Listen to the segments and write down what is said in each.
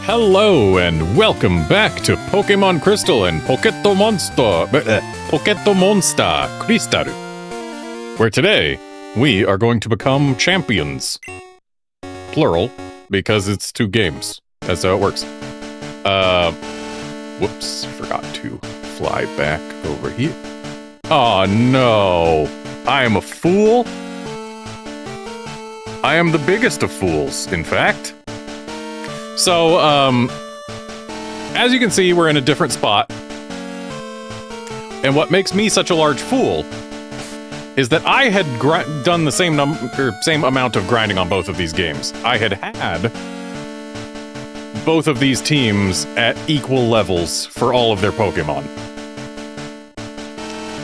Hello and welcome back to Pokémon Crystal and Pokémon Monster Crystal, where today we are going to become champions. Plural, because it's 2 games. That's how it works. Whoops, forgot to fly back over here. Oh no, I am a fool. I am the biggest of fools, in fact. So, as you can see, we're in a different spot. And what makes me such a large fool is that I had done the same amount of grinding on both of these games. I had both of these teams at equal levels for all of their Pokemon.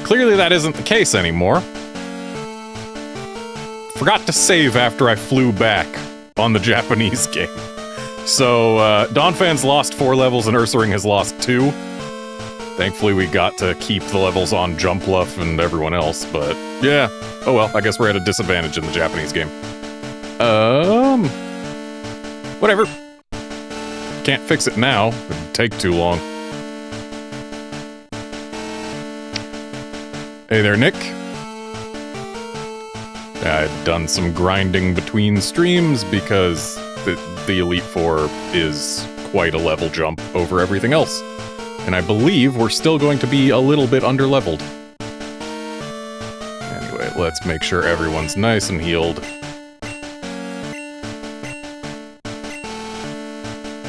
Clearly that isn't the case anymore. Forgot to save after I flew back on the Japanese game. So, Donphan's lost 4 levels and Ursaring has lost 2. Thankfully, we got to keep the levels on Jumpluff and everyone else, but yeah. Oh well, I guess we're at a disadvantage in the Japanese game. Whatever. Can't fix it now. It'd take too long. Hey there, Nick. I've done some grinding between streams because the Elite Four is quite a level jump over everything else. And I believe we're still going to be a little bit underleveled. Anyway, let's make sure everyone's nice and healed.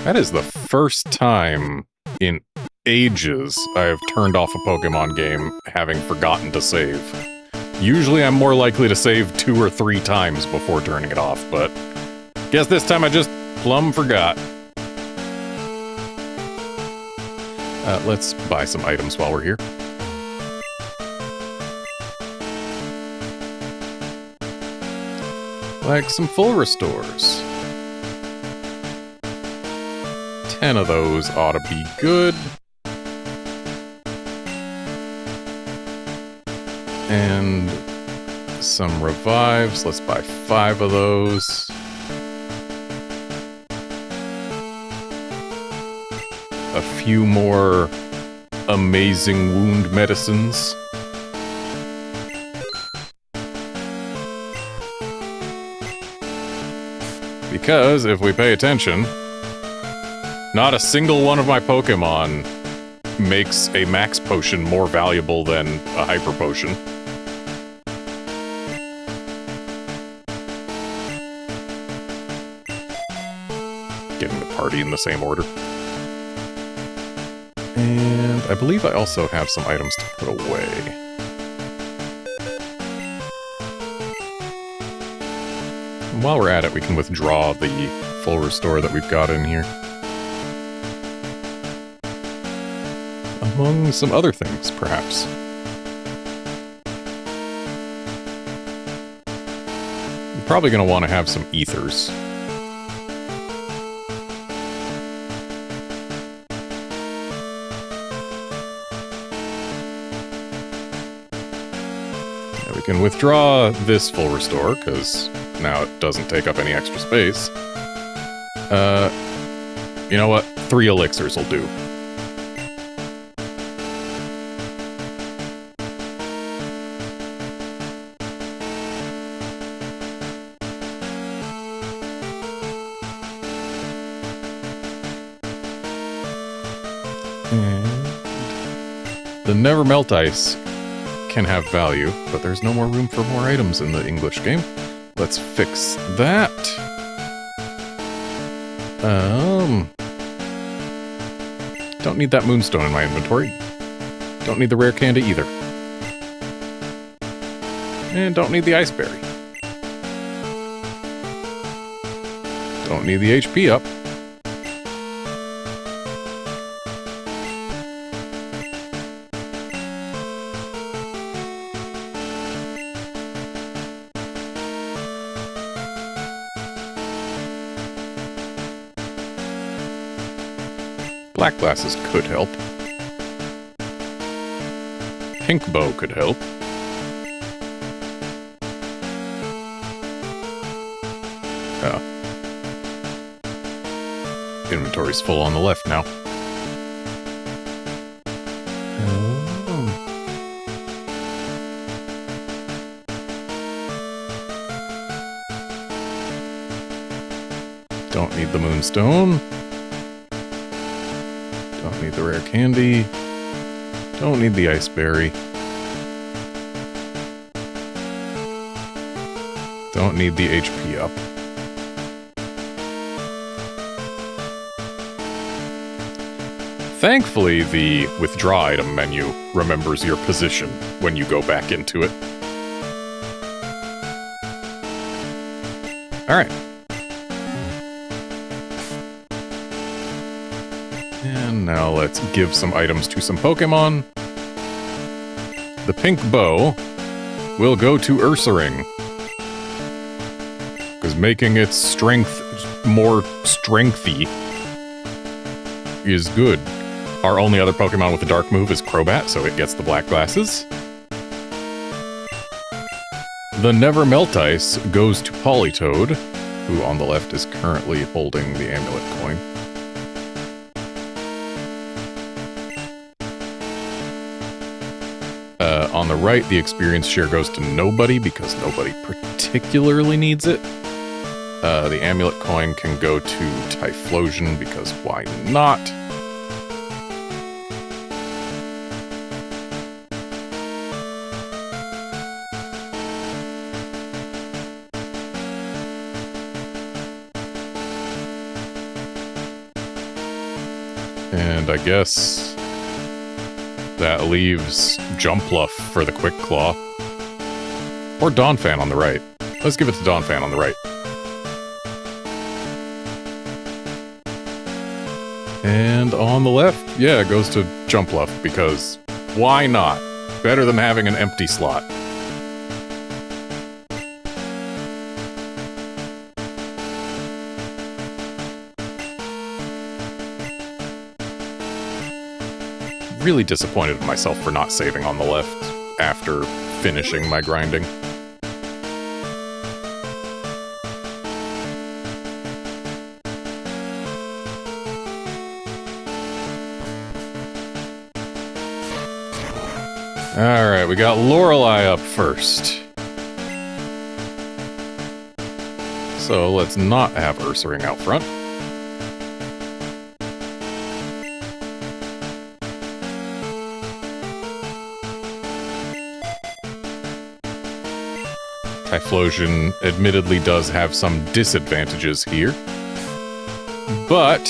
That is the first time in ages I have turned off a Pokemon game having forgotten to save. Usually I'm more likely to save 2 or 3 times before turning it off, but guess this time I just plumb forgot. Let's buy some items while we're here. Like some full restores. 10 of those ought to be good. And some revives. Let's buy 5 of those. A few more amazing wound medicines. Because if we pay attention, not a single one of my Pokemon makes a max potion more valuable than a hyper potion. Getting the party in the same order. And I believe I also have some items to put away. And while we're at it, we can withdraw the full restore that we've got in here. Among some other things, perhaps. You're probably going to want to have some ethers. We can withdraw this full restore, because now it doesn't take up any extra space. You know what? 3 elixirs will do. The Never Melt Ice can have value, but there's no more room for more items in the English game. Let's fix that. Don't need that Moonstone in my inventory. Don't need the rare candy either. And don't need the Ice Berry. Don't need the HP up. Black glasses could help. Pink bow could help. inventory's full on the left now. Don't need the moonstone. Don't need the rare candy. Don't need the ice berry. Don't need the HP up. Thankfully, the withdraw item menu remembers your position when you go back into it. Alright. And now let's give some items to some Pokemon. The pink bow will go to Ursaring, because making its strength more strengthy is good. Our only other Pokemon with a dark move is Crobat, so it gets the black glasses. The Never Melt Ice goes to Politoed, who on the left is currently holding the amulet coin. On the right, the experience share goes to nobody, because nobody particularly needs it. The amulet coin can go to Typhlosion, because why not? And I guess that leaves Jumpluff for the Quick Claw. Or Donphan on the right. Let's give it to Donphan on the right. And on the left, yeah, it goes to Jumpluff, because why not? Better than having an empty slot. Really disappointed in myself for not saving on the left after finishing my grinding. Alright, we got Lorelei up first. So let's not have Ursaring out front. Typhlosion admittedly does have some disadvantages here, but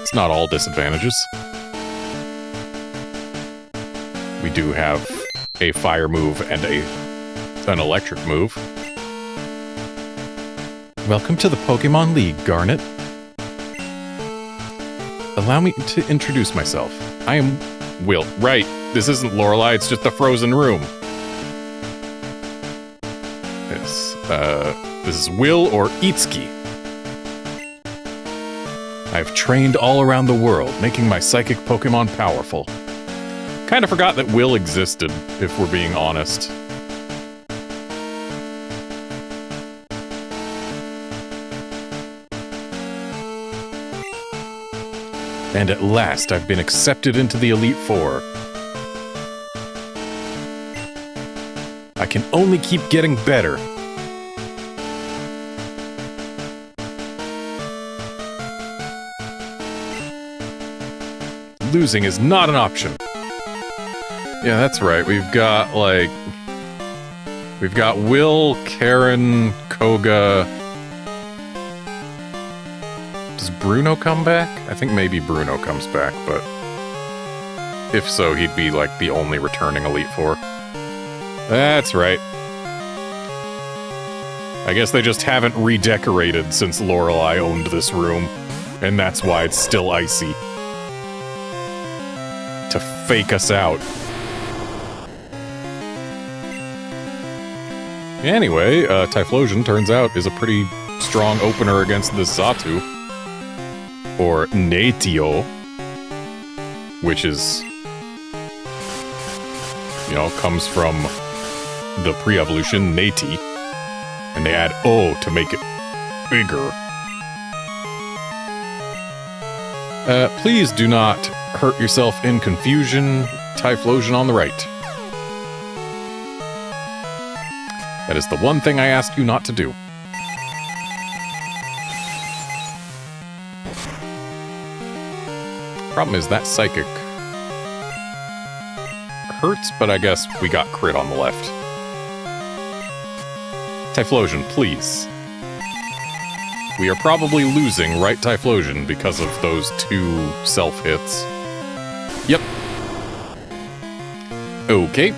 it's not all disadvantages. We do have a fire move and an electric move. Welcome to the Pokemon League, Garnet. Allow me to introduce myself. I am Will. Right, this isn't Lorelei, it's just a frozen room. This is Will or Itsuki. I've trained all around the world, making my psychic Pokemon powerful. Kind of forgot that Will existed, if we're being honest. And at last, I've been accepted into the Elite Four. I can only keep getting better. Losing is not an option. Yeah, that's right. We've got Will, Karen, Koga. Does Bruno come back? I think maybe Bruno comes back, but if so, he'd be like the only returning Elite Four. That's right. I guess they just haven't redecorated since Lorelei owned this room, and that's why it's still icy. To fake us out. Anyway, Typhlosion, turns out, is a pretty strong opener against this Xatu. Or Natio. Which is, you know, comes from the pre-evolution Nati. And they add O to make it bigger. Please do not hurt yourself in confusion. Typhlosion on the right. That is the one thing I ask you not to do. Problem is that psychic hurts, but I guess we got crit on the left. Typhlosion, please. We are probably losing right Typhlosion because of those 2 self-hits. Yep. Okay.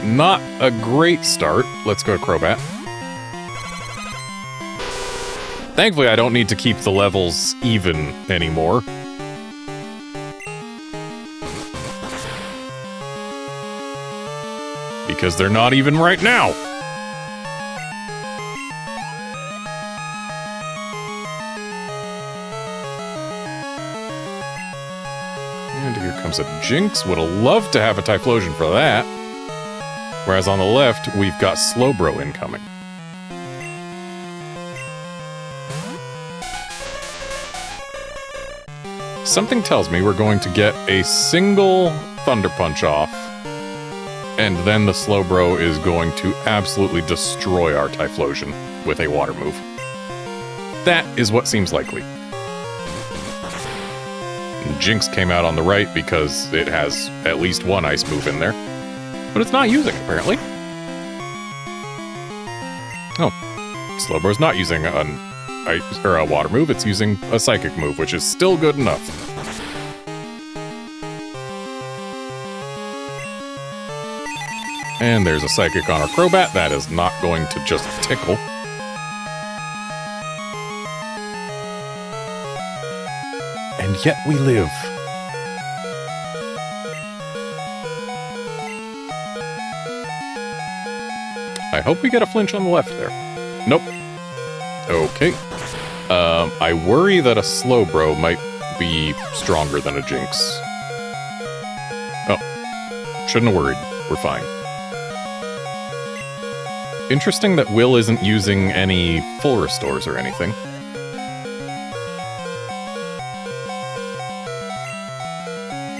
Not a great start. Let's go to Crobat. Thankfully, I don't need to keep the levels even anymore. Because they're not even right now. And here comes a Jinx. Would have loved to have a Typhlosion for that. Whereas on the left, we've got Slowbro incoming. Something tells me we're going to get a single Thunder Punch off, and then the Slowbro is going to absolutely destroy our Typhlosion with a water move. That is what seems likely. And Jinx came out on the right because it has at least one ice move in there. But it's not using, apparently. Oh. Slowbro's not using a water move, it's using a psychic move, which is still good enough. And there's a psychic on our Crobat. That is not going to just tickle. And yet we live. I hope we get a flinch on the left there. Nope. Okay. I worry that a Slowbro might be stronger than a Jinx. Oh. Shouldn't have worried. We're fine. Interesting that Will isn't using any full restores or anything.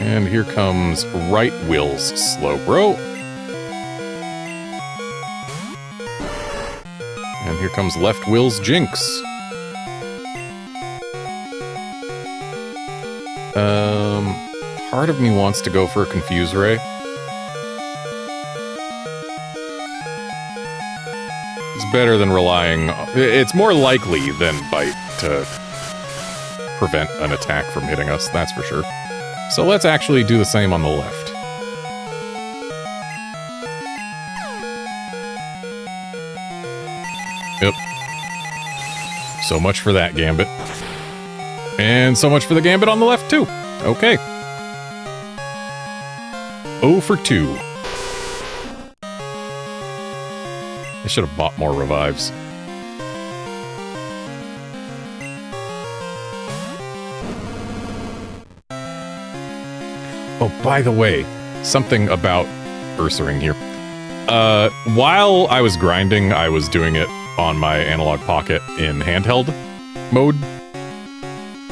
And here comes right Will's Slowbro. And here comes left Will's Jinx. Part of me wants to go for a Confuse Ray. It's better than relying... It's more likely than Bite to prevent an attack from hitting us, that's for sure. So let's actually do the same on the left. Yep. So much for that Gambit. And so much for the Gambit on the left, too. Okay. 0 for 2. I should have bought more revives. Oh, by the way, something about Ursaring here. While I was grinding, I was doing it on my Analogue Pocket in handheld mode.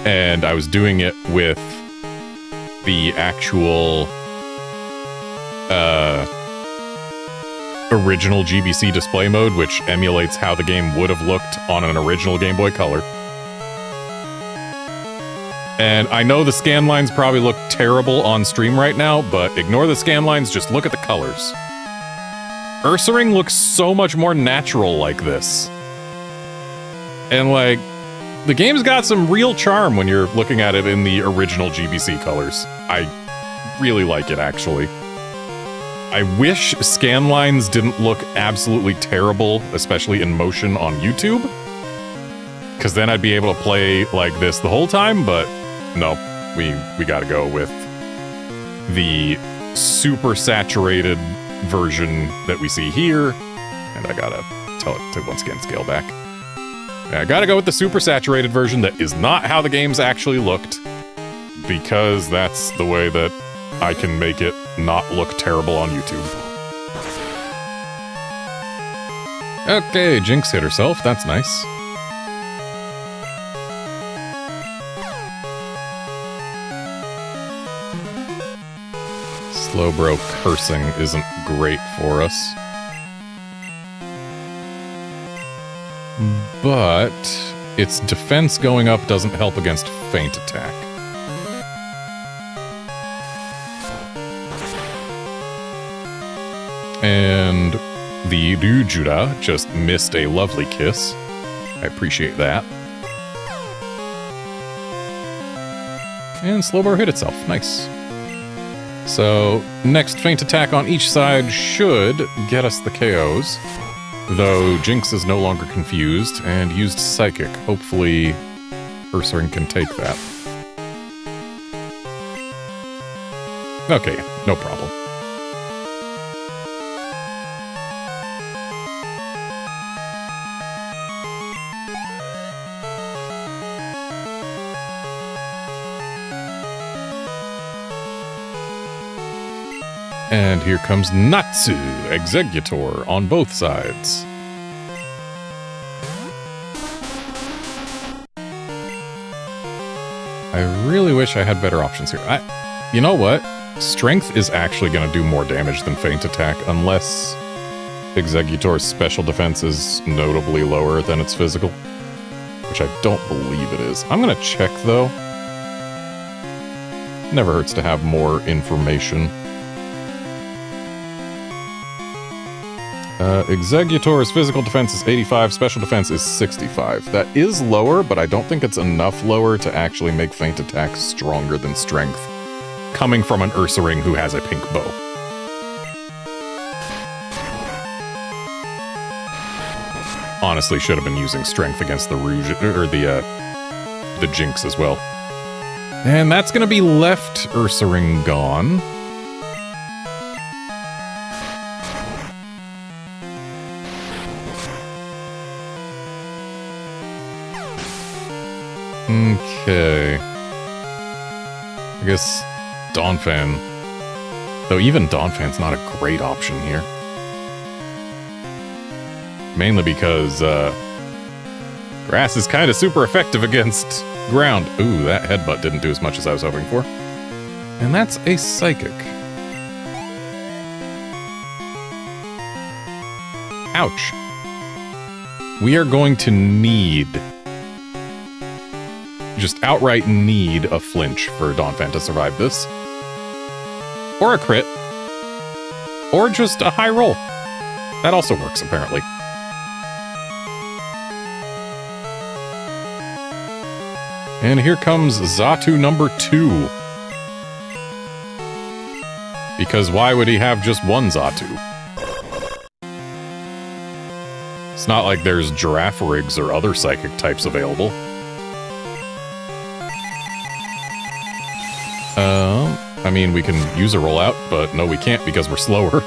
And I was doing it with the actual original GBC display mode, which emulates how the game would have looked on an original Game Boy Color. And I know the scan lines probably look terrible on stream right now, but ignore the scan lines, just look at the colors. Ursaring looks so much more natural like this. And like, the game's got some real charm when you're looking at it in the original GBC colors. I really like it, actually. I wish scan lines didn't look absolutely terrible, especially in motion on YouTube. Because then I'd be able to play like this the whole time, but no, we gotta go with the super saturated version that we see here. And I gotta tell it to once again scale back. I gotta go with the super saturated version that is not how the game's actually looked, because that's the way that I can make it not look terrible on YouTube. Okay, Jinx hit herself, that's nice. Slowbro cursing isn't great for us. But its defense going up doesn't help against feint attack. And the Ryujuda just missed a lovely kiss. I appreciate that. And Slowbro hit itself. Nice. So, next feint attack on each side should get us the KOs. Though Jinx is no longer confused and used Psychic. Hopefully, Ursaring can take that. Okay, no problem. And here comes Natsu, Executor, on both sides. I really wish I had better options here. You know what? Strength is actually going to do more damage than Feint Attack, unless Executor's special defense is notably lower than its physical. Which I don't believe it is. I'm going to check, though. Never hurts to have more information. Executor's physical defense is 85, special defense is 65. That is lower, but I don't think it's enough lower to actually make feint attack stronger than strength, coming from an Ursaring who has a pink bow. Honestly, should have been using strength against the Rouge, or the Jinx as well. And that's gonna be left Ursaring gone. Okay. I guess Donphan. Though even Donphan's not a great option here. Mainly because, grass is kind of super effective against ground. Ooh, that headbutt didn't do as much as I was hoping for. And that's a Psychic. Ouch. We are going to need... just outright need a flinch for Donphan to survive this. Or a crit. Or just a high roll. That also works, apparently. And here comes Xatu number 2. Because why would he have just one Xatu? It's not like there's Giraffe Rigs or other psychic types available. I mean, we can use a rollout, but no, we can't because we're slower.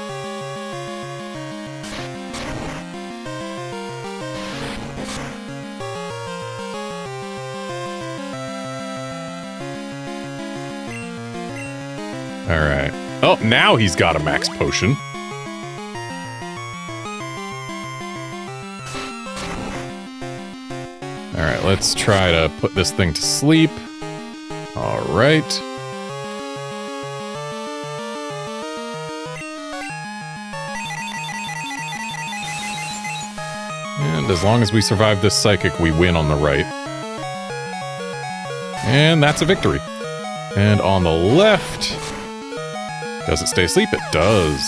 Alright. Oh, now he's got a max potion. Alright, let's try to put this thing to sleep. Alright. And as long as we survive this Psychic, we win on the right. And that's a victory. And on the left... does it stay asleep? It does.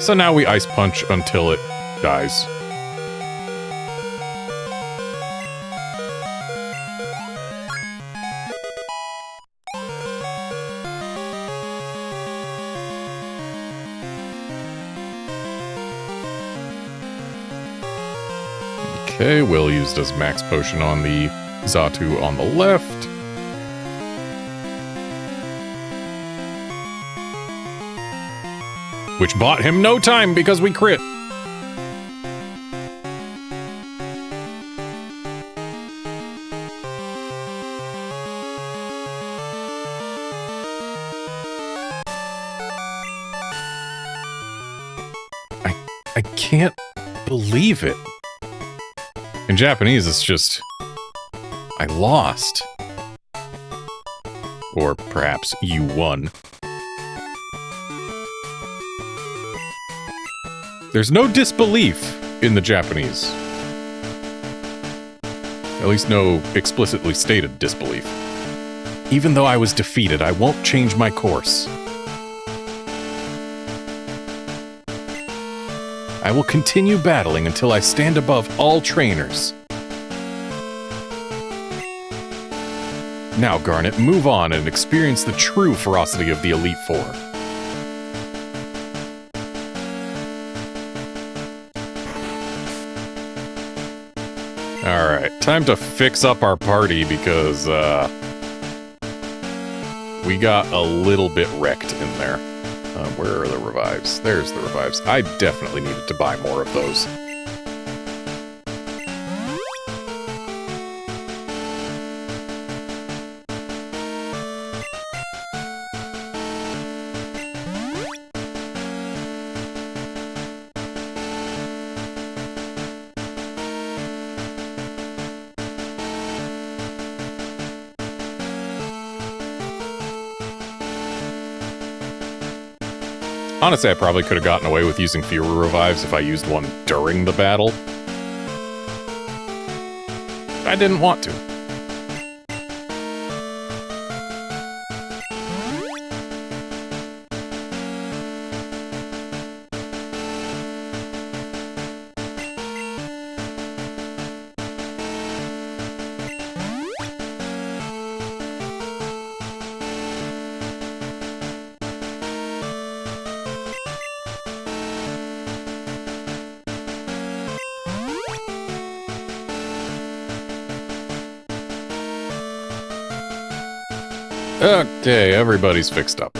So now we Ice Punch until it dies. Okay, Will used his max potion on the Xatu on the left. Which bought him no time because we crit. I can't believe it. In Japanese, it's just... I lost. Or perhaps U1. There's no disbelief in the Japanese. At least no explicitly stated disbelief. Even though I was defeated, I won't change my course. I will continue battling until I stand above all trainers. Now, Garnet, move on and experience the true ferocity of the Elite Four. Alright, time to fix up our party because, we got a little bit wrecked in there. Where are the revives? There's the revives. I definitely needed to buy more of those. Honestly, I probably could have gotten away with using fewer revives if I used one during the battle. I didn't want to. Okay, everybody's fixed up.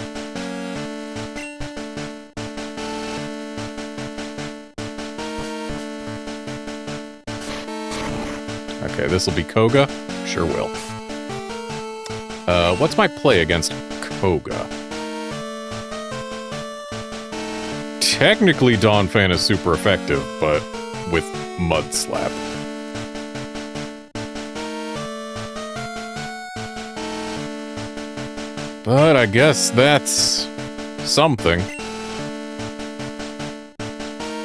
Okay, this'll be Koga? Sure will. What's my play against Koga? Technically, Donphan is super effective, but with Mud Slap. But I guess that's something.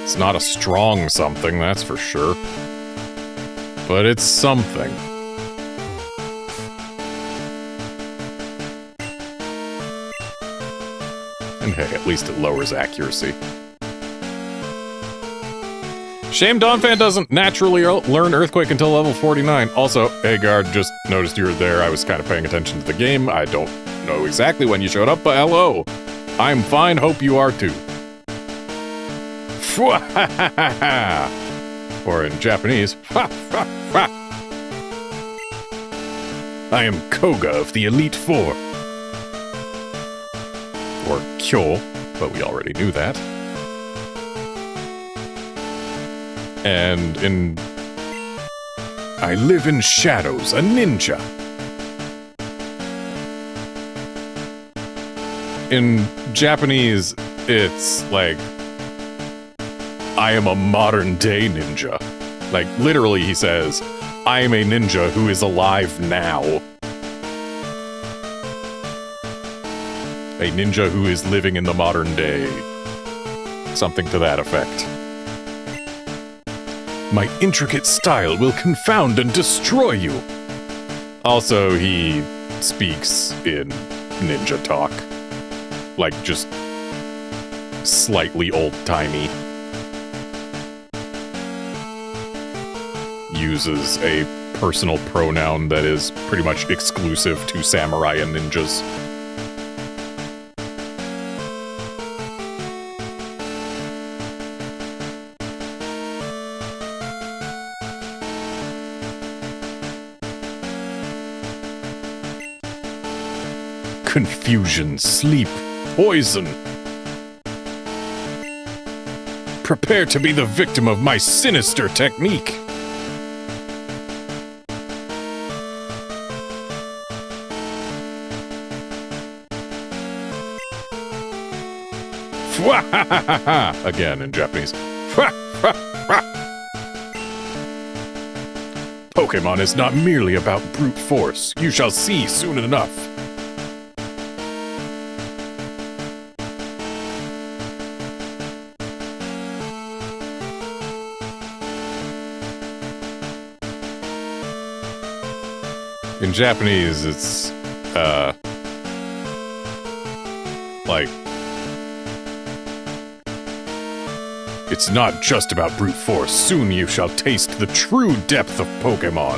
It's not a strong something, that's for sure. But it's something. And hey, at least it lowers accuracy. Shame Donphan doesn't naturally learn Earthquake until level 49. Also, hey guard, just noticed you were there. I was kind of paying attention to the game. I don't know exactly when you showed up, but hello. I'm fine, hope you are too. Or in Japanese, I am Koga of the Elite Four. Or Kyo, but we already knew that. And in... I live in shadows, a ninja. In Japanese, it's like, I am a modern-day ninja. Like, literally, he says, I am a ninja who is alive now. A ninja who is living in the modern day. Something to that effect. My intricate style will confound and destroy you. Also, he speaks in ninja talk. Like, just slightly old-timey. Uses a personal pronoun that is pretty much exclusive to samurai and ninjas. Confusion, sleep, poison. Prepare to be the victim of my sinister technique. Again in Japanese. Pokemon is not merely about brute force. You shall see soon enough. In Japanese, it's, like... It's not just about brute force. Soon you shall taste the true depth of Pokémon.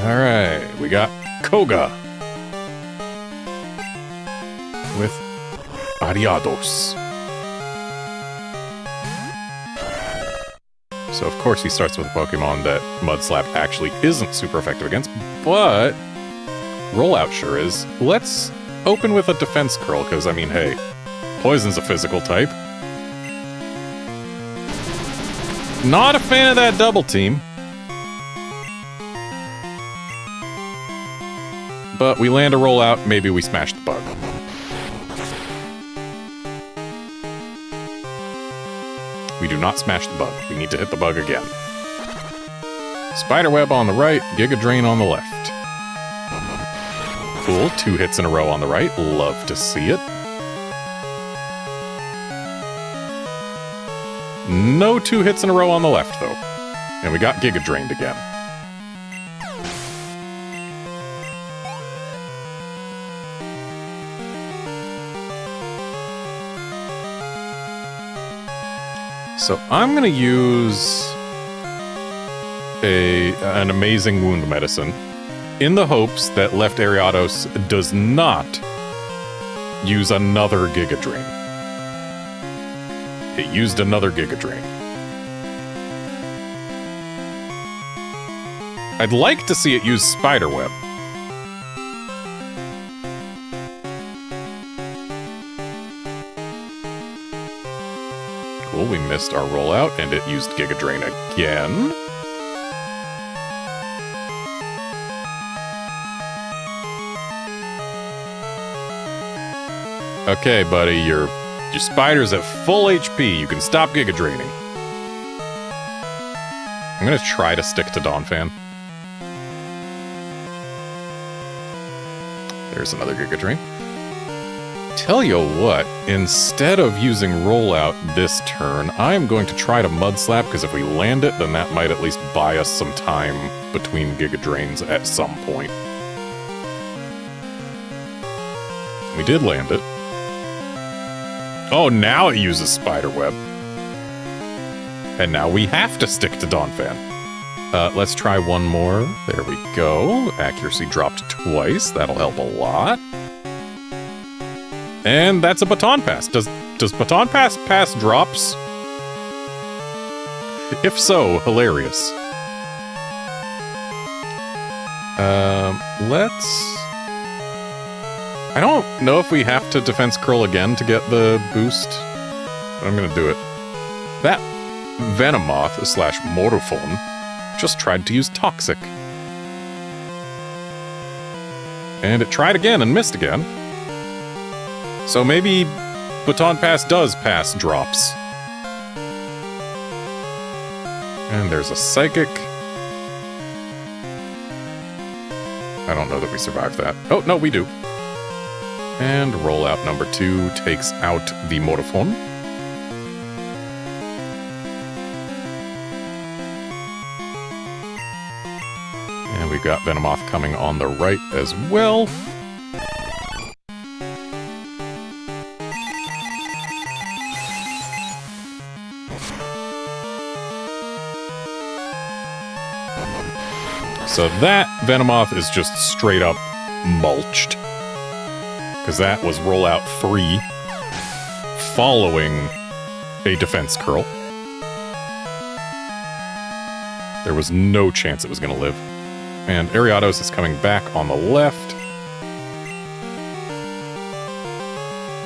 Alright, we got Koga. With Ariados. So of course he starts with a Pokemon that Mudslap actually isn't super effective against, but Rollout sure is. Let's open with a Defense Curl, because, I mean, hey, Poison's a physical type. Not a fan of that double team. But we land a Rollout, maybe we smash the bug. We do not smash the bug. We need to hit the bug again. Spiderweb on the right, Giga Drain on the left. Cool, 2 hits in a row on the right. Love to see it. No 2 hits in a row on the left, though. And we got Giga Drained again. So I'm gonna use an amazing wound medicine in the hopes that Left Ariados does not use another Giga Drain. It used another Giga Drain. I'd like to see it use Spiderweb. Cool, we missed our rollout, and it used Giga Drain again. Okay, buddy, your spider's at full HP. You can stop Giga Draining. I'm gonna try to stick to Donphan. There's another Giga Drain. Tell you what, instead of using Rollout this turn, I'm going to try to Mudslap, because if we land it, then that might at least buy us some time between Giga Drains at some point. We did land it. Oh, now it uses Spiderweb. And now we have to stick to Donphan. Let's try one more. There we go. Accuracy dropped twice. That'll help a lot. And that's a Baton Pass. Does Baton Pass pass drops? If so, hilarious. I don't know if we have to Defense Curl again to get the boost. But I'm gonna do it. That Venomoth / Morphone just tried to use Toxic. And it tried again and missed again. So maybe Baton Pass does pass drops. And there's a Psychic. I don't know that we survived that. Oh, no, we do. And rollout number 2 takes out the Morphone. And we've got Venomoth coming on the right as well. So that Venomoth is just straight up mulched. Because that was rollout 3 following a Defense Curl. There was no chance it was going to live. And Ariados is coming back on the left.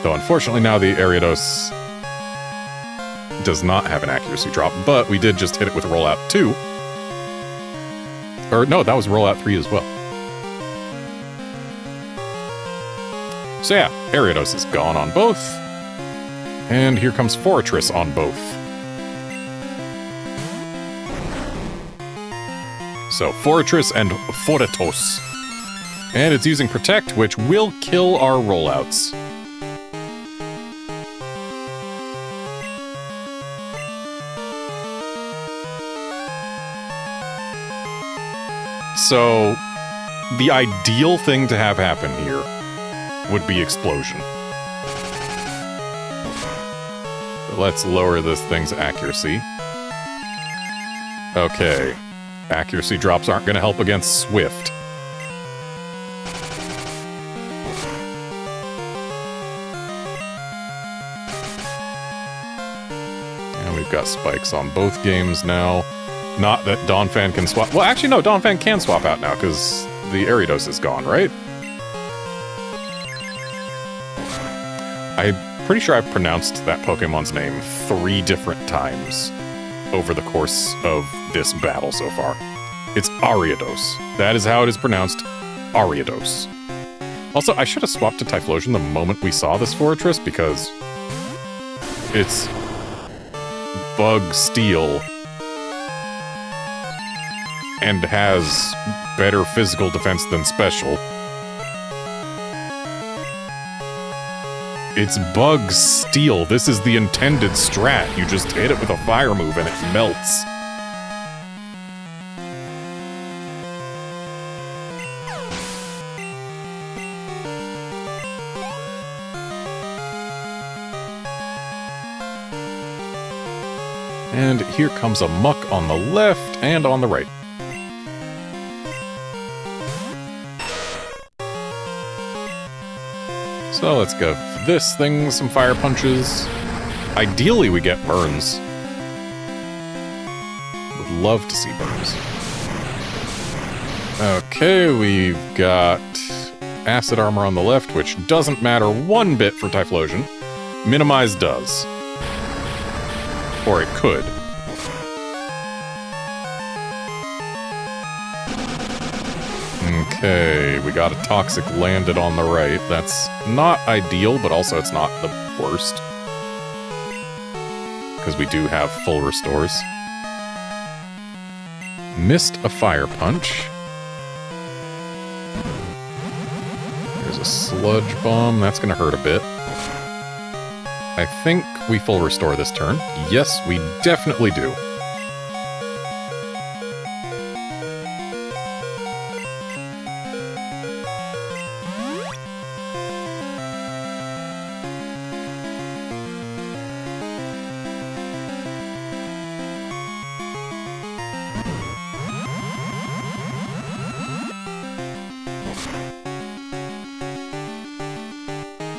Though unfortunately now the Ariados does not have an accuracy drop, but we did just hit it with rollout 2. Or no, that was rollout 3 as well. So yeah, Ariados is gone on both. And here comes Fortress on both. So Fortress and Fortitos. And it's using Protect, which will kill our rollouts. So, the ideal thing to have happen here would be explosion. But let's lower this thing's accuracy. Okay. Accuracy drops aren't going to help against Swift. And we've got spikes on both games now. Not that Donphan can swap... Well, actually, no, Donphan can swap out now, because the Ariados is gone, right? I'm pretty sure I've pronounced that Pokemon's name 3 different times over the course of this battle so far. It's Ariados. That is how it is pronounced. Ariados. Also, I should have swapped to Typhlosion the moment we saw this fortress, because it's Bug Steel and has better physical defense than special. It's Bug Steel. This is the intended strat. You just hit it with a fire move and it melts. And here comes a muck on the left and on the right. So let's give this thing some fire punches. Ideally, we get burns. Would love to see burns. Okay, we've got acid armor on the left, which doesn't matter one bit for Typhlosion. Minimize does. Or it could. Okay, we got a Toxic landed on the right. That's not ideal, but also it's not the worst. Because we do have full restores. Missed a Fire Punch. There's a Sludge Bomb. That's going to hurt a bit. I think we full restore this turn. Yes, we definitely do.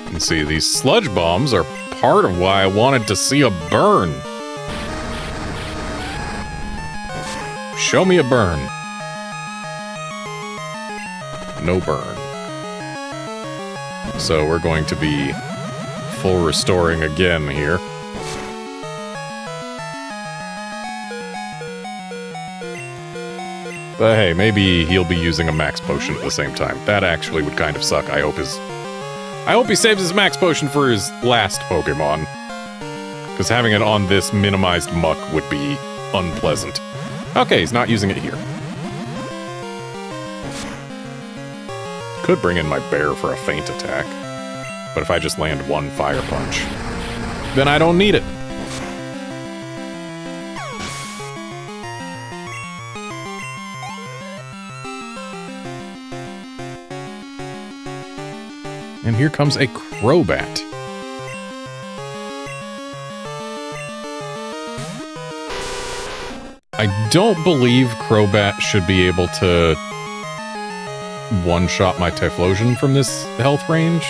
You can see these Sludge Bombs are part of why I wanted to see a burn. Show me a burn. No burn. So we're going to be full restoring again here. But hey, maybe he'll be using a max potion at the same time. That actually would kind of suck. I hope he saves his max potion for his last Pokemon. Because having it on this minimized muck would be unpleasant. Okay, he's not using it here. Could bring in my bear for a feint attack. But if I just land one Fire Punch, then I don't need it. And here comes a Crobat. I don't believe Crobat should be able to one-shot my Typhlosion from this health range.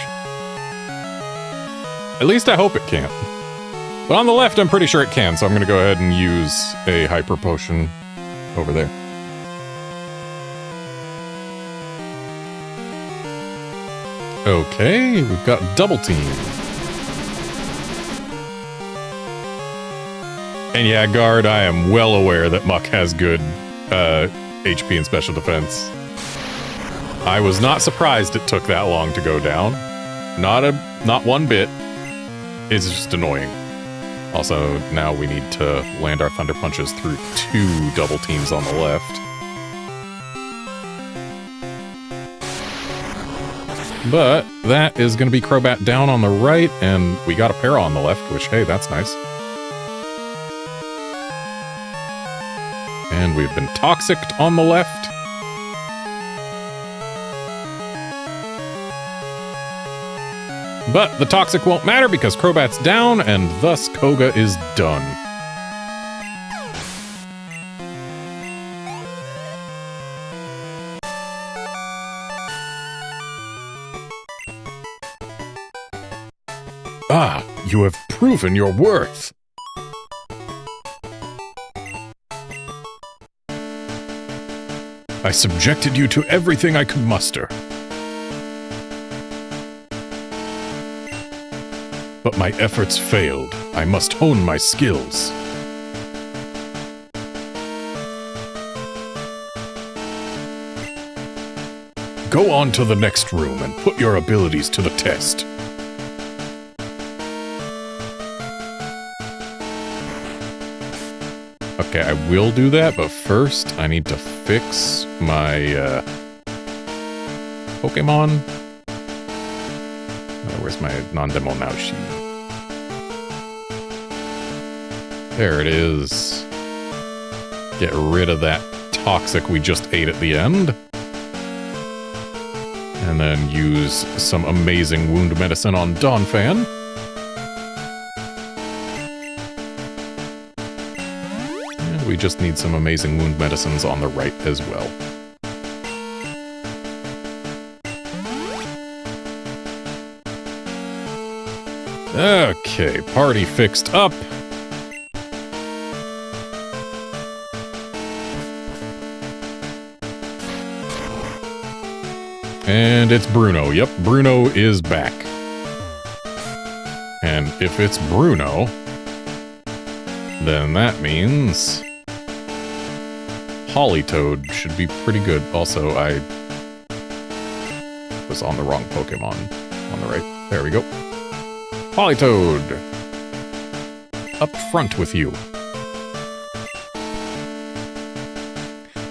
At least I hope it can. But on the left, I'm pretty sure it can, so I'm going to go ahead and use a Hyper Potion over there. Okay, we've got Double Team. And yeah, Guard, I am well aware that Muck has good HP and special defense. I was not surprised it took that long to go down. Not one bit. It's just annoying. Also, now we need to land our Thunder Punches through 2 Double Teams on the left. But that is going to be Crobat down on the right, and we got a Para on the left, which, hey, that's nice. And we've been Toxiced on the left. But the toxic won't matter because Crobat's down, and thus Koga is done. Ah, you have proven your worth. I subjected you to everything I could muster. But my efforts failed. I must hone my skills. Go on to the next room and put your abilities to the test. Okay, I will do that, but first I need to fix my Pokemon. Where's my non-demo now sheet? There it is. Get rid of that toxic we just ate at the end. And then use some amazing wound medicine on Donphan. And we just need some amazing wound medicines on the right as well. Okay, party fixed up. And it's Bruno. Yep, Bruno is back. And if it's Bruno, then that means Politoed should be pretty good. Also, I was on the wrong Pokemon on the right. There we go. Politoed! Up front with you.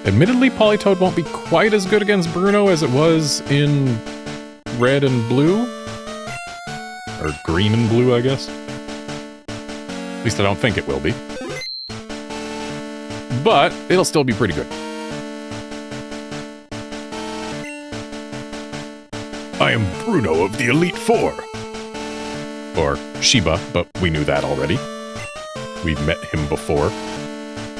Admittedly, Politoed won't be quite as good against Bruno as it was in red and blue. Or green and blue, I guess. At least I don't think it will be. But it'll still be pretty good. I am Bruno of the Elite Four. Or Shiba, but we knew that already. We've met him before.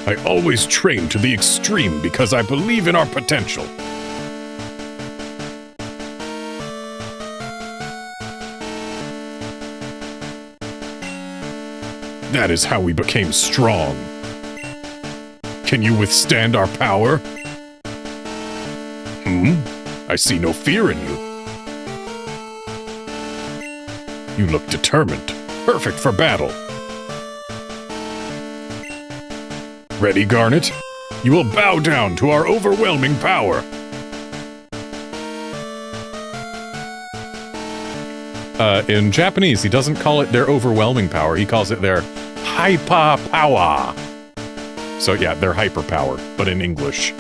I always train to the extreme because I believe in our potential. That is how we became strong. Can you withstand our power? I see no fear in you. You look determined. Perfect for battle. Ready, Garnet? You will bow down to our overwhelming power. In Japanese, he doesn't call it their overwhelming power. He calls it their hyper power. So yeah, their hyper power, but in English.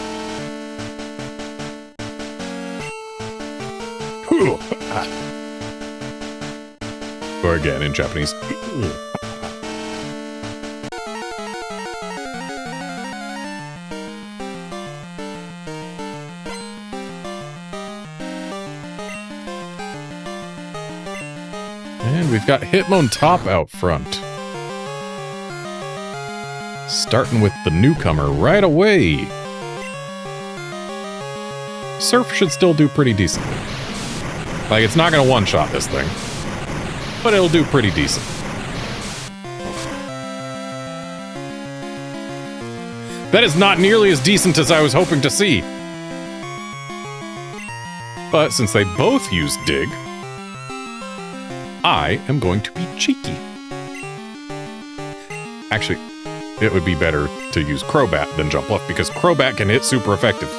Or again, in Japanese. And we've got Hitmontop out front. Starting with the newcomer right away. Surf should still do pretty decently. Like, it's not going to one-shot this thing. But it'll do pretty decent. That is not nearly as decent as I was hoping to see. But since they both use Dig, I am going to be cheeky. Actually, it would be better to use Crobat than Jumpluff because Crobat can hit super effective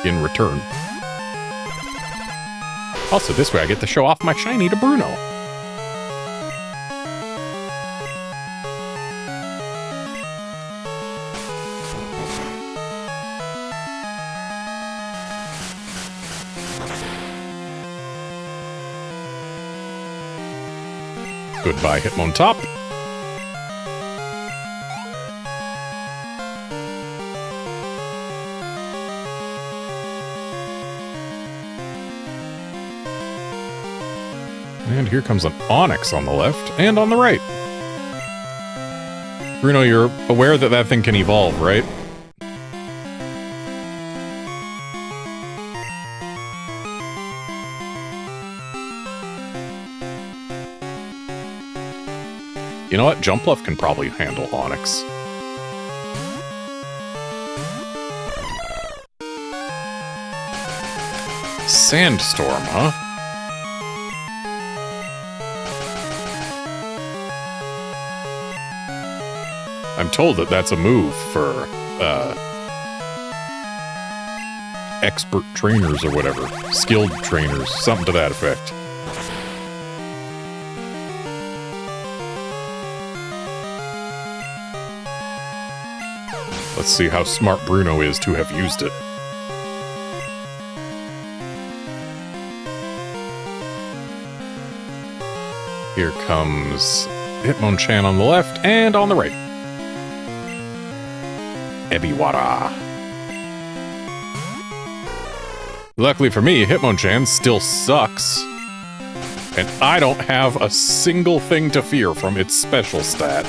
in return. Also, this way I get to show off my shiny to Bruno. Goodbye, Hitmontop. And here comes an Onyx on the left and on the right. Bruno, you're aware that that thing can evolve, right? You know what? Jumpluff can probably handle Onyx. Sandstorm, huh? I'm told that that's a move for, expert trainers or whatever. Skilled trainers, something to that effect. Let's see how smart Bruno is to have used it. Here comes Hitmonchan on the left and on the right. Ebiwara. Luckily for me, Hitmonchan still sucks. And I don't have a single thing to fear from its special stat.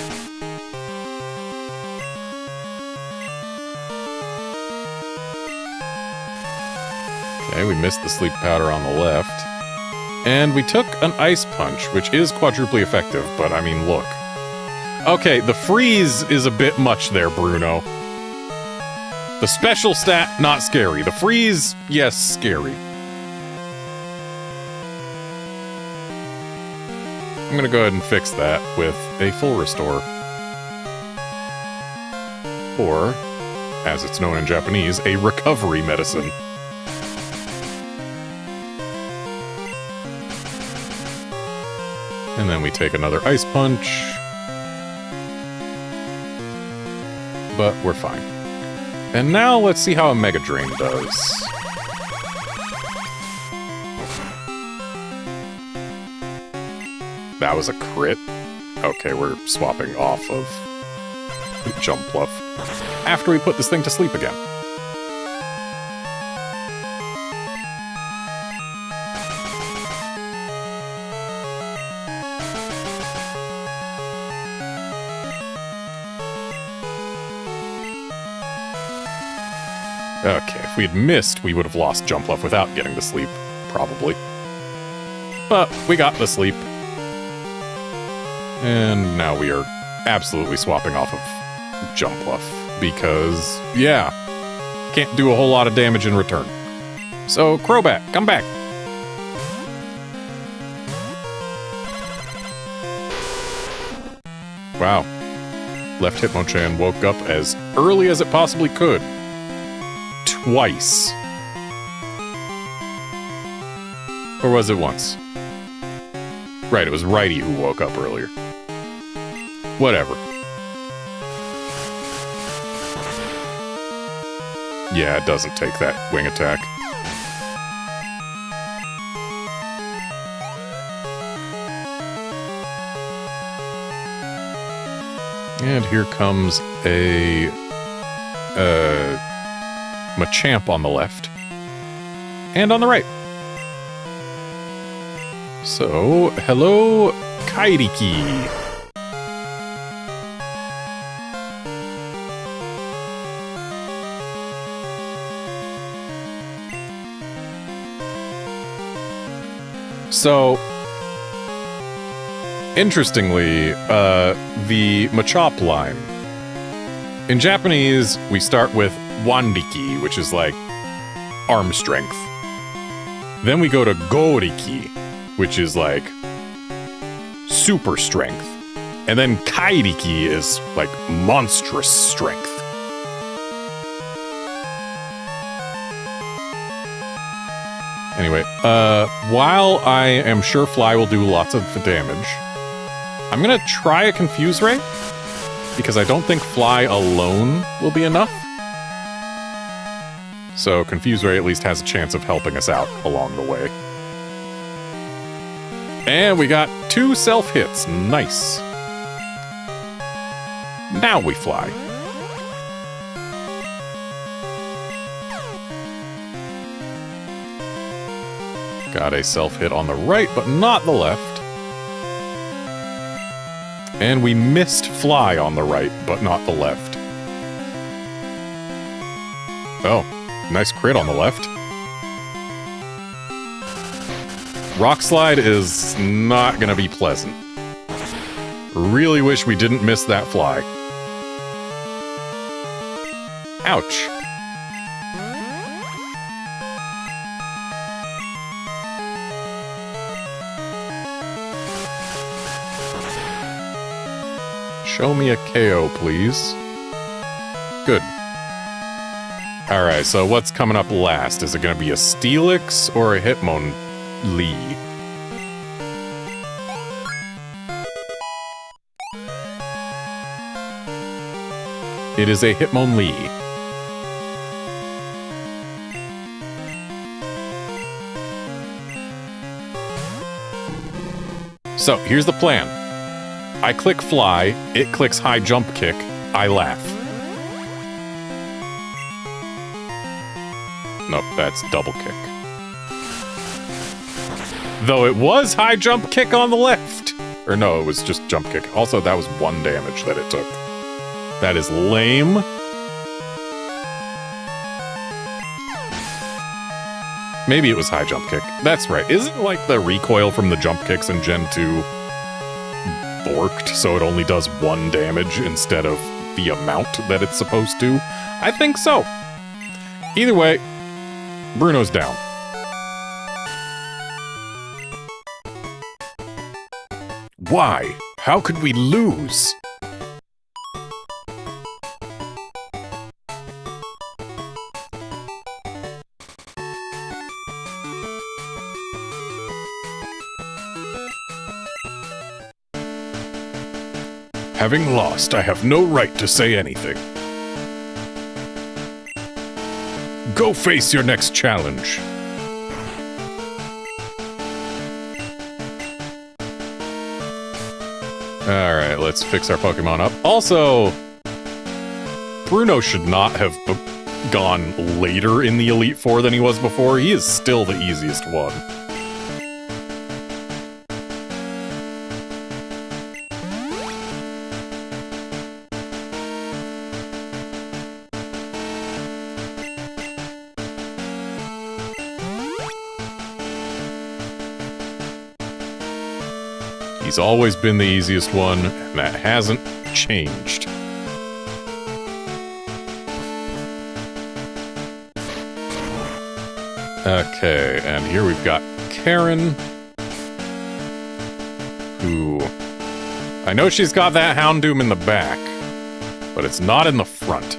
Okay, we missed the sleep powder on the left. And we took an Ice Punch, which is quadruply effective, but I mean, look. Okay, the freeze is a bit much there, Bruno. The special stat, not scary. The freeze, yes, scary. I'm gonna go ahead and fix that with a full restore. Or, as it's known in Japanese, a recovery medicine. And then we take another Ice Punch. But we're fine. And now let's see how a Mega Drain does. That was a crit? Okay, we're swapping off of Jumpluff after we put this thing to sleep again. Okay, if we had missed, we would have lost Jumpluff without getting to sleep, probably. But we got the sleep. And now we are absolutely swapping off of Jumpluff, because, yeah, can't do a whole lot of damage in return. So, Crobat, come back! Wow. Left Hitmonchan woke up as early as it possibly could. Twice. Or was it once? Right, it was Righty who woke up earlier. Whatever. Yeah, it doesn't take that wing attack. And here comes a Machamp on the left. And on the right. So, hello, Kairiki. So, interestingly, the Machop line. In Japanese, we start with Wandiki, which is like arm strength. Then we go to Goriki, which is like super strength. And then Kairiki is like monstrous strength. Anyway, while I am sure Fly will do lots of damage, I'm gonna try a Confuse Ray, because I don't think Fly alone will be enough. So Confuse Ray at least has a chance of helping us out along the way. And we got 2 self-hits. Nice. Now we fly. Got a self-hit on the right, but not the left. And we missed Fly on the right, but not the left. Oh, nice crit on the left. Rock Slide is not gonna be pleasant. Really wish we didn't miss that Fly. Ouch. Show me a KO, please. Good. Alright, so what's coming up last? Is it going to be a Steelix or a Hitmonlee? It is a Hitmonlee. So, here's the plan. I click Fly, it clicks High Jump Kick, I laugh. Nope, that's Double Kick. Though it was High Jump Kick on the left! Or no, it was just Jump Kick. Also, that was 1 damage that it took. That is lame. Maybe it was High Jump Kick. That's right. Isn't, like, the recoil from the Jump Kicks in Gen 2 borked, so it only does 1 damage instead of the amount that it's supposed to? I think so. Either way, Bruno's down. Why? How could we lose? Having lost, I have no right to say anything. Go face your next challenge. Alright, let's fix our Pokemon up. Also, Bruno should not have gone later in the Elite Four than he was before. He is still the easiest one. He's always been the easiest one, and that hasn't changed. Okay, and here we've got Karen, who... I know she's got that Houndoom in the back, but it's not in the front.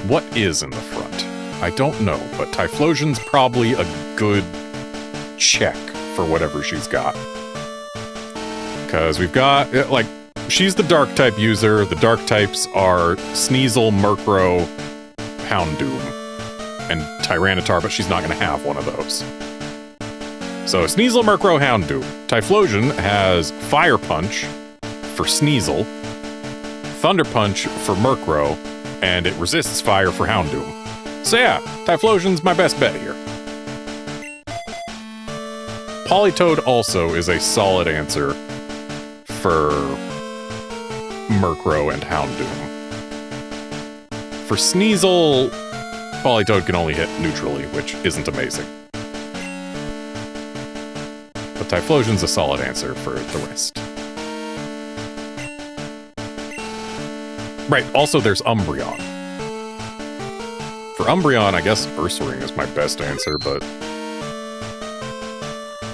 What is in the front? I don't know, but Typhlosion's probably a good check for whatever she's got. Because we've got, like, she's the Dark-type user. The Dark-types are Sneasel, Murkrow, Houndoom, and Tyranitar, but she's not going to have one of those. So Sneasel, Murkrow, Houndoom. Typhlosion has Fire Punch for Sneasel, Thunder Punch for Murkrow, and it resists fire for Houndoom. So yeah, Typhlosion's my best bet here. Politoed also is a solid answer for Murkrow and Houndoom. For Sneasel, Politoed can only hit neutrally, which isn't amazing. But Typhlosion's a solid answer for the rest. Right, also there's Umbreon. For Umbreon, I guess Ursaring is my best answer, but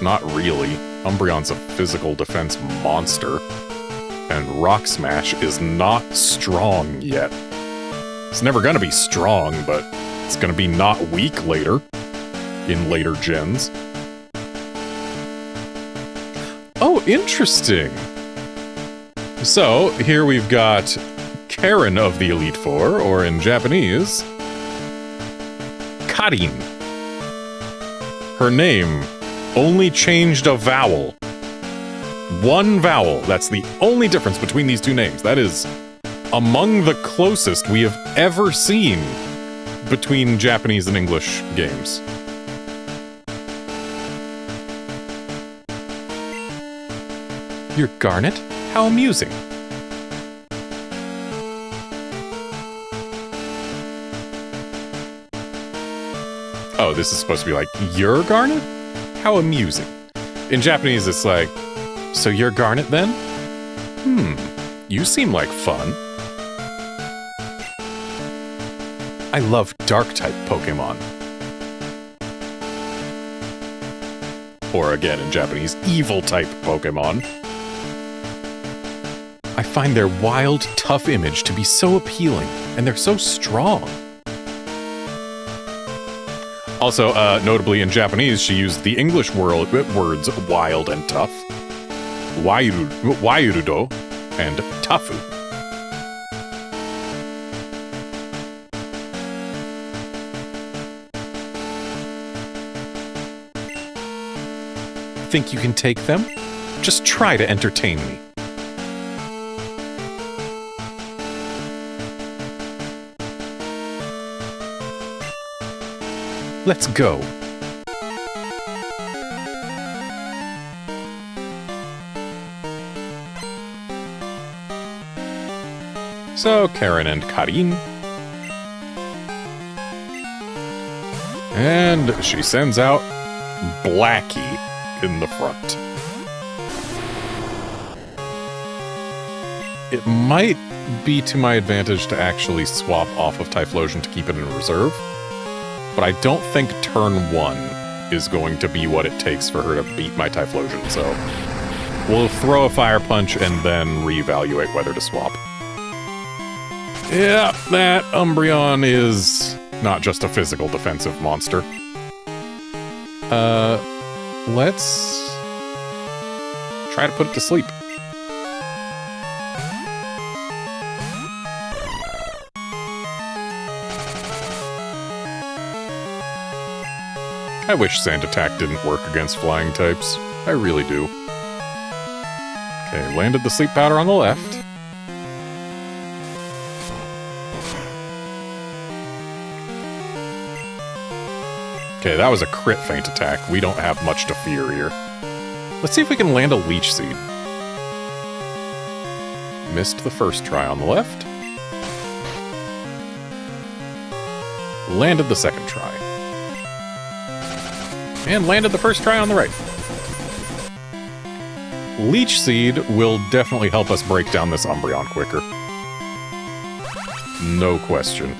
not really. Umbreon's a physical defense monster, and Rock Smash is not strong yet. It's never gonna be strong, but it's gonna be not weak later, in later gens. Oh, interesting! So, here we've got Karen of the Elite Four, or in Japanese, Karin. Her name only changed a vowel. One vowel. That's the only difference between these two names. That is among the closest we have ever seen between Japanese and English games. You're Garnet? How amusing. Oh, this is supposed to be like, you're Garnet? How amusing. In Japanese, it's like, so you're Garnet then? You seem like fun. I love Dark-type Pokemon. Or again, in Japanese, Evil-type Pokemon. I find their wild, tough image to be so appealing, and they're so strong. Also, notably in Japanese, she used the English words wild and tough. Wairudo and tafu. Think you can take them? Just try to entertain me. Let's go. So, Karen and Karin. And she sends out Blackie in the front. It might be to my advantage to actually swap off of Typhlosion to keep it in reserve. But I don't think turn 1 is going to be what it takes for her to beat my Typhlosion, so we'll throw a Fire Punch and then reevaluate whether to swap. Yeah, that Umbreon is not just a physical defensive monster. Let's try to put it to sleep. I wish Sand Attack didn't work against flying types. I really do. Okay, landed the Sleep Powder on the left. Okay, that was a crit Feint Attack. We don't have much to fear here. Let's see if we can land a Leech Seed. Missed the first try on the left. Landed the second try. And landed the first try on the right. Leech Seed will definitely help us break down this Umbreon quicker. No question.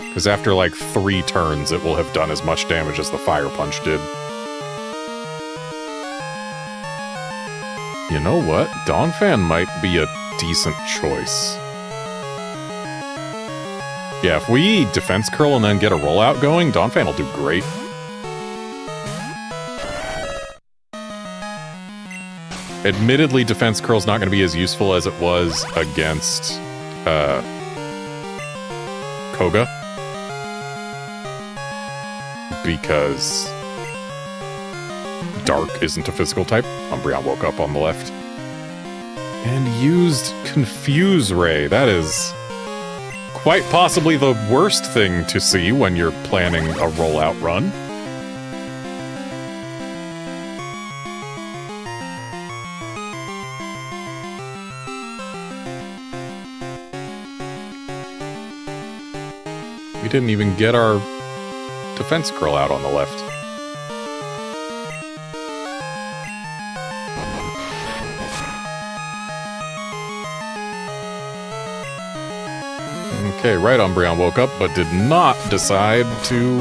Because after like 3 turns, it will have done as much damage as the Fire Punch did. You know what? Donphan might be a decent choice. Yeah, if we Defense Curl and then get a rollout going, Donphan will do great. Admittedly, Defense Curl's not going to be as useful as it was against Koga. Because Dark isn't a physical type. Umbreon woke up on the left. And used Confuse Ray. That is quite possibly the worst thing to see when you're planning a rollout run. We didn't even get our Defense Curl out on the left. Okay, right Umbreon woke up, but did not decide to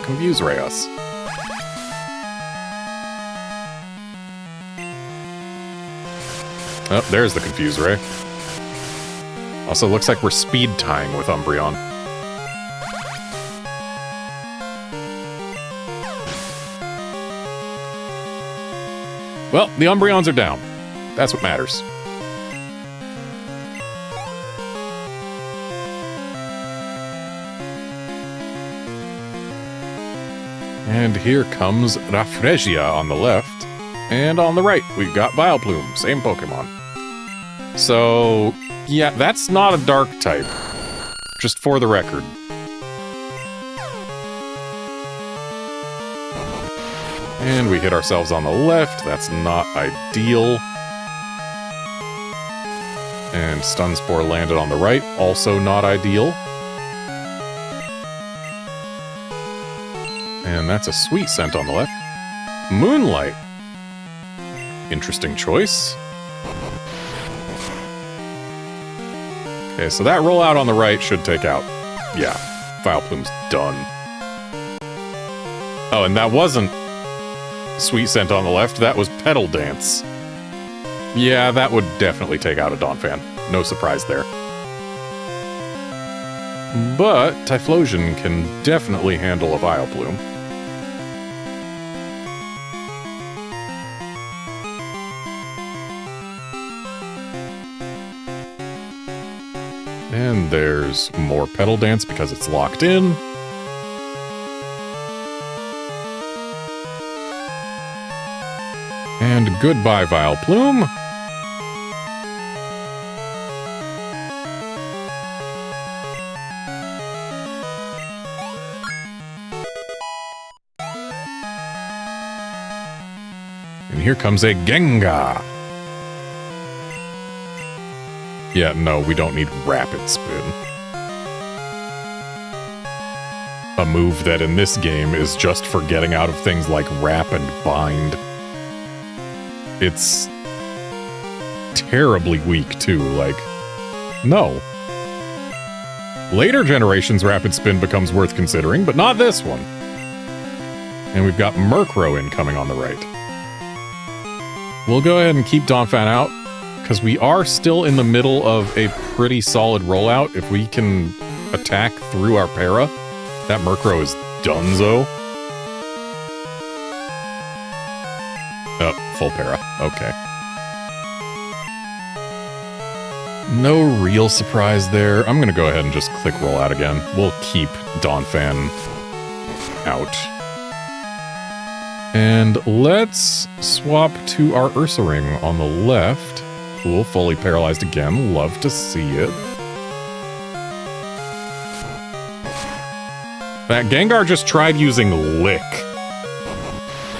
Confuse Ray us. Oh, there's the Confuse Ray. Also, looks like we're speed tying with Umbreon. Well, the Umbreons are down. That's what matters. And here comes Rafflesia on the left. And on the right, we've got Vileplume, same Pokemon. So, yeah, that's not a Dark type. Just for the record. And we hit ourselves on the left. That's not ideal. And Stun Spore landed on the right. Also not ideal. And that's a Sweet Scent on the left. Moonlight. Interesting choice. Okay, so that rollout on the right should take out. Yeah, Vileplume's done. Oh, and that wasn't Sweet Scent on the left, that was Petal Dance. Yeah, that would definitely take out a Donphan. No surprise there. But Typhlosion can definitely handle a Vileplume. And there's more Petal Dance because it's locked in. And goodbye, Vileplume. And here comes a Gengar. Yeah, no, we don't need Rapid Spin. A move that in this game is just for getting out of things like Wrap and Bind. It's terribly weak, too, like, no. Later generations Rapid Spin becomes worth considering, but not this one. And we've got Murkrow incoming on the right. We'll go ahead and keep Donphan out, because we are still in the middle of a pretty solid rollout. If we can attack through our para, that Murkrow is donezo. Oh, full para. Okay. No real surprise there. I'm going to go ahead and just click rollout again. We'll keep Donphan out. And let's swap to our Ursaring on the left. Cool, fully paralyzed again. Love to see it. That Gengar just tried using Lick.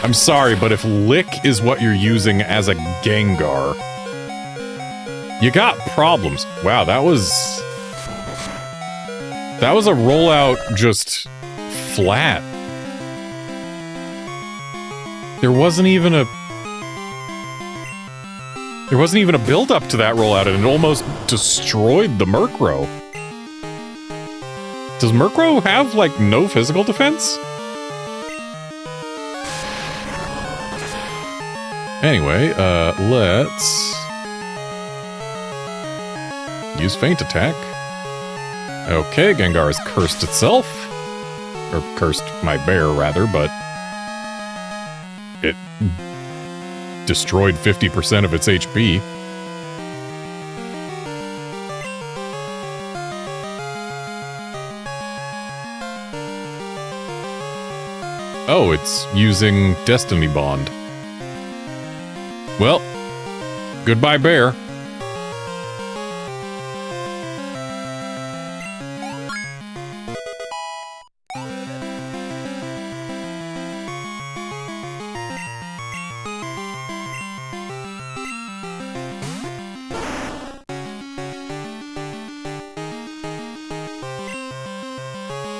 I'm sorry, but if Lick is what you're using as a Gengar, you got problems. Wow, that was a rollout just flat. There wasn't even a build-up to that rollout, and it almost destroyed the Murkrow. Does Murkrow have, like, no physical defense? Anyway, let's use Feint Attack. Okay, Gengar has cursed itself. Or cursed my bear, rather, but it destroyed 50% of its HP. Oh, it's using Destiny Bond. Well, goodbye, bear.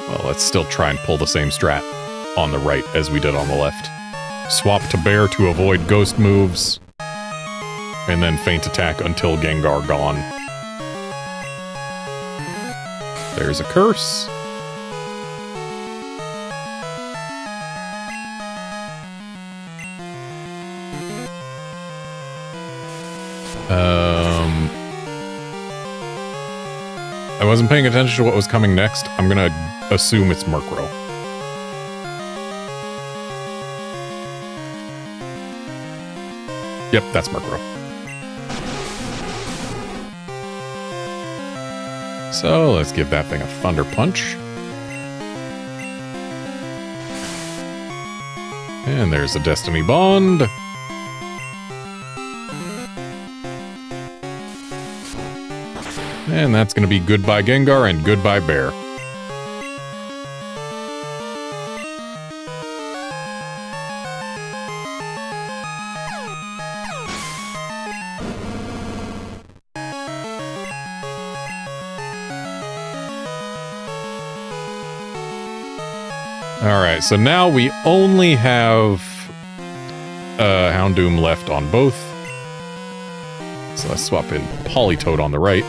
Well, let's still try and pull the same strat on the right as we did on the left. Swap to bear to avoid ghost moves. And then Feint Attack until Gengar gone. There's a curse. I wasn't paying attention to what was coming next. I'm gonna assume it's Murkrow. Yep, that's Murkrow. So let's give that thing a Thunder Punch. And there's the Destiny Bond. And that's going to be goodbye Gengar and goodbye bear. Alright, so now we only have Houndoom left on both. So let's swap in Politoed on the right.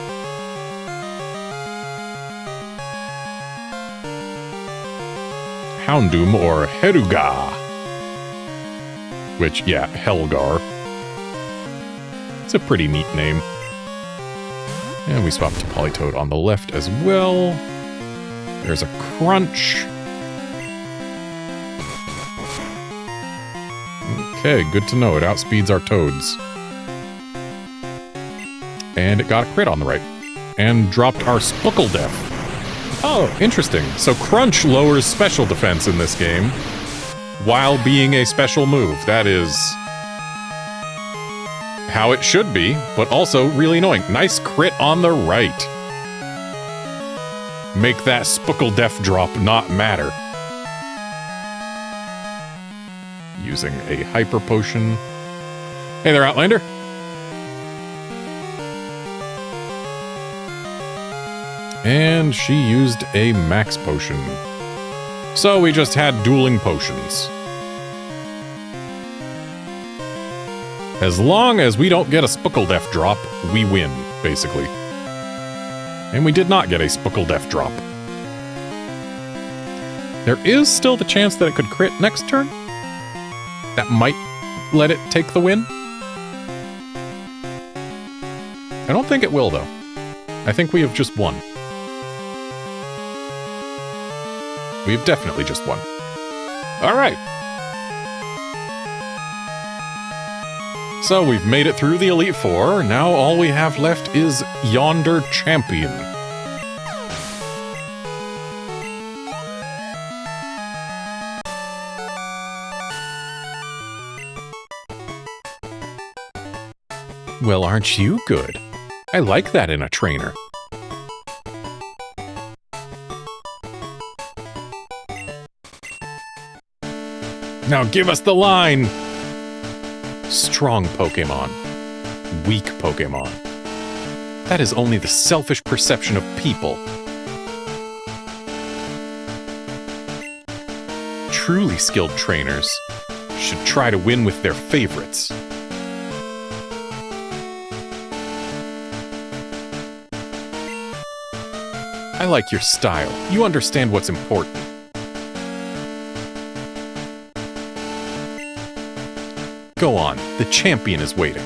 Houndoom or Heruga. Which, yeah, Helgar. It's a pretty neat name. And we swap to Politoed on the left as well. There's a Crunch. Okay, good to know. It outspeeds our Toads. And it got a crit on the right. And dropped our Spuckledeath. Oh, interesting. So Crunch lowers special defense in this game while being a special move. That is how it should be, but also really annoying. Nice crit on the right. Make that Spuckledeath drop not matter. Using a Hyper Potion. Hey there, Outlander. And she used a Max Potion. So we just had dueling potions. As long as we don't get a Spuckledeath drop, we win, basically. And we did not get a Spuckledeath drop. There is still the chance that it could crit next turn. That might let it take the win. I don't think it will, though. I think we have just won. We have definitely just won. All right. So we've made it through the Elite Four. Now all we have left is Yonder Champion. Well, aren't you good? I like that in a trainer. Now give us the line! Strong Pokémon. Weak Pokémon. That is only the selfish perception of people. Truly skilled trainers should try to win with their favorites. I like your style. You understand what's important. Go on, the champion is waiting.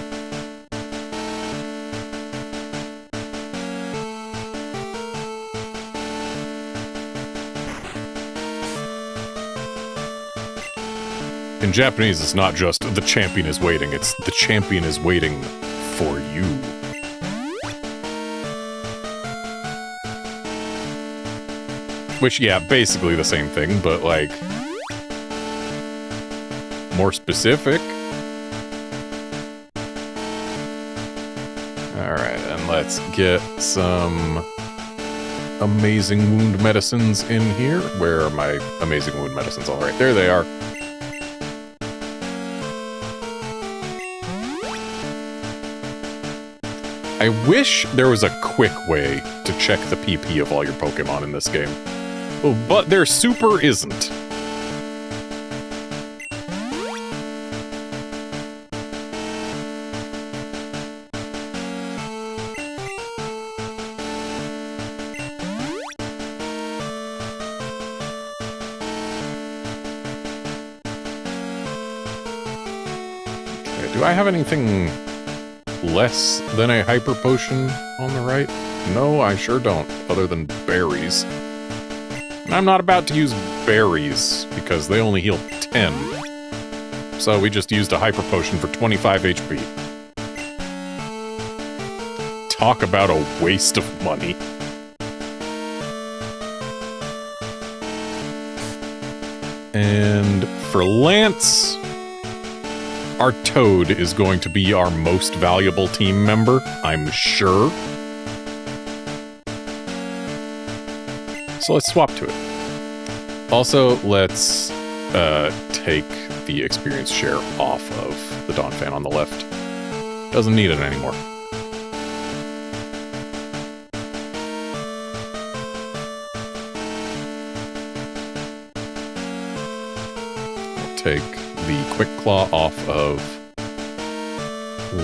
In Japanese, it's not just the champion is waiting, it's the champion is waiting for you. Which, yeah, basically the same thing, but, like, more specific. Alright, and let's get some amazing wound medicines in here. Where are my amazing wound medicines? Alright, there they are. I wish there was a quick way to check the PP of all your Pokemon in this game. But there super isn't. Okay, do I have anything less than a Hyper Potion on the right? No, I sure don't, other than berries. I'm not about to use berries, because they only heal 10. So we just used a Hyper Potion for 25 HP. Talk about a waste of money. And for Lance, our Toad is going to be our most valuable team member, I'm sure. So let's swap to it. Also, let's take the experience share off of the Donphan on the left. Doesn't need it anymore. take the Quick Claw off of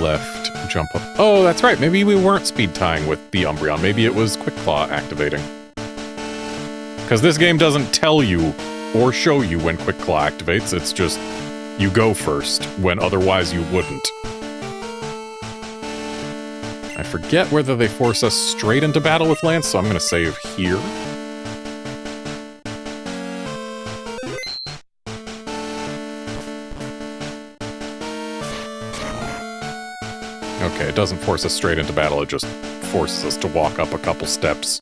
left, jump up. Oh, that's right. Maybe we weren't speed tying with the Umbreon. Maybe it was Quick Claw activating. Because this game doesn't tell you or show you when Quick Claw activates. It's just you go first when otherwise you wouldn't. I forget whether they force us straight into battle with Lance, so I'm going to save here. Okay, it doesn't force us straight into battle, it just forces us to walk up a couple steps.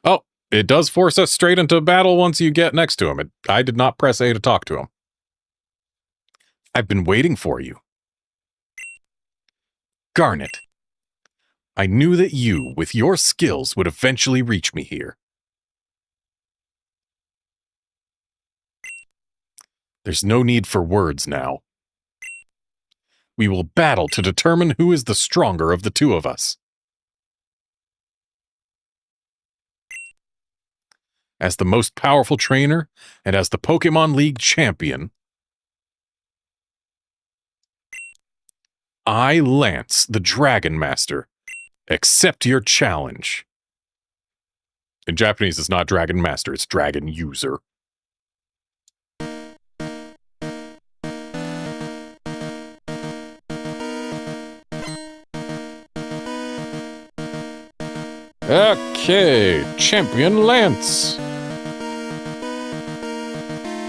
Oh, it does force us straight into battle once you get next to him. I did not press A to talk to him. I've been waiting for you. Garnet. I knew that you, with your skills, would eventually reach me here. There's no need for words now. We will battle to determine who is the stronger of the two of us. As the most powerful trainer, and as the Pokémon League champion, I, Lance, the Dragon Master, accept your challenge. In Japanese, it's not Dragon Master, it's Dragon User. Okay, Champion Lance.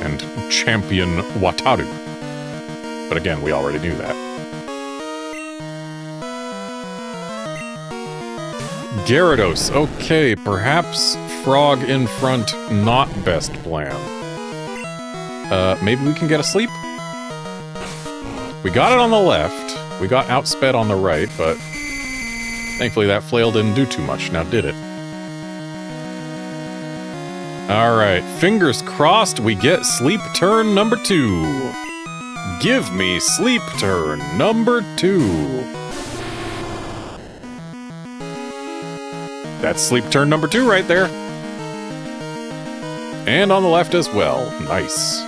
And Champion Wataru. But again, we already knew that. Gyarados. Okay, perhaps Frog in front, not best plan. Maybe we can get a sleep? We got it on the left. We got outsped on the right, but thankfully that flail didn't do too much, now did it? Alright, fingers crossed we get sleep turn number 2. Give me sleep turn number 2. That's sleep turn number 2 right there. And on the left as well. Nice.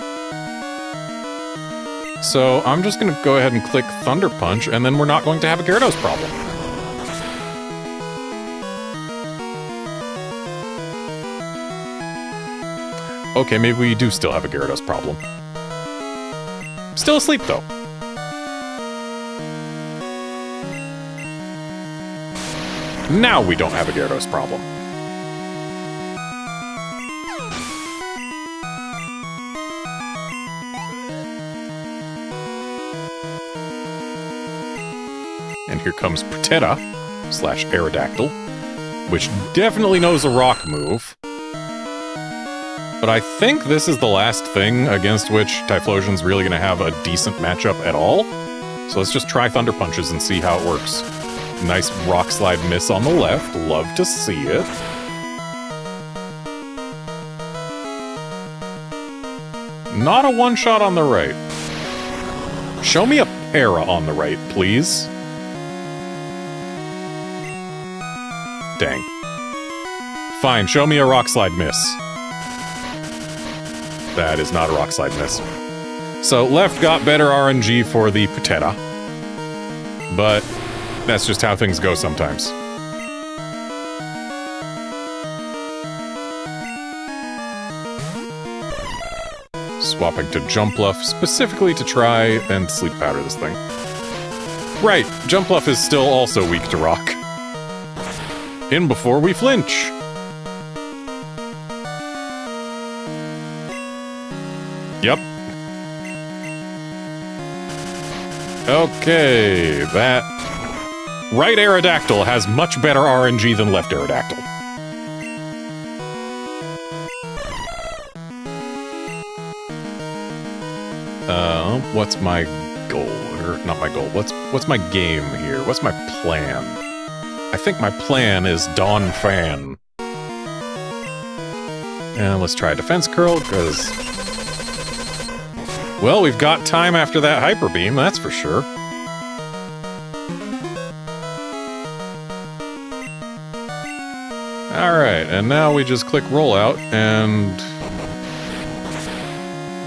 So I'm just going to go ahead and click Thunder Punch, and then we're not going to have a Gyarados problem. Okay, maybe we do still have a Gyarados problem. Still asleep, though. Now we don't have a Gyarados problem. And here comes Protetta / Aerodactyl, which definitely knows a rock move. But I think this is the last thing against which Typhlosion's really going to have a decent matchup at all. So let's just try Thunder Punches and see how it works. Nice Rock Slide miss on the left. Love to see it. Not a one-shot on the right. Show me a para on the right, please. Dang. Fine, show me a Rock Slide miss. That is not a Rock Slide miss. So left got better RNG for the Protetta. But that's just how things go sometimes. Swapping to Jumpluff, specifically to try and Sleep Powder this thing. Right, Jumpluff is still also weak to rock. In before we flinch. Yep. Okay, that right Aerodactyl has much better RNG than left Aerodactyl. What's my goal? Or not my goal. What's my game here? What's my plan? I think my plan is Dawn Fan. And let's try Defense Curl, because well, we've got time after that Hyper Beam, that's for sure. Alright, and now we just click Rollout, and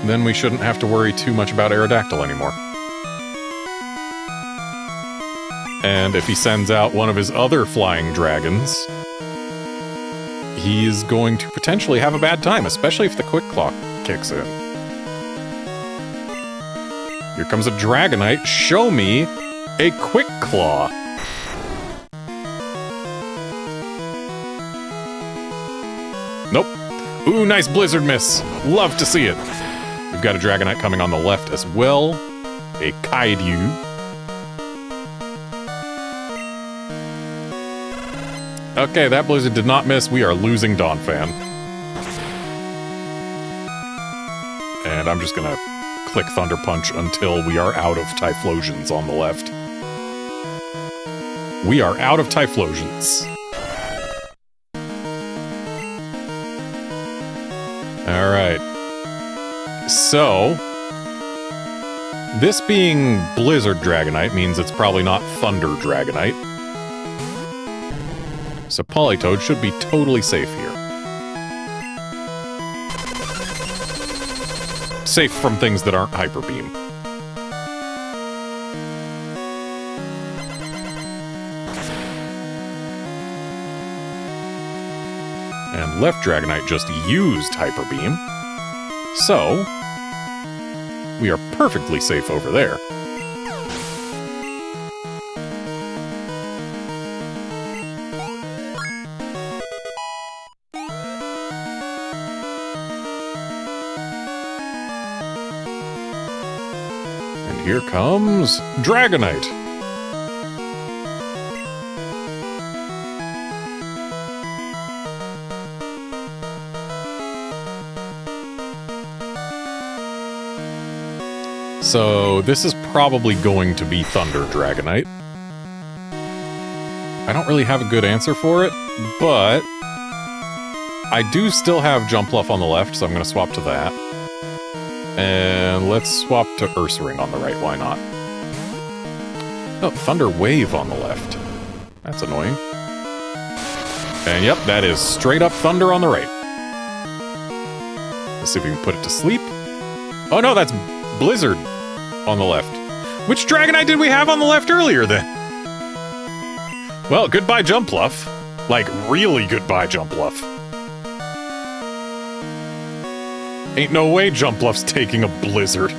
then we shouldn't have to worry too much about Aerodactyl anymore. And if he sends out one of his other flying dragons, he's going to potentially have a bad time, especially if the Quick Claw kicks in. Here comes a Dragonite. Show me a Quick Claw. Nope. Ooh, nice Blizzard miss. Love to see it. We've got a Dragonite coming on the left as well. A Kaidyu. Okay, that Blizzard did not miss. We are losing Donphan. And I'm just gonna click Thunder Punch until we are out of Typhlosions on the left. We are out of Typhlosions. Alright. So, this being Blizzard Dragonite means it's probably not Thunder Dragonite. So Politoed should be totally safe here. Safe from things that aren't Hyper Beam. And left Dragonite just used Hyper Beam. So, we are perfectly safe over there. And here comes Dragonite. So, this is probably going to be Thunder Dragonite. I don't really have a good answer for it, but I do still have Jumpluff on the left, so I'm going to swap to that. And let's swap to Ursaring on the right, why not? Oh, Thunder Wave on the left. That's annoying. And yep, that is straight up Thunder on the right. Let's see if we can put it to sleep. Oh no, that's Blizzard on the left. Which Dragonite did we have on the left earlier then? Well, goodbye Jumpluff. Like, really goodbye Jumpluff. Ain't no way Jumpluff's taking a Blizzard.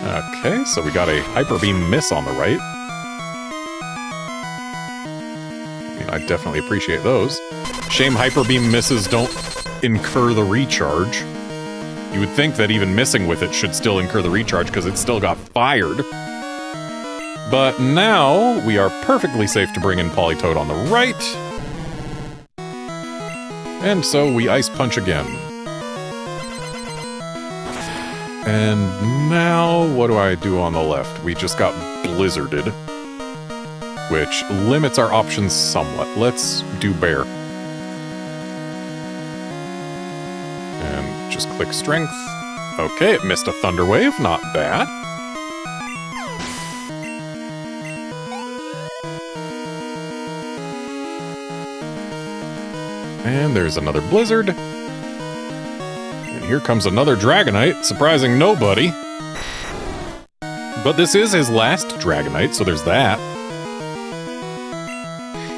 Okay, so we got a Hyper Beam miss on the right. I mean, I definitely appreciate those. Shame Hyper Beam misses don't incur the recharge. You would think that even missing with it should still incur the recharge because it still got fired. But now we are perfectly safe to bring in Politoed on the right. And so we Ice Punch again. And now what do I do on the left? We just got Blizzarded, which limits our options somewhat. Let's do Bear. Just click Strength. Okay, it missed a Thunder Wave, not bad. And there's another Blizzard. And here comes another Dragonite, surprising nobody. But this is his last Dragonite, so there's that.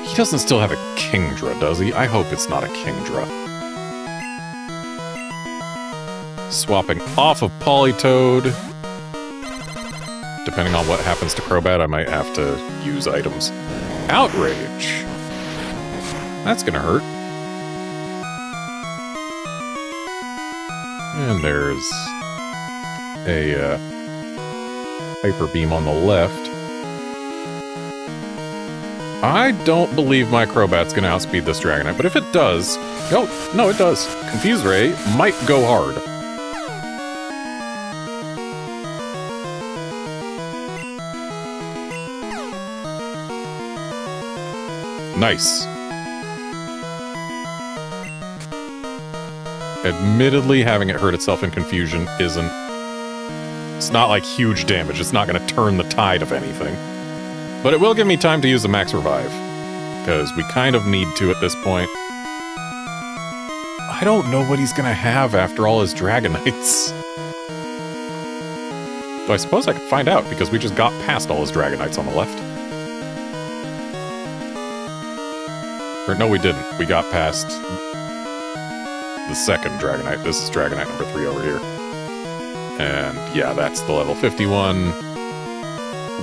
He doesn't still have a Kingdra, does he? I hope it's not a Kingdra. Swapping off of Politoed. Depending on what happens to Crobat, I might have to use items. Outrage! That's gonna hurt. And there's a Hyper Beam on the left. I don't believe my Crobat's gonna outspeed this Dragonite, but if it does... Oh, no, it does. Confuse Ray might go hard. Nice. Admittedly, having it hurt itself in confusion isn't... It's not like huge damage. It's not going to turn the tide of anything. But it will give me time to use a Max Revive. Because we kind of need to at this point. I don't know what he's gonna have after all his Dragonites. Though I suppose I could find out, because we just got past all his Dragonites on the left. Or no, we didn't. We got past the second Dragonite. This is Dragonite number 3 over here. And yeah, that's the level 51,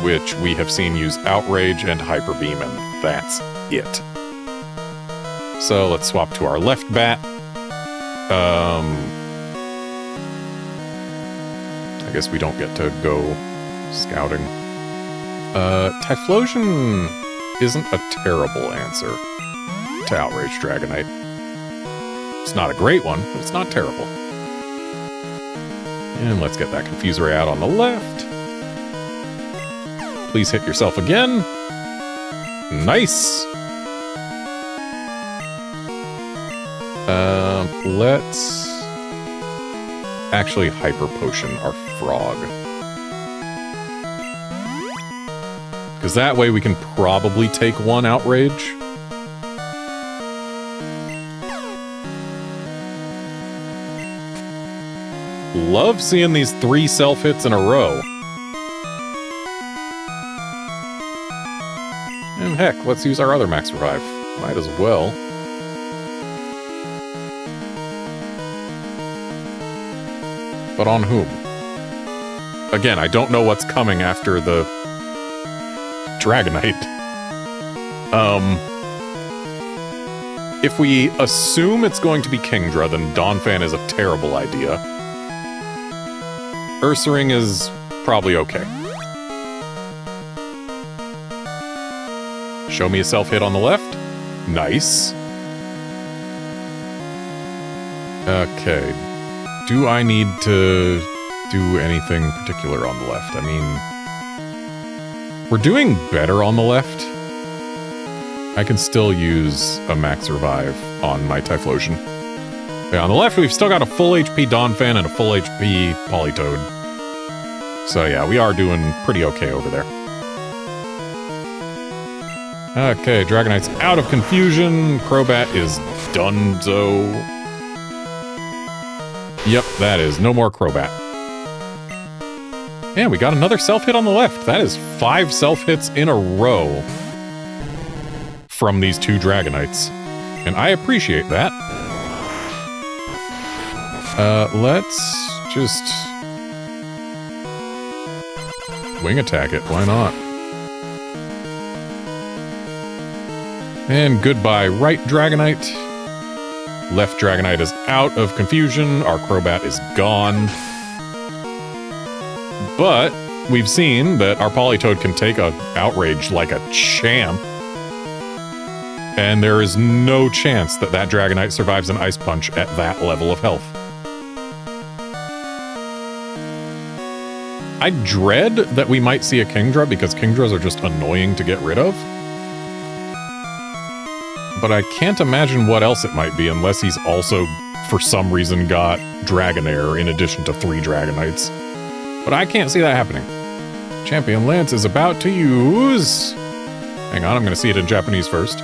which we have seen use Outrage and Hyper Beam, and that's it. So let's swap to our left bat. I guess we don't get to go scouting. Typhlosion isn't a terrible answer to Outrage Dragonite. It's not a great one, but it's not terrible. And let's get that Confusory out on the left. Please hit yourself again. Nice! Let's actually Hyper Potion our frog. Because that way we can probably take 1 Outrage. Love seeing these 3 self-hits in a row. And heck, let's use our other Max Revive. Might as well. But on whom? Again, I don't know what's coming after the Dragonite. If we assume it's going to be Kingdra, then Donphan is a terrible idea. Ursaring is probably okay. Show me a self-hit on the left. Nice. Okay. Do I need to do anything particular on the left? I mean, we're doing better on the left. I can still use a Max Revive on my Typhlosion. Yeah, on the left, we've still got a full HP Donphan and a full HP Politoed. So yeah, we are doing pretty okay over there. Okay, Dragonite's out of confusion. Crobat is donezo. Yep, that is. No more Crobat. And we got another self-hit on the left. That is 5 self-hits in a row from these 2 Dragonites. And I appreciate that. Let's just wing attack it. Why not? And goodbye, right Dragonite. Left Dragonite is out of confusion. Our Crobat is gone. But we've seen that our Politoed can take a Outrage like a champ. And there is no chance that that Dragonite survives an Ice Punch at that level of health. I dread that we might see a Kingdra because Kingdras are just annoying to get rid of. But I can't imagine what else it might be unless he's also, for some reason, got Dragonair in addition to 3 Dragonites. But I can't see that happening. Champion Lance is about to use... Hang on, I'm going to see it in Japanese first.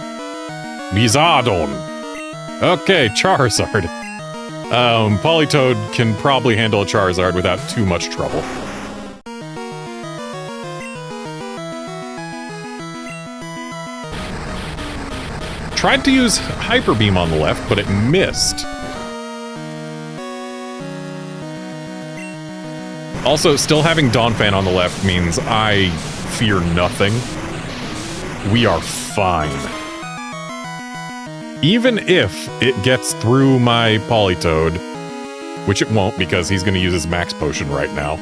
Bizardon. Okay, Charizard. Politoed can probably handle a Charizard without too much trouble. Tried to use Hyper Beam on the left, but it missed. Also, still having Donphan on the left means I fear nothing. We are fine. Even if it gets through my Politoed, which it won't because he's going to use his Max Potion right now.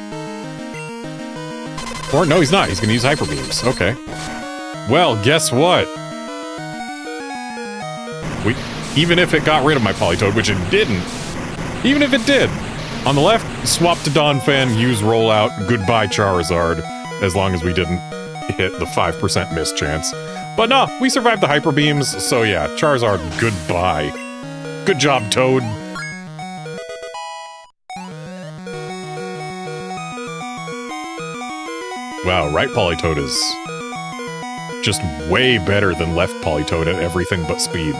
Or no, he's not. He's going to use Hyper Beams. Okay. Well, guess what? Even if it got rid of my Politoed, which it didn't, even if it did, on the left, swap to Donphan, use Rollout, goodbye Charizard, as long as we didn't hit the 5% miss chance. But nah, we survived the Hyper Beams, so yeah, Charizard, goodbye. Good job, Toad. Wow, right Politoed is just way better than left Politoed at everything but speed.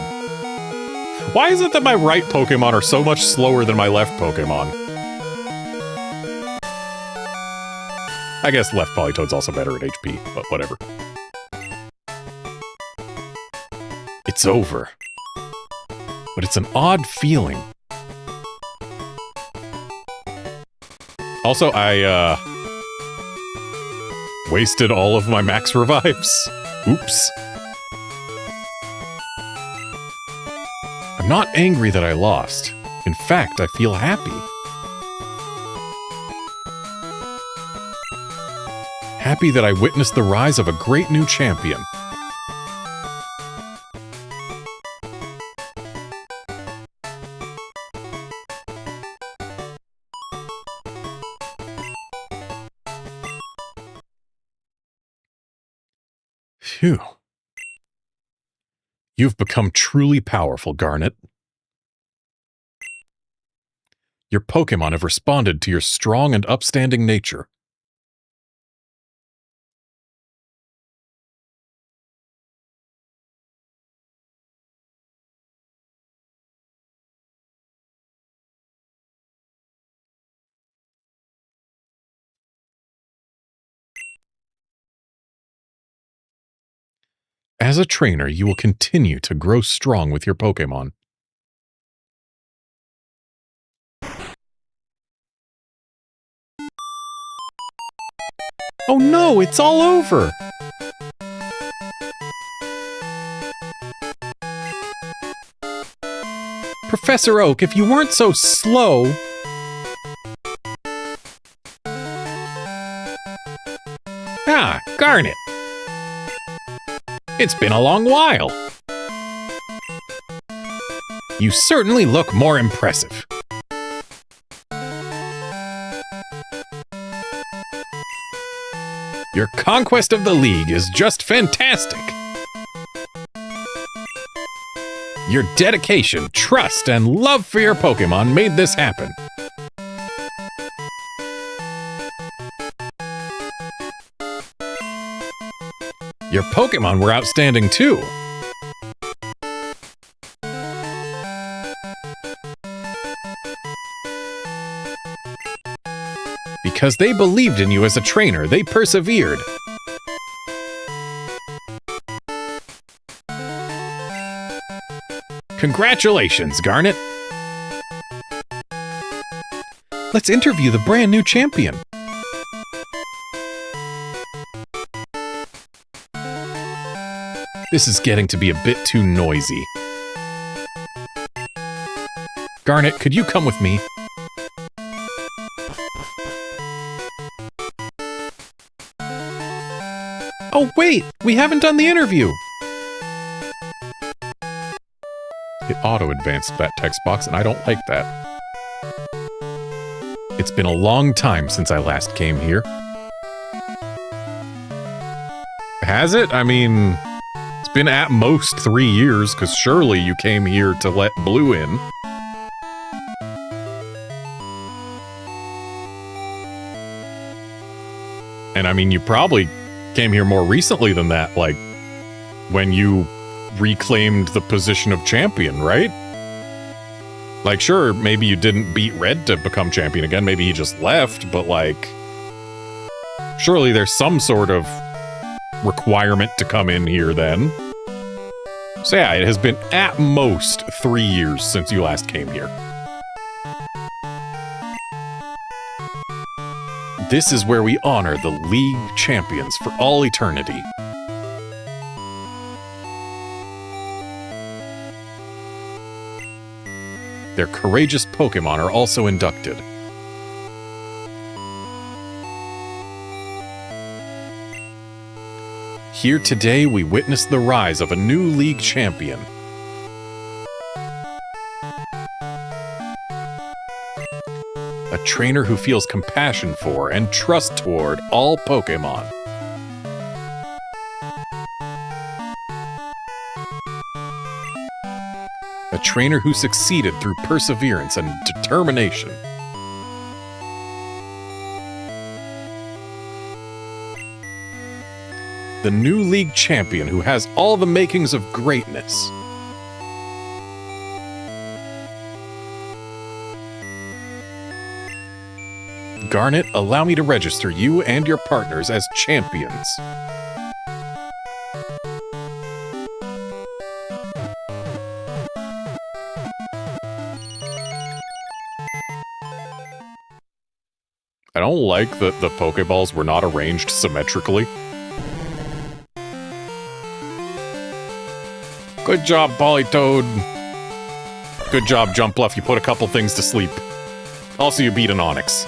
Why is it that my right Pokemon are so much slower than my left Pokemon? I guess left Politoed's also better at HP, but whatever. It's over. But it's an odd feeling. Also, I, wasted all of my max revives. Oops. I'm not angry that I lost. In fact, I feel happy. Happy that I witnessed the rise of a great new champion. Phew. You've become truly powerful, Garnet. Your Pokémon have responded to your strong and upstanding nature. As a trainer, you will continue to grow strong with your Pokémon. Oh no, it's all over! Professor Oak, if you weren't so slow... Ah, Garnet! It's been a long while. You certainly look more impressive. Your conquest of the League is just fantastic. Your dedication, trust, and love for your Pokémon made this happen. Your Pokémon were outstanding too. Because they believed in you as a trainer, they persevered. Congratulations, Garnet. Let's interview the brand new champion. This is getting to be a bit too noisy. Garnet, could you come with me? Oh wait, we haven't done the interview! It auto-advanced that text box, and I don't like that. It's been a long time since I last came here. Has it? I mean... It's been at most 3 years, because surely you came here to let Blue in. And I mean, you probably came here more recently than that, like, when you reclaimed the position of champion, right? Like, sure, maybe you didn't beat Red to become champion again, maybe he just left, but like... Surely there's some sort of requirement to come in here then. So yeah, it has been at most 3 years since you last came here. This is where we honor the League champions for all eternity. Their courageous Pokémon are also inducted. Here today, we witness the rise of a new League champion. A trainer who feels compassion for and trust toward all Pokémon. A trainer who succeeded through perseverance and determination. The new League champion who has all the makings of greatness. Garnet, allow me to register you and your partners as champions. I don't like that the Pokeballs were not arranged symmetrically. Good job, Politoed. Good job, Jumpluff. You put a couple things to sleep. Also, you beat an Onix.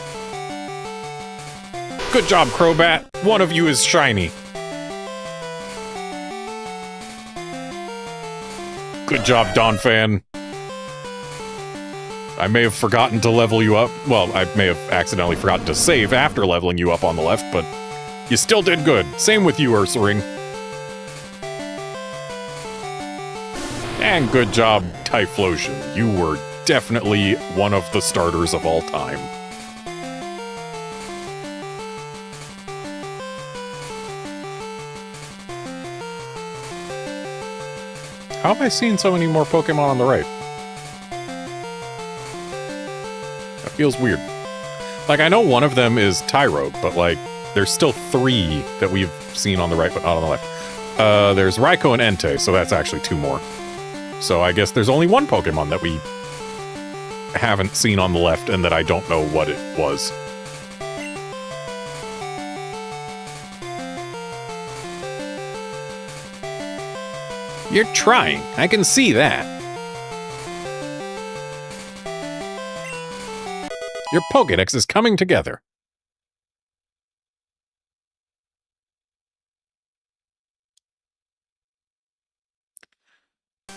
Good job, Crobat. One of you is shiny. Good job, Donphan. I may have forgotten to level you up. Well, I may have accidentally forgotten to save after leveling you up on the left, but you still did good. Same with you, Ursaring. And good job, Typhlosion. You were definitely one of the starters of all time. How have I seen so many more Pokemon on the right? That feels weird. Like, I know one of them is Tyrogue, but, like, there's still 3 that we've seen on the right, but not on the left. There's Raikou and Entei, so that's actually 2 more. So I guess there's only 1 Pokemon that we haven't seen on the left and that I don't know what it was. You're trying. I can see that. Your Pokédex is coming together.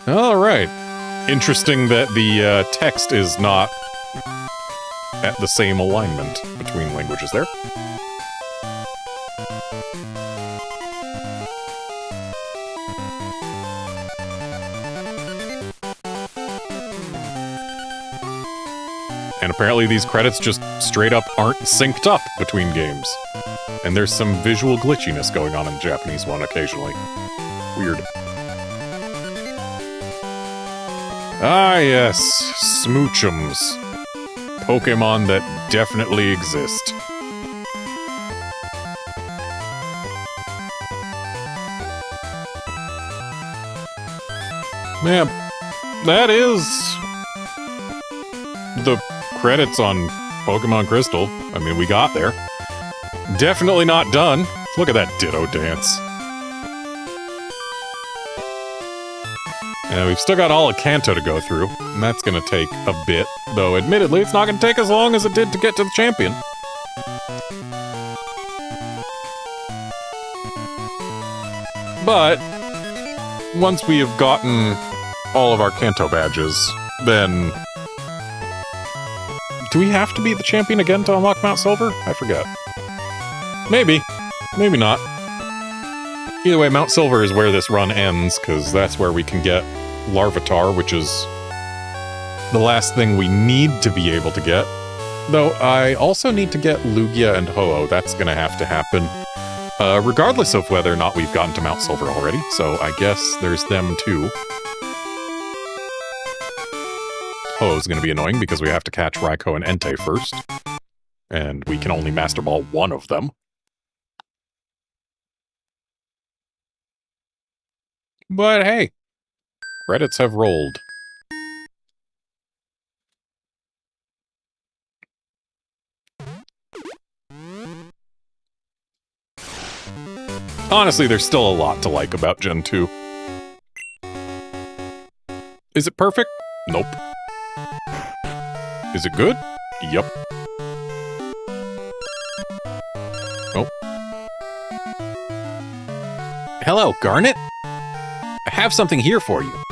All right. Interesting that the text is not at the same alignment between languages there. And apparently these credits just straight up aren't synced up between games. And there's some visual glitchiness going on in the Japanese one occasionally. Weird. Ah yes, Smoochums. Pokemon that definitely exist. Man, that is the credits on Pokémon Crystal. I mean, we got there. Definitely not done. Look at that Ditto dance. And we've still got all of Kanto to go through, and that's gonna take a bit. Though, admittedly, it's not gonna take as long as it did to get to the champion. But once we have gotten all of our Kanto badges, then... Do we have to beat the champion again to unlock Mount Silver? I forget. Maybe. Maybe not. Either way, Mount Silver is where this run ends, because that's where we can get Larvitar, which is the last thing we need to be able to get. Though, I also need to get Lugia and Ho-Oh. That's gonna have to happen. Regardless of whether or not we've gotten to Mount Silver already, so I guess there's them too. Ho-Oh's gonna be annoying because we have to catch Raikou and Entei first. And we can only Master Ball one of them. But hey, credits have rolled. Honestly, there's still a lot to like about Gen 2. Is it perfect? Nope. Is it good? Yup. Oh. Hello, Garnet? I have something here for you.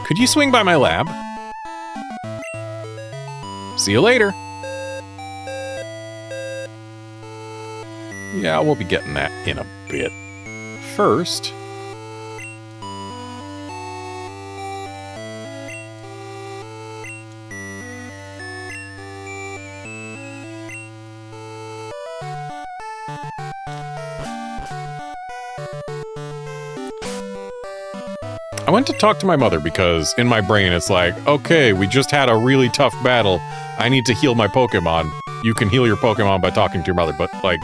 Could you swing by my lab? See you later. Yeah, we'll be getting that in a bit. First... I went to talk to my mother because in my brain it's like, okay, we just had a really tough battle. I need to heal my Pokemon. You can heal your Pokemon by talking to your mother, but like,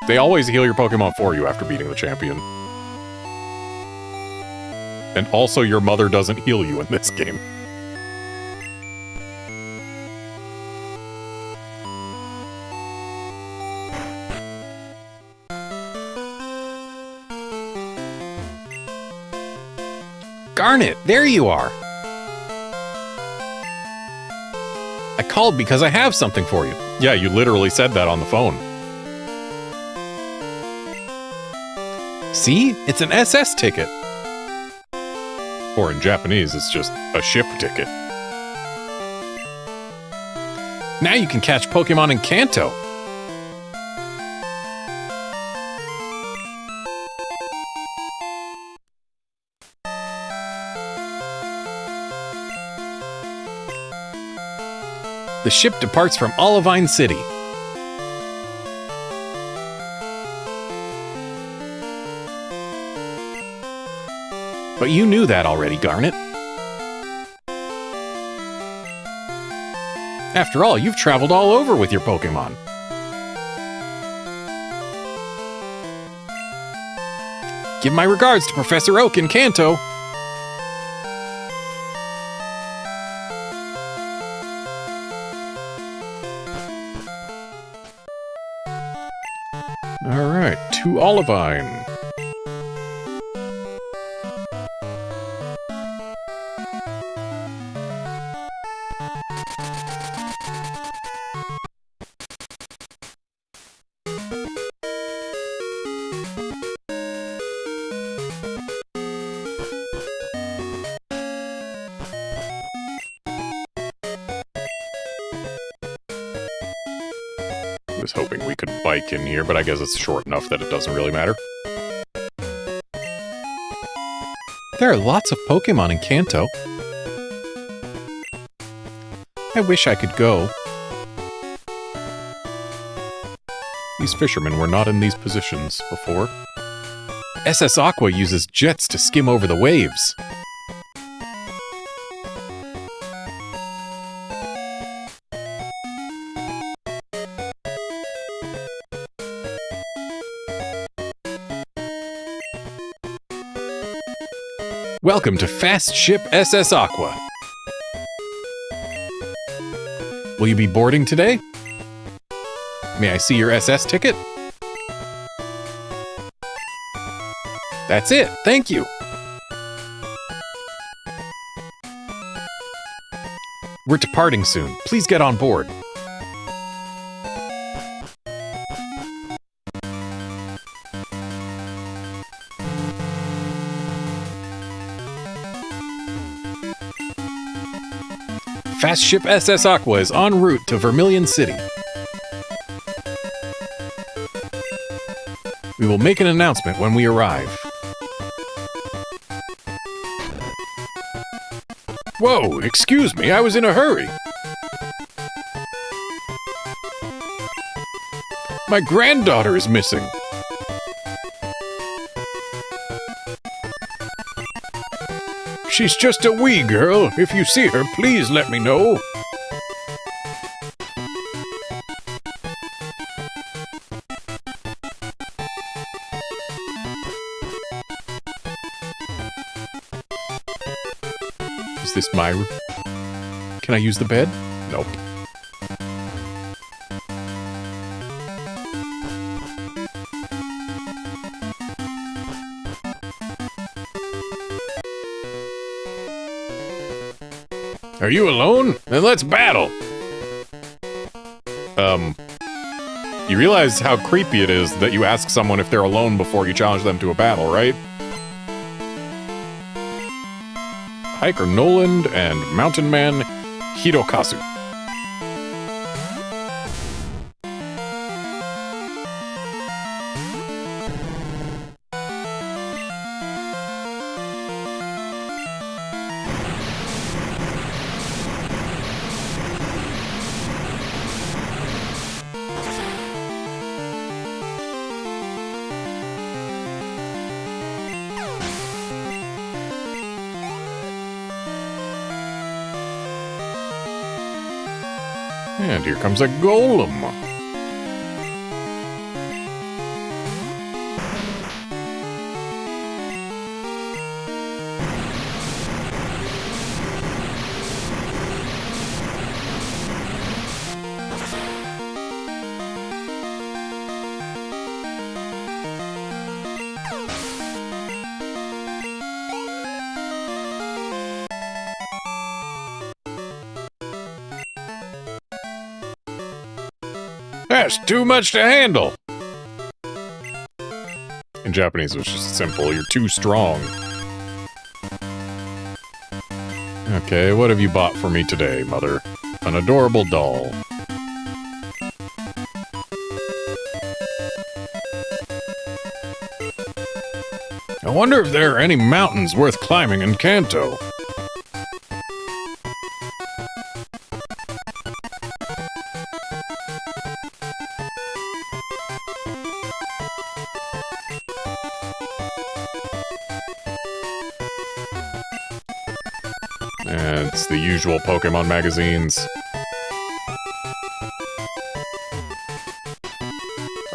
they always heal your Pokemon for you after beating the champion. And also your mother doesn't heal you in this game. Garnet, there you are! I called because I have something for you. Yeah, you literally said that on the phone. See? It's an SS ticket. Or in Japanese, it's just a ship ticket. Now you can catch Pokemon in Kanto. The ship departs from Olivine City. But you knew that already, Garnet. After all, you've traveled all over with your Pokemon. Give my regards to Professor Oak in Kanto. Alright, to Olivine. I was hoping we could bike in here, but I guess it's short enough that it doesn't really matter. There are lots of Pokemon in Kanto. I wish I could go. These fishermen were not in these positions before. SS Aqua uses jets to skim over the waves. Welcome to Fast Ship SS Aqua. Will you be boarding today? May I see your SS ticket? That's it, thank you. We're departing soon. Please get on board. Fast Ship SS Aqua is en route to Vermilion City. We will make an announcement when we arrive. Whoa, excuse me, I was in a hurry. My granddaughter is missing. She's just a wee girl. If you see her, please let me know. Is this my room? Can I use the bed? Nope. Are you alone? Then let's battle! You realize how creepy it is that you ask someone if they're alone before you challenge them to a battle, right? Hiker Noland and Mountain Man Hirokazu. And here comes a golem. That's too much to handle. In Japanese, it was just simple. You're too strong. Okay, what have you bought for me today, Mother? An adorable doll. I wonder if there are any mountains worth climbing in Kanto. It's the usual Pokemon magazines.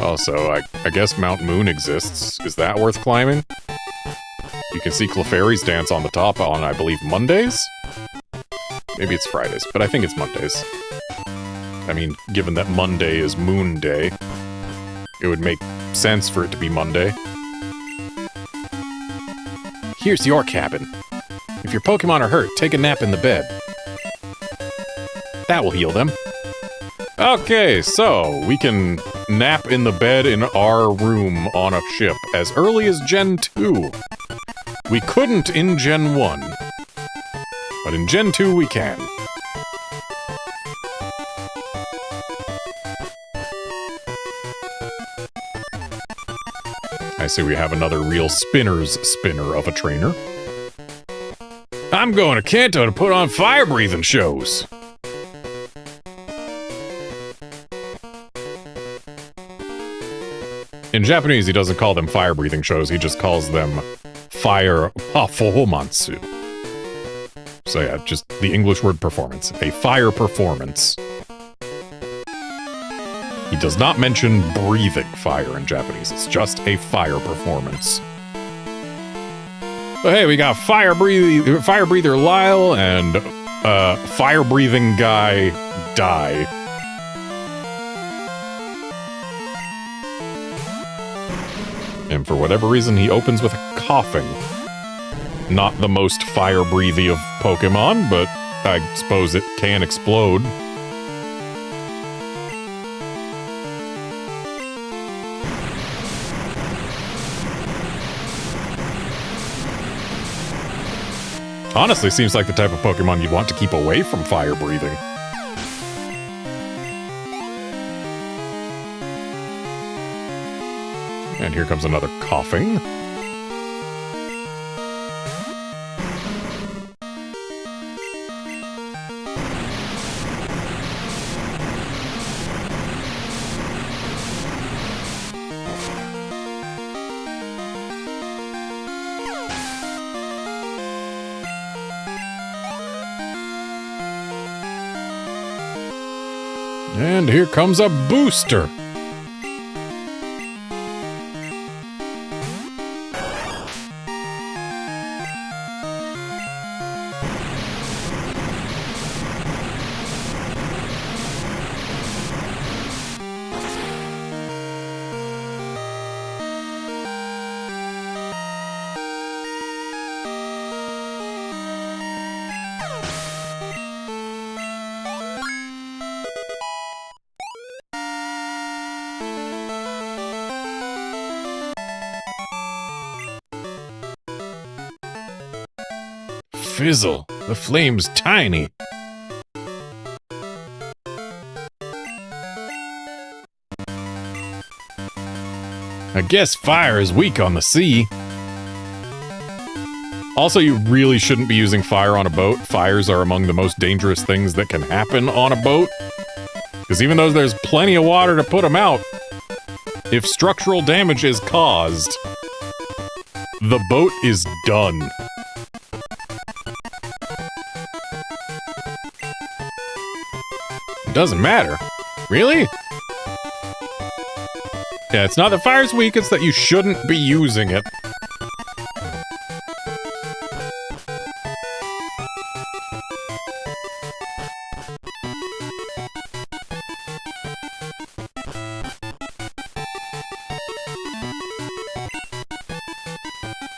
Also, I guess Mount Moon exists. Is that worth climbing? You can see Clefairy's dance on the top on, I believe, Mondays? Maybe it's Fridays, but I think it's Mondays. I mean, given that Monday is Moon Day, it would make sense for it to be Monday. Here's your cabin. If your Pokemon are hurt, take a nap in the bed. That will heal them. Okay, so we can nap in the bed in our room on a ship as early as Gen 2. We couldn't in Gen 1, but in Gen 2 we can. I see we have another real spinner's spinner of a trainer. I'm going to Kanto to put on fire-breathing shows. In Japanese, he doesn't call them fire-breathing shows, he just calls them fire performance. So yeah, just the English word performance. A fire performance. He does not mention breathing fire in Japanese, it's just a fire performance. But hey, we got fire breather Lyle and fire breathing guy Die. And for whatever reason, he opens with a coughing. Not the most fire breathy of Pokemon, but I suppose it can explode. Honestly, seems like the type of Pokemon you'd want to keep away from fire breathing. And here comes another coughing. And here comes a booster. Fizzle, the flame's tiny. I guess fire is weak on the sea. Also, you really shouldn't be using fire on a boat. Fires are among the most dangerous things that can happen on a boat. Because even though there's plenty of water to put them out, if structural damage is caused, the boat is done. doesn't matter. Really? Yeah, it's not that fire's weak, it's that you shouldn't be using it.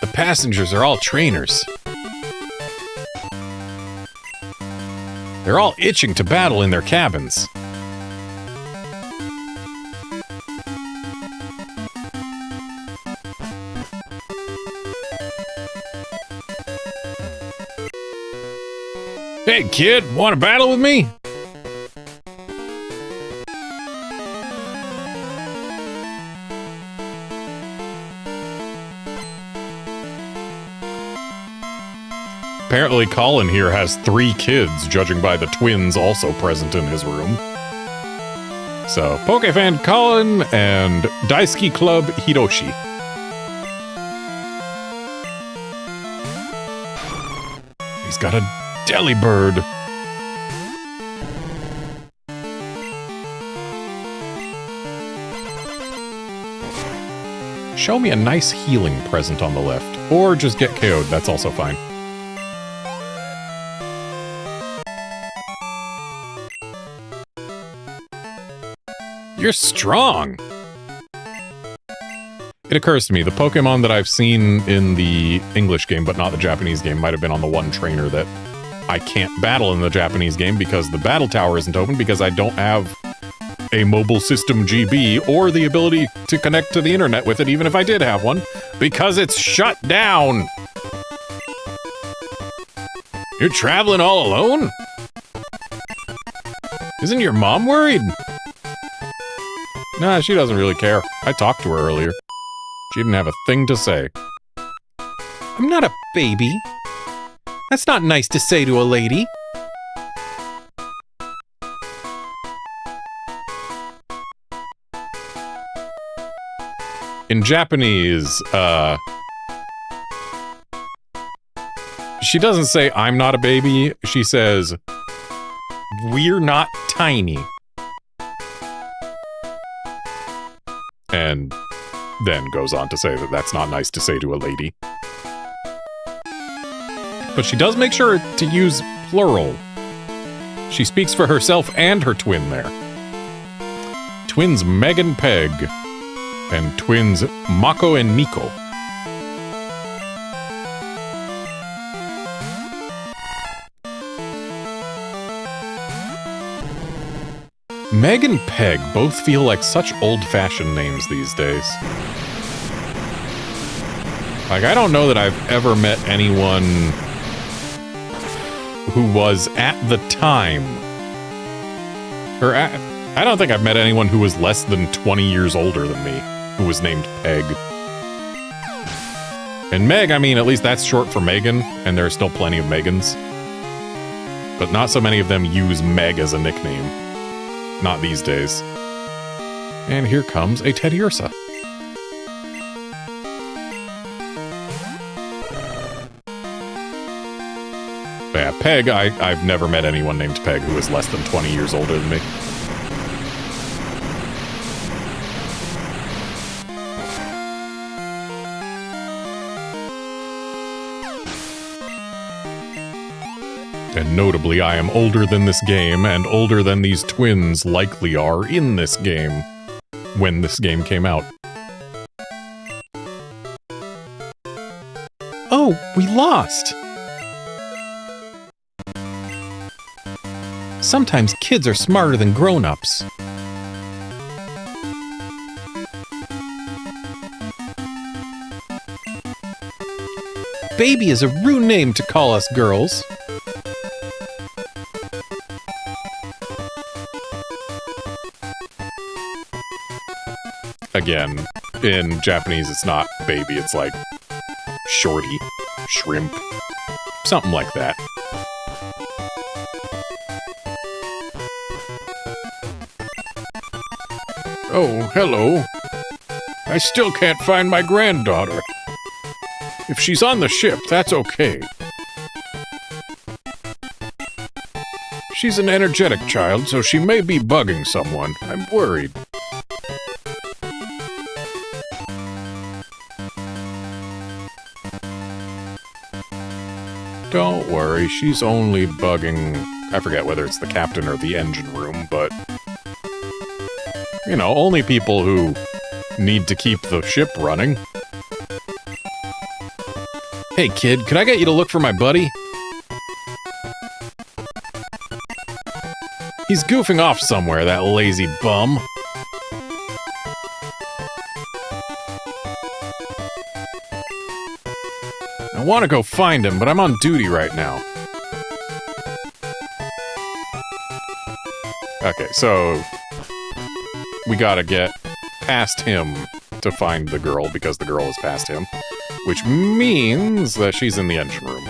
The passengers are all trainers. They're all itching to battle in their cabins. Hey kid, want to battle with me? Apparently Colin here has 3 kids, judging by the twins also present in his room. So, Pokefan Colin and Daisuki Club Hiroshi. He's got a Delibird. Show me a nice healing present on the left. Or just get KO'd, that's also fine. You're strong! It occurs to me, the Pokemon that I've seen in the English game, but not the Japanese game, might have been on the one trainer that I can't battle in the Japanese game because the battle tower isn't open because I don't have a mobile system GB or the ability to connect to the internet with it, even if I did have one, because it's shut down! You're traveling all alone? Isn't your mom worried? Nah, she doesn't really care. I talked to her earlier. She didn't have a thing to say. I'm not a baby. That's not nice to say to a lady. In Japanese, she doesn't say, I'm not a baby. She says, we're not tiny. And then goes on to say that that's not nice to say to a lady. But she does make sure to use plural. She speaks for herself and her twin there. Twins Meg and Peg. And twins Mako and Nico. Meg and Peg both feel like such old-fashioned names these days. Like, I don't know that I've ever met anyone who was at the time, or I don't think I've met anyone who was less than 20 years older than me, who was named Peg. And Meg, I mean, at least that's short for Megan, and there are still plenty of Megans. But not so many of them use Meg as a nickname. Not these days. And here comes a Teddiursa. But yeah, Peg, I've never met anyone named Peg who is less than 20 years older than me. And notably, I am older than this game, and older than these twins likely are in this game, when this game came out. Oh, we lost! Sometimes kids are smarter than grown-ups. Baby is a rude name to call us girls. Again, in Japanese it's not baby, it's like shorty, shrimp, something like that. Oh, hello. I still can't find my granddaughter. If she's on the ship, that's okay. She's an energetic child, so she may be bugging someone. I'm worried. Don't worry, she's only bugging... I forget whether it's the captain or the engine room, but... You know, only people who need to keep the ship running. Hey kid, could I get you to look for my buddy? He's goofing off somewhere, that lazy bum. I want to go find him, but I'm on duty right now. Okay, so... we gotta get past him to find the girl, because the girl is past him. Which means that she's in the engine room.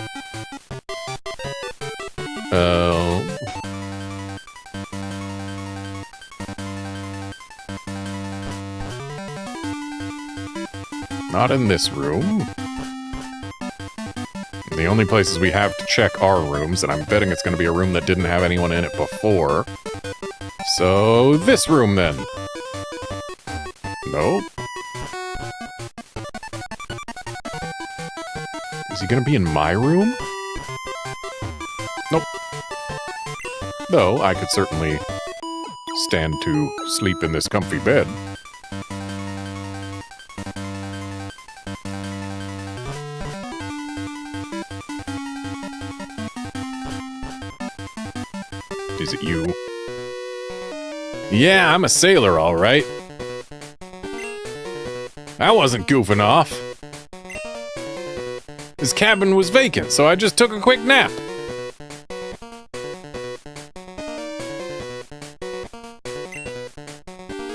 Not in this room. The only places we have to check are rooms, and I'm betting it's going to be a room that didn't have anyone in it before. So, this room then. Nope. Is he going to be in my room? Nope. Though, I could certainly stand to sleep in this comfy bed. Is it you? Yeah, I'm a sailor, all right. I wasn't goofing off. His cabin was vacant, so I just took a quick nap.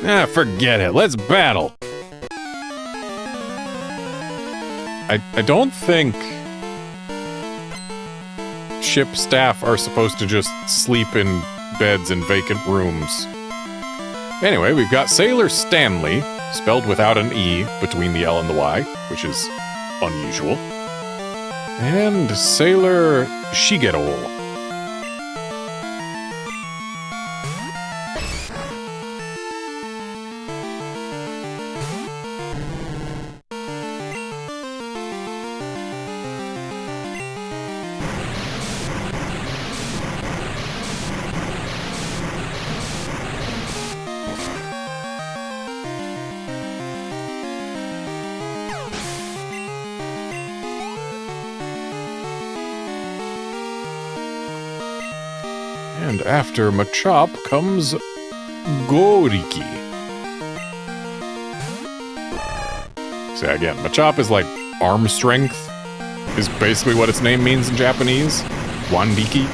Ah, forget it. Let's battle. I don't think ship staff are supposed to just sleep in beds in vacant rooms. Anyway, we've got Sailor Stanley, spelled without an E between the L and the Y, which is unusual. And Sailor Shigero. And after Machop comes Goriki. So again, Machop is like arm strength, is basically what its name means in Japanese. Wandiki.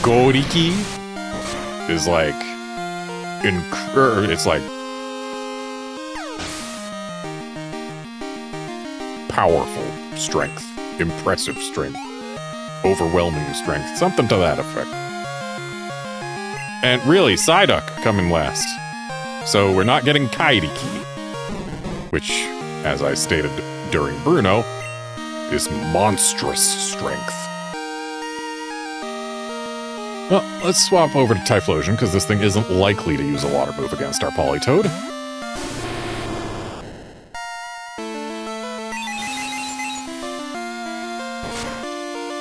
Goriki is like it's like powerful strength, impressive strength. Overwhelming strength, something to that effect. And really, Psyduck coming last. So we're not getting Kairiki, which, as I stated during Bruno, is monstrous strength. Well, let's swap over to Typhlosion, because this thing isn't likely to use a water move against our Politoed.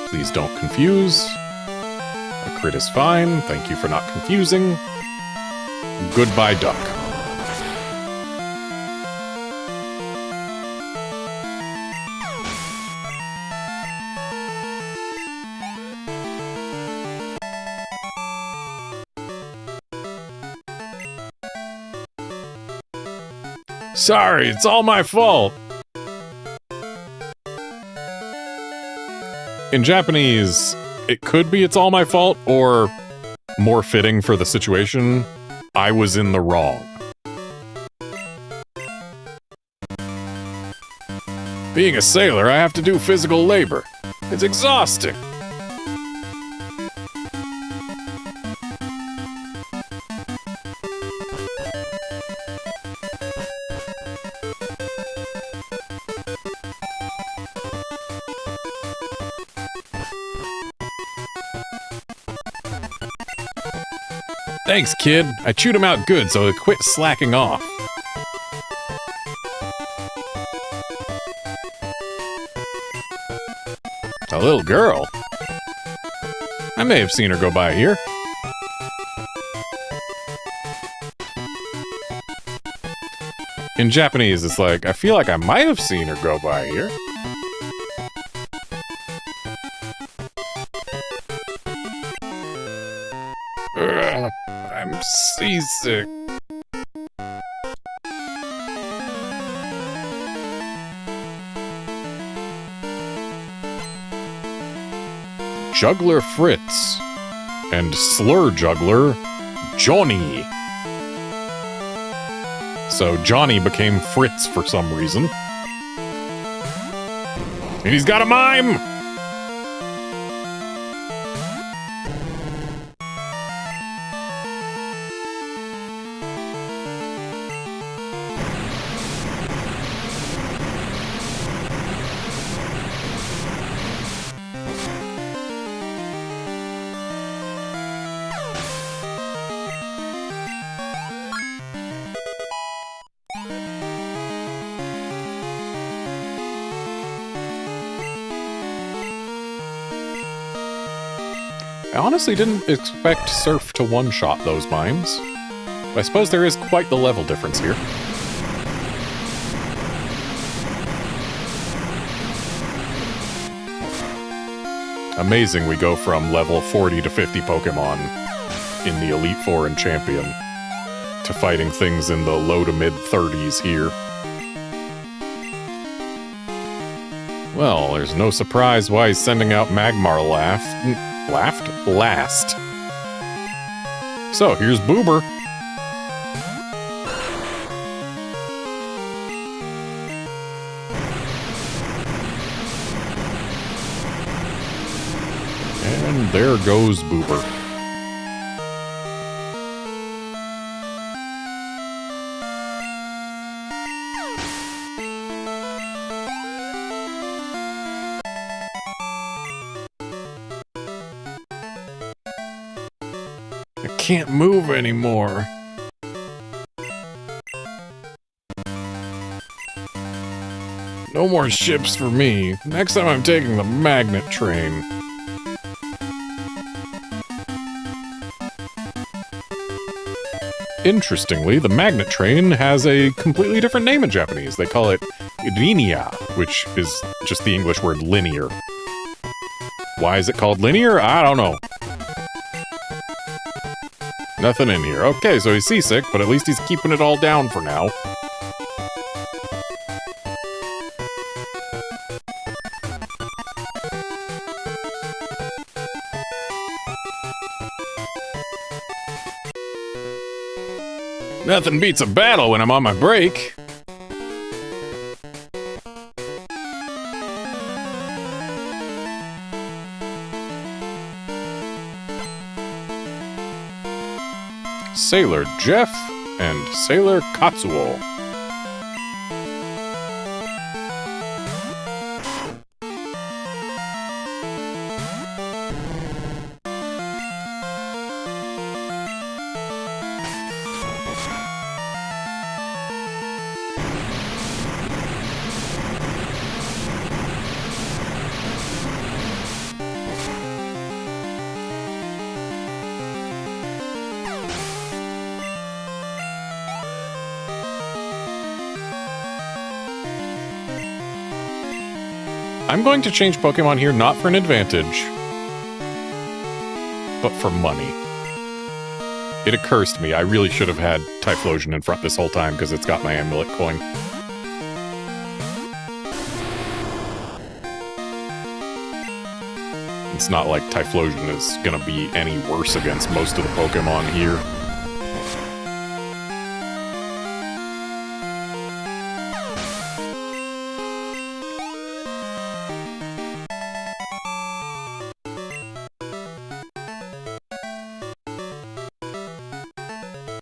Please don't confuse. A crit is fine. Thank you for not confusing. Goodbye, duck. Sorry, it's all my fault. In Japanese, it could be it's all my fault, or, more fitting for the situation, I was in the wrong. Being a sailor, I have to do physical labor. It's exhausting. Thanks, kid. I chewed him out good, so quit slacking off. A little girl? I may have seen her go by here. In Japanese, it's like, I feel like I might have seen her go by here. Ugh, I'm seasick. Juggler Fritz and Slur Juggler Johnny. So Johnny became Fritz for some reason. And he's got a mime! I honestly didn't expect Surf to one-shot those mimes. But I suppose there is quite the level difference here. Amazing we go from level 40 to 50 Pokemon in the Elite Four and Champion to fighting things in the low to mid-30s here. Well, there's no surprise why he's sending out Magmar last. So, here's Boober. And there goes Boober. Can't move anymore. No more ships for me. Next time I'm taking the magnet train. Interestingly, the magnet train has a completely different name in Japanese. They call it Linia, which is just the English word linear. Why is it called linear? I don't know. Nothing in here. Okay, so he's seasick, but at least he's keeping it all down for now. Nothing beats a battle when I'm on my break. Sailor Jeff and Sailor Katsuo. I'm going to change Pokemon here not for an advantage, but for money. It occurs to me I really should have had Typhlosion in front this whole time because it's got my amulet coin. It's not like Typhlosion is gonna be any worse against most of the Pokemon here.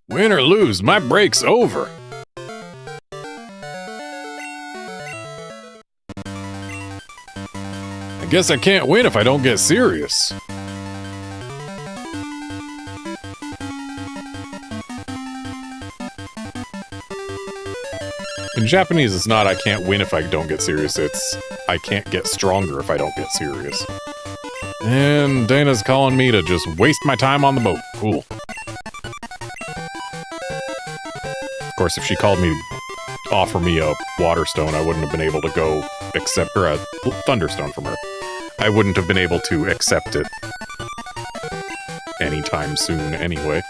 Win or lose, my break's over. I guess I can't win if I don't get serious. Japanese, it's not I can't win if I don't get serious. It's I can't get stronger if I don't get serious. And Dana's calling me to just waste my time on the boat. Cool. Of course, if she called me to offer me a water stone, I wouldn't have been able to go accept, or a thunderstone from her. I wouldn't have been able to accept it anytime soon anyway.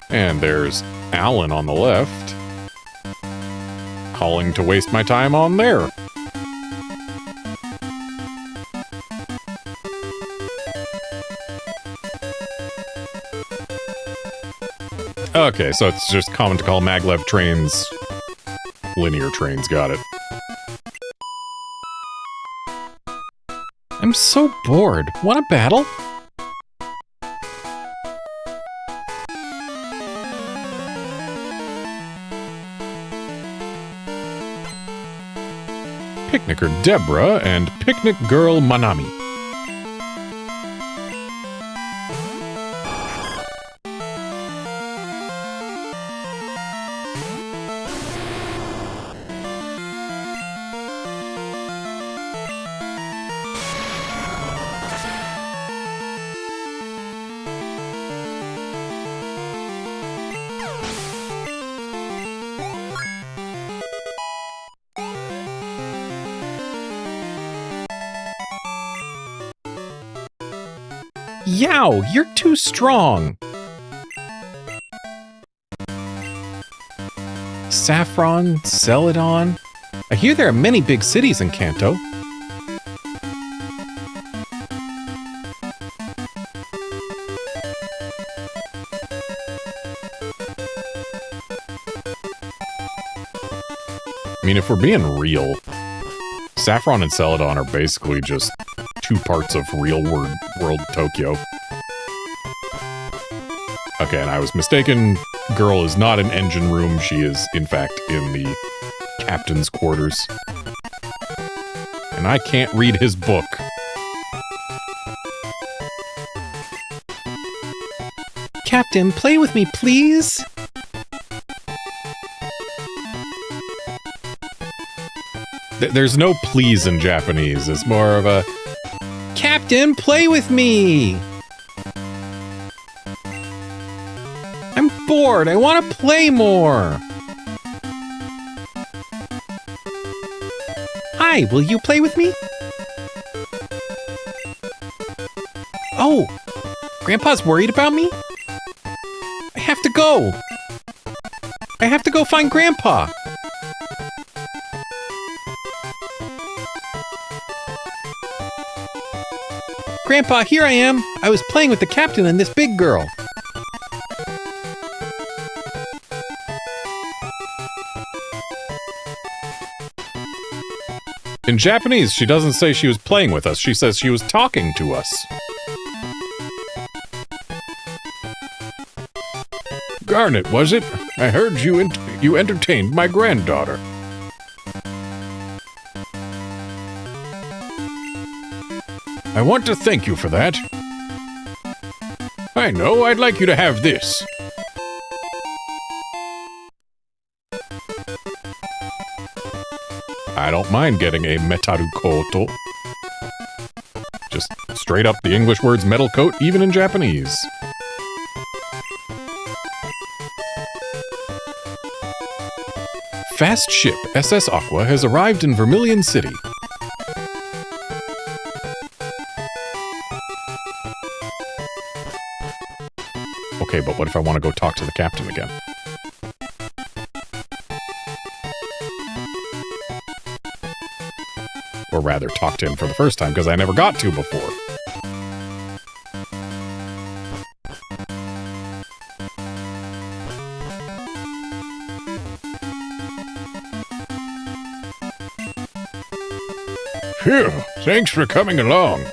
And there's Alan on the left, calling to waste my time on there. Okay, so it's just common to call maglev trains linear trains, got it. I'm so bored. Want a battle? Picnicker Deborah and Picnic Girl Manami. Yow, you're too strong! Saffron, Celadon. I hear there are many big cities in Kanto. I mean, if we're being real, Saffron and Celadon are basically just two parts of real world Tokyo. Okay, and I was mistaken. Girl is not in engine room. She is, in fact, in the captain's quarters. And I can't read his book. Captain, play with me, please? There's no please in Japanese. It's more of a, Captain, play with me! I'm bored. I want to play more. Hi, will you play with me? Oh, Grandpa's worried about me? I have to go. I have to go find Grandpa. Grandpa, here I am. I was playing with the captain and this big girl. In Japanese, she doesn't say she was playing with us. She says she was talking to us. Garnet, was it? I heard you entertained my granddaughter. I want to thank you for that. I know, I'd like you to have this. I don't mind getting a metaru koto. Just straight up the English words metal coat, even in Japanese. Fast ship SS Aqua has arrived in Vermilion City. Okay, but what if I want to go talk to the captain again? Or rather, talk to him for the first time, because I never got to before. Phew, thanks for coming along.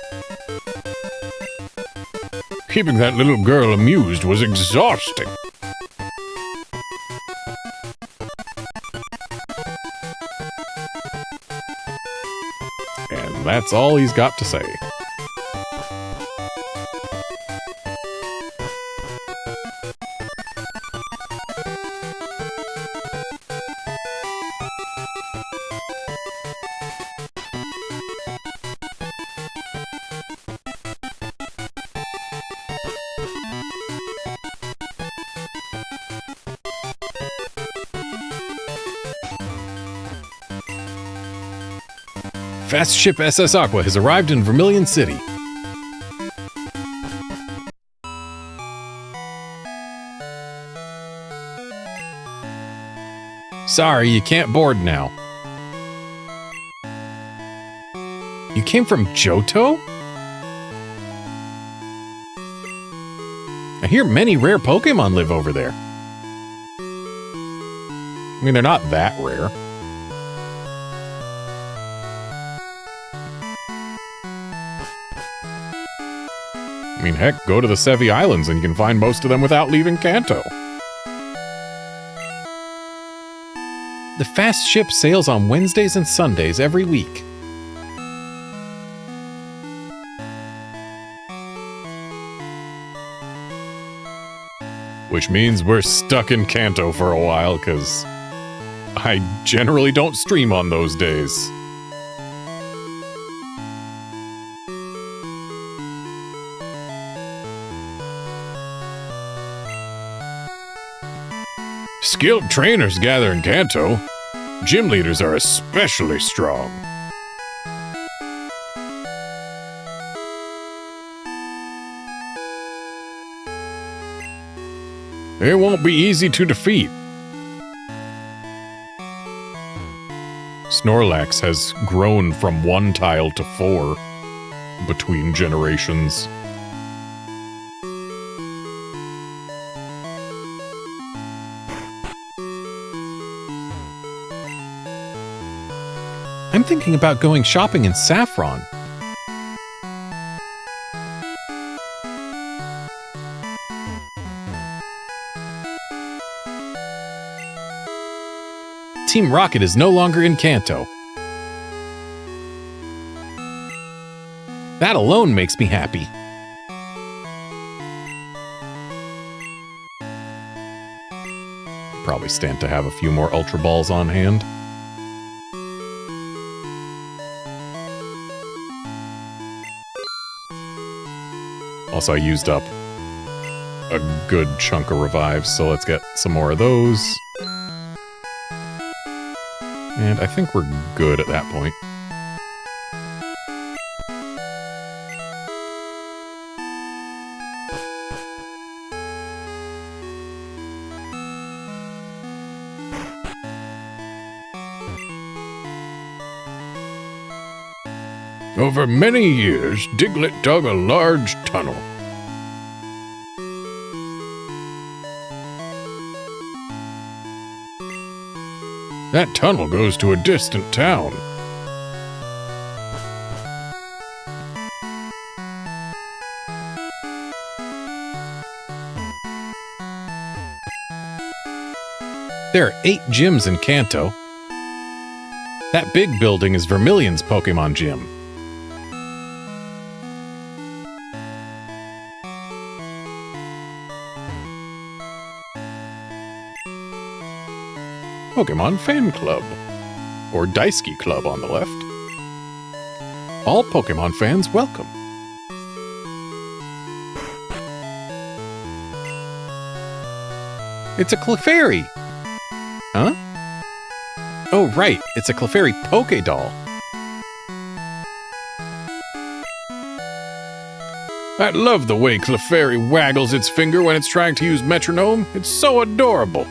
Keeping that little girl amused was exhausting. that's all he's got to say. Fast ship SS Aqua has arrived in Vermilion City. Sorry, you can't board now. You came from Johto? I hear many rare Pokemon live over there. I mean, they're not that rare. I mean, heck, go to the Sevi Islands and you can find most of them without leaving Kanto. The fast ship sails on Wednesdays and Sundays every week. Which means we're stuck in Kanto for a while, because I generally don't stream on those days. Skilled trainers gather in Kanto. Gym leaders are especially strong. They won't be easy to defeat. Snorlax has grown from 1 tile to 4 between generations. I'm thinking about going shopping in Saffron. Team Rocket is no longer in Kanto. That alone makes me happy. Probably stand to have a few more Ultra Balls on hand. Also, I used up a good chunk of revives, so let's get some more of those. And I think we're good at that point. Over many years, Diglett dug a large tunnel. That tunnel goes to a distant town. There are 8 gyms in Kanto. That big building is Vermilion's Pokemon Gym. Pokemon Fan Club, or Daisuke Club on the left. All Pokemon fans welcome. It's a Clefairy! Huh? Oh right, it's a Clefairy Pokédoll. I love the way Clefairy waggles its finger when it's trying to use metronome. It's so adorable.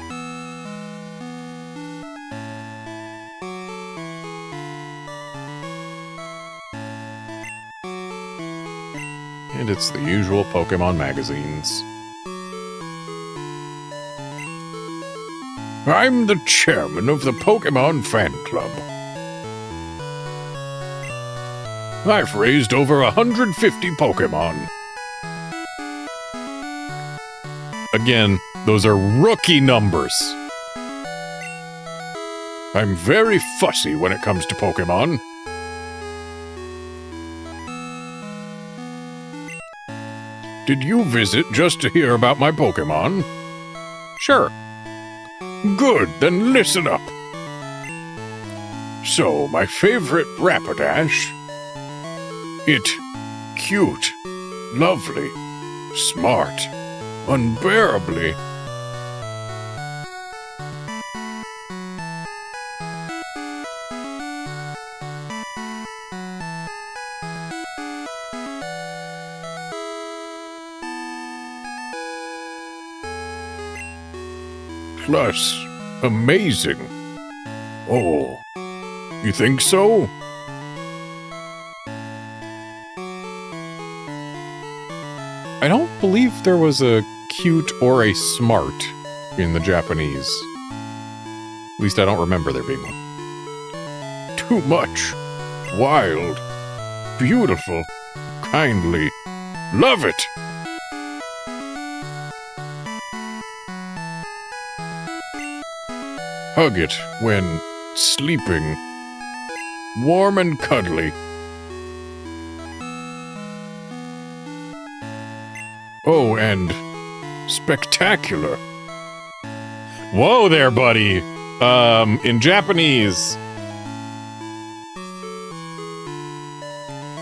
And it's the usual Pokemon magazines. I'm the chairman of the Pokemon Fan Club. I've raised over 150 Pokemon. Again, those are rookie numbers. I'm very fussy when it comes to Pokemon. Did you visit just to hear about my Pokémon? Sure. Good, then listen up. So, my favorite Rapidash... It... cute, lovely, smart, unbearably... Plus, amazing. Oh, you think so? I don't believe there was a cute or a smart in the Japanese. At least I don't remember there being one. Too much. Wild. Beautiful. Kindly. Love it! Hug it when sleeping. Warm and cuddly. Oh, and spectacular. Whoa there, buddy. In Japanese,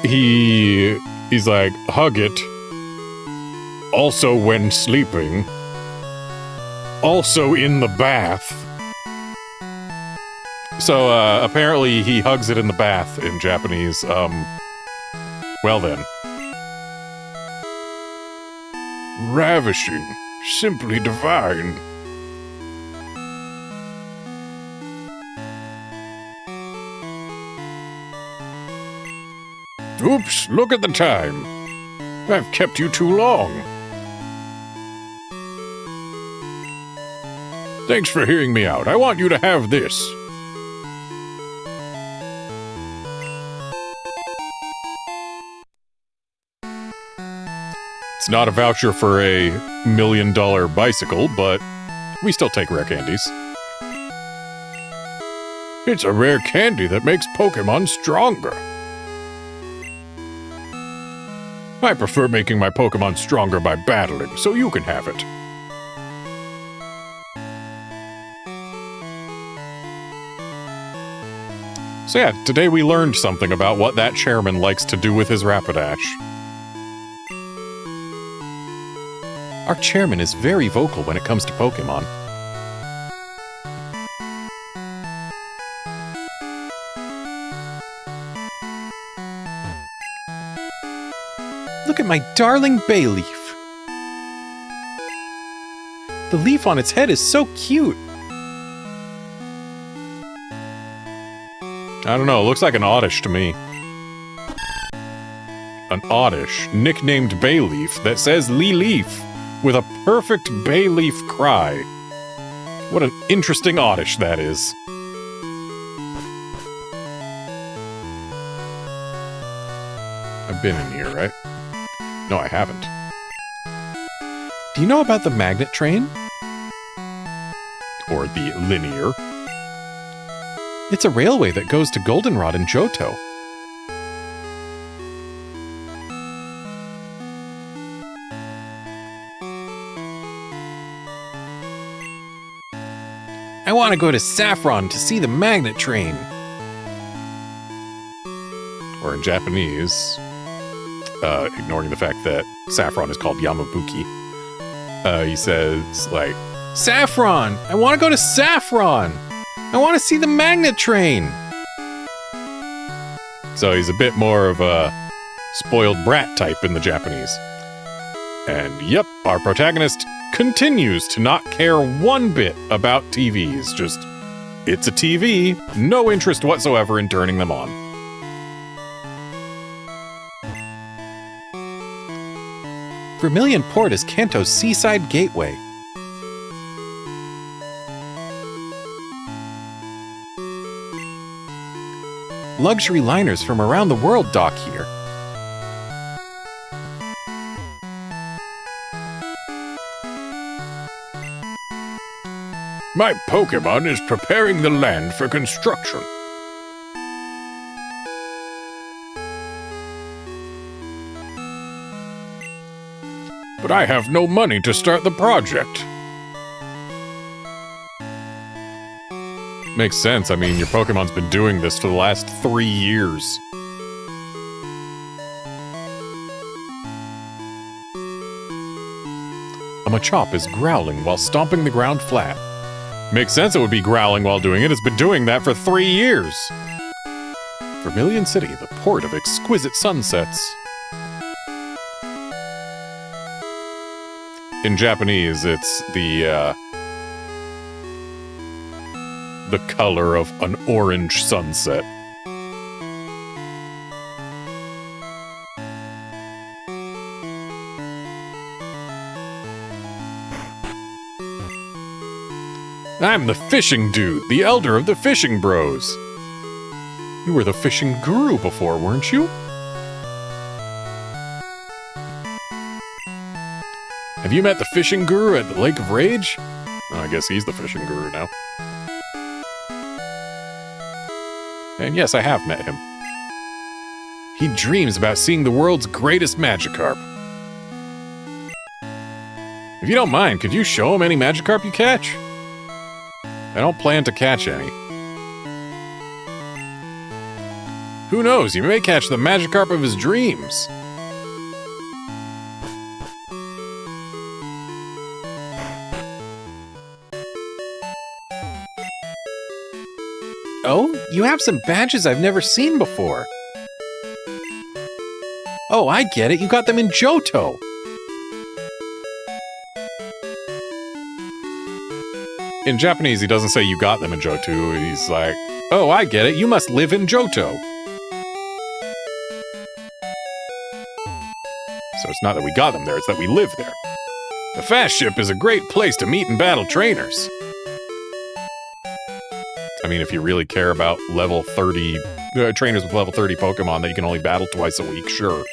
he's like, hug it. Also when sleeping. Also in the bath. So, apparently he hugs it in the bath in Japanese. Well then. Ravishing. Simply divine. Oops, look at the time. I've kept you too long. Thanks for hearing me out. I want you to have this. It's not a voucher for a $1 million bicycle, but we still take rare candies. It's a rare candy that makes Pokémon stronger. I prefer making my Pokémon stronger by battling, so you can have it. So yeah, today we learned something about what that chairman likes to do with his Rapidash. Our chairman is very vocal when it comes to Pokémon. Look at my darling bay leaf. The leaf on its head is so cute. I don't know, it looks like an Oddish to me. An Oddish, nicknamed Bayleaf, that says Lee Leaf, with a perfect Bayleaf cry. What an interesting Oddish that is. I've been in here, right? No, I haven't. Do you know about the magnet train? Or the linear? It's a railway that goes to Goldenrod and Johto. I want to go to Saffron to see the magnet train. Or in Japanese, ignoring the fact that Saffron is called Yamabuki, he says, like, Saffron! I want to go to Saffron! I want to see the magnet train! So he's a bit more of a spoiled brat type in the Japanese. And yep, our protagonist continues to not care one bit about TVs. Just, it's a TV, no interest whatsoever in turning them on. Vermilion Port is Kanto's seaside gateway. Luxury liners from around the world dock here. My Pokémon is preparing the land for construction. But I have no money to start the project. Makes sense. I mean, your Pokemon's been doing this for the last 3 years. A Machop is growling while stomping the ground flat. Makes sense it would be growling while doing it. It's been doing that for 3 years. Vermilion City, the port of exquisite sunsets. In Japanese, it's the color of an orange sunset. I'm the fishing dude, the elder of the fishing bros. You were the fishing guru before, weren't you? Have you met the fishing guru at the Lake of Rage? Oh, I guess he's the fishing guru now. And yes, I have met him. He dreams about seeing the world's greatest Magikarp. If you don't mind, could you show him any Magikarp you catch? I don't plan to catch any. Who knows, you may catch the Magikarp of his dreams. Oh, you have some badges I've never seen before. Oh, I get it, you got them in Johto. In Japanese, he doesn't say you got them in Johto, he's like, oh, I get it, you must live in Johto. So it's not that we got them there, it's that we live there. The Fast Ship is a great place to meet and battle trainers. I mean, if you really care about level 30, trainers with level 30 Pokemon that you can only battle twice a week, sure.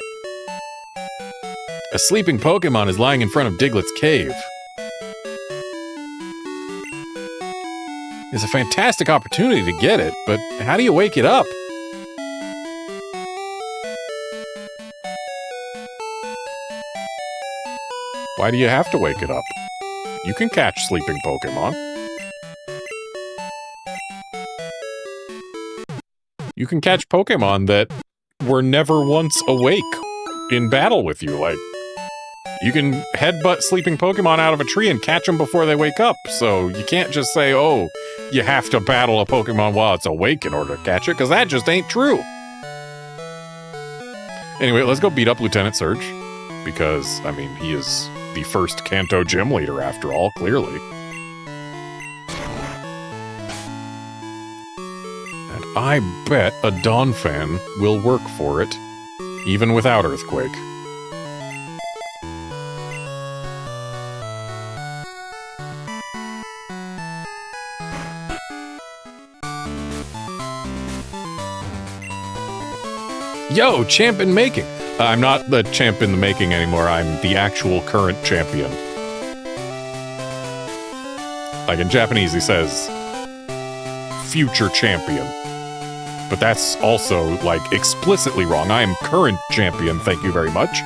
A sleeping Pokemon is lying in front of Diglett's cave. It's a fantastic opportunity to get it, but how do you wake it up? Why do you have to wake it up? You can catch sleeping Pokemon. You can catch Pokemon that were never once awake in battle with you. Like, you can headbutt sleeping Pokemon out of a tree and catch them before they wake up. So you can't just say, oh, you have to battle a Pokemon while it's awake in order to catch it, because that just ain't true. Anyway, let's go beat up Lieutenant Surge, because, I mean, he is the first Kanto gym leader after all, clearly. And I bet a Donphan will work for it, even without Earthquake. Yo, champ in making! I'm not the champ in the making anymore, I'm the actual current champion. Like in Japanese, he says, future champion. But that's also, like, explicitly wrong. I am current champion, thank you very much.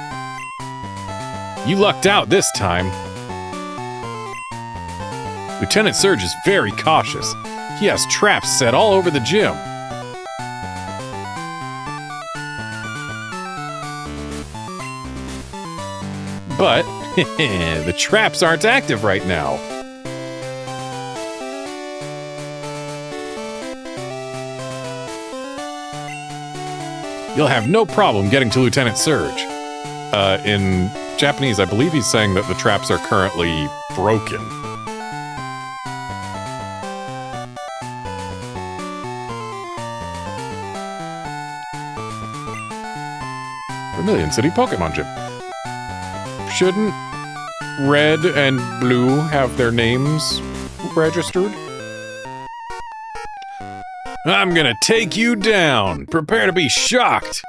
You lucked out this time. Lieutenant Surge is very cautious. He has traps set all over the gym. But the traps aren't active right now. You'll have no problem getting to Lieutenant Surge. In Japanese, I believe he's saying that the traps are currently broken. Vermilion City Pokemon Gym. Shouldn't Red and Blue have their names registered? I'm gonna take you down! Prepare to be shocked!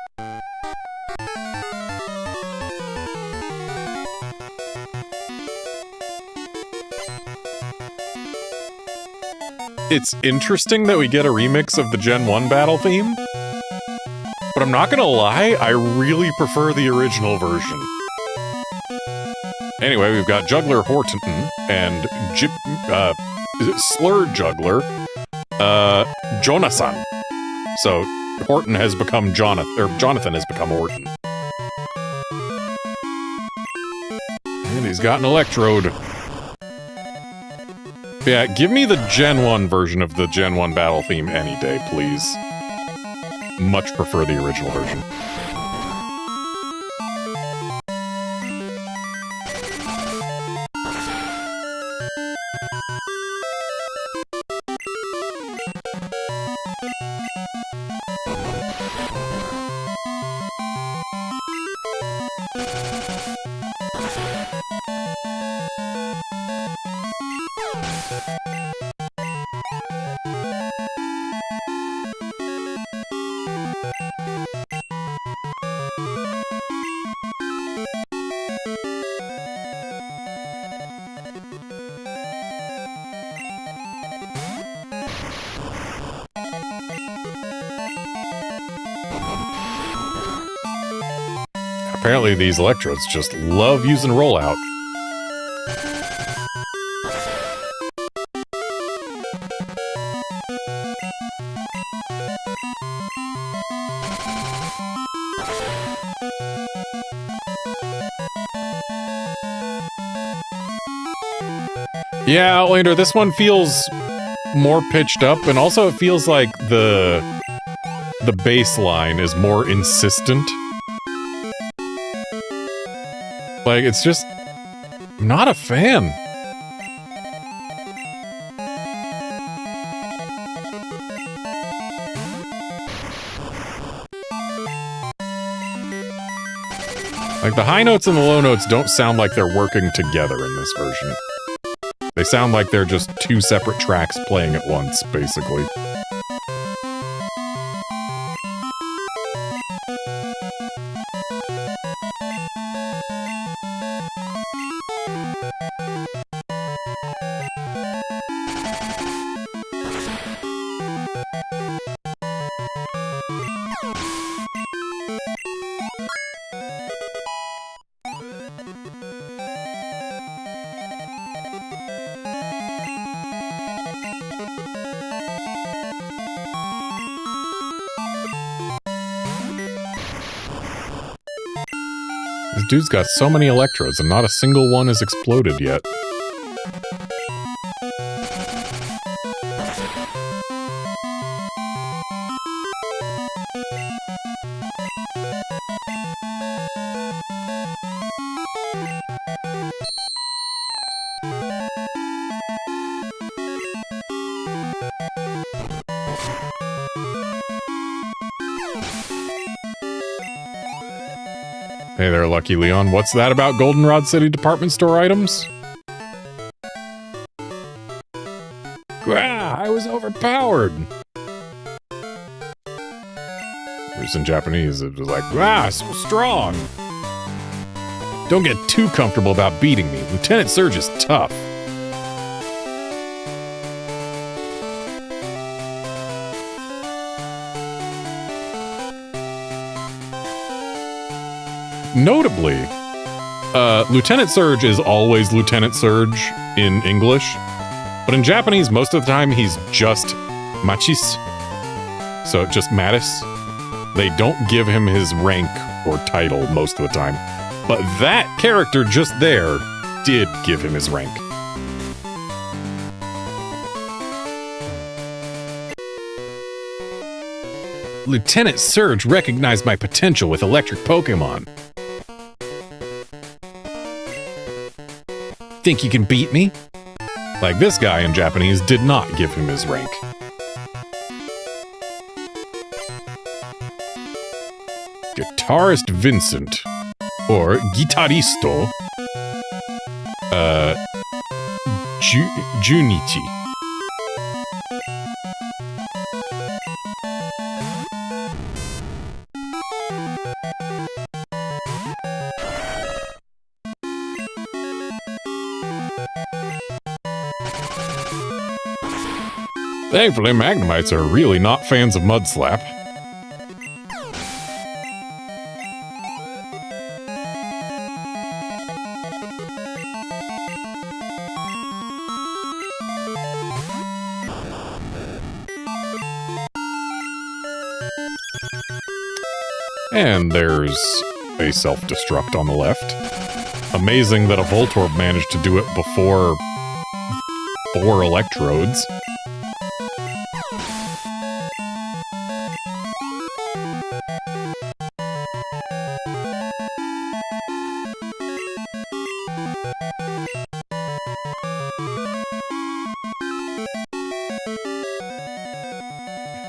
It's interesting that we get a remix of the Gen 1 battle theme, but I'm not gonna lie, I really prefer the original version. Anyway, we've got Juggler Horton and Slur Juggler Jonathan. So Horton has become Jonathan, or Jonathan has become Horton. And he's got an electrode. Yeah, give me the Gen 1 version of the Gen 1 battle theme any day, please. Much prefer the original version. Apparently these electrodes just love using rollout. Yeah, Outlander, this one feels more pitched up, and also it feels like the bass line is more insistent. Like, it's just... I'm not a fan. Like, the high notes and the low notes don't sound like they're working together in this version. They sound like they're just two separate tracks playing at once, basically. This dude's got so many electrodes and not a single one has exploded yet. Hey there, Lucky Leon. What's that about Goldenrod City department store items? Ah, I was overpowered! Whereas in Japanese, it was like, ah, so strong! Don't get too comfortable about beating me. Lieutenant Surge is tough. Notably, Lieutenant Surge is always Lieutenant Surge in English, but in Japanese, most of the time, he's just Machis. So, just Mattis. They don't give him his rank or title most of the time. But that character just there did give him his rank. Lieutenant Surge recognized my potential with electric Pokemon. Think you can beat me? Like this guy in Japanese did not give him his rank. Guitarist Vincent, or Guitaristo, Junichi. Thankfully, Magnemites are really not fans of Mudslap. And there's a self-destruct on the left. Amazing that a Voltorb managed to do it before 4 electrodes.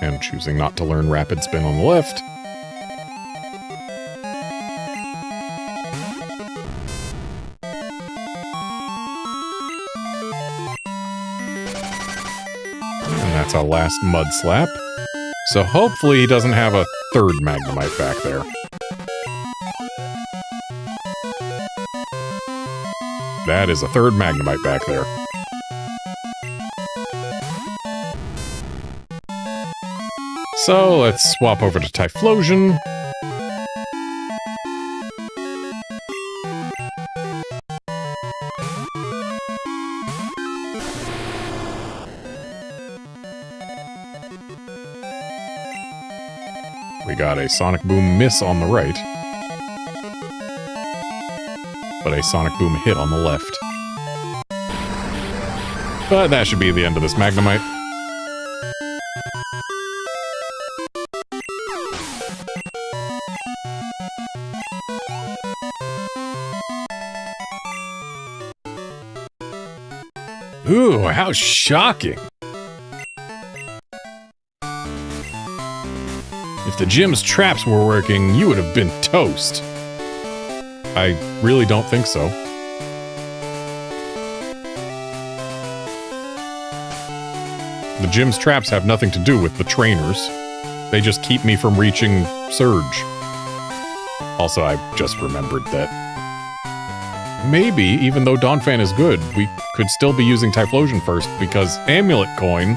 And choosing not to learn Rapid Spin on the left. And that's our last Mud Slap. So hopefully he doesn't have a 3rd Magnemite back there. That is a 3rd Magnemite back there. So let's swap over to Typhlosion. We got a Sonic Boom miss on the right, but a Sonic Boom hit on the left. But that should be the end of this Magnemite. Ooh, how shocking! If the gym's traps were working, you would have been toast. I really don't think so. The gym's traps have nothing to do with the trainers. They just keep me from reaching Surge. Also, I just remembered that maybe, even though Donphan is good, we could still be using Typhlosion first because Amulet Coin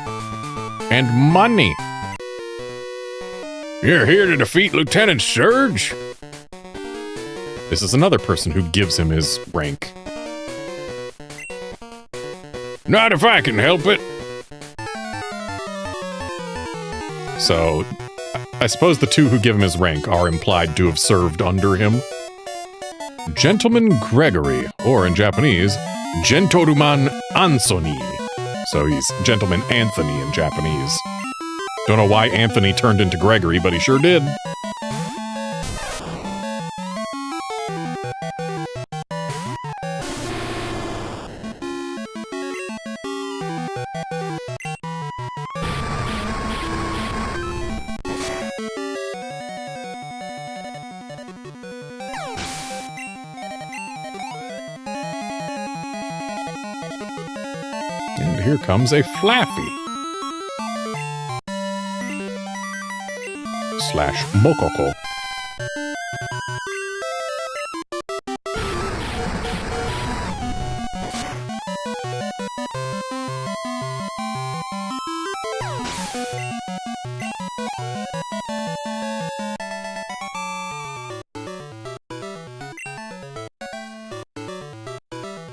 and money. You're here to defeat Lieutenant Surge? This is another person who gives him his rank. Not if I can help it. So, I suppose the 2 who give him his rank are implied to have served under him. Gentleman Gregory, or in Japanese, Gentoruman Ansoni. So he's Gentleman Anthony in Japanese. Don't know why Anthony turned into Gregory, but he sure did. And here comes a Flaffy. / Mokoko.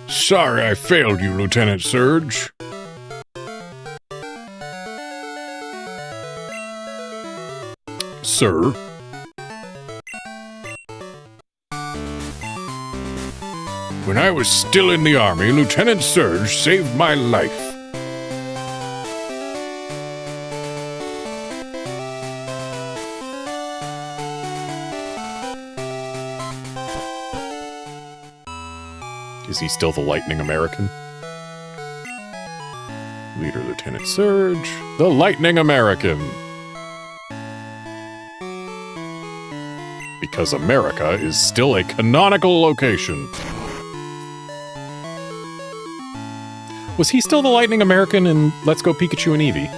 Sorry I failed you, Lieutenant Surge. Sir. When I was still in the army, Lieutenant Surge saved my life. Is he still the Lightning American? Leader Lieutenant Surge, the Lightning American. Because America is still a canonical location. Was he still the Lightning American in Let's Go Pikachu and Eevee?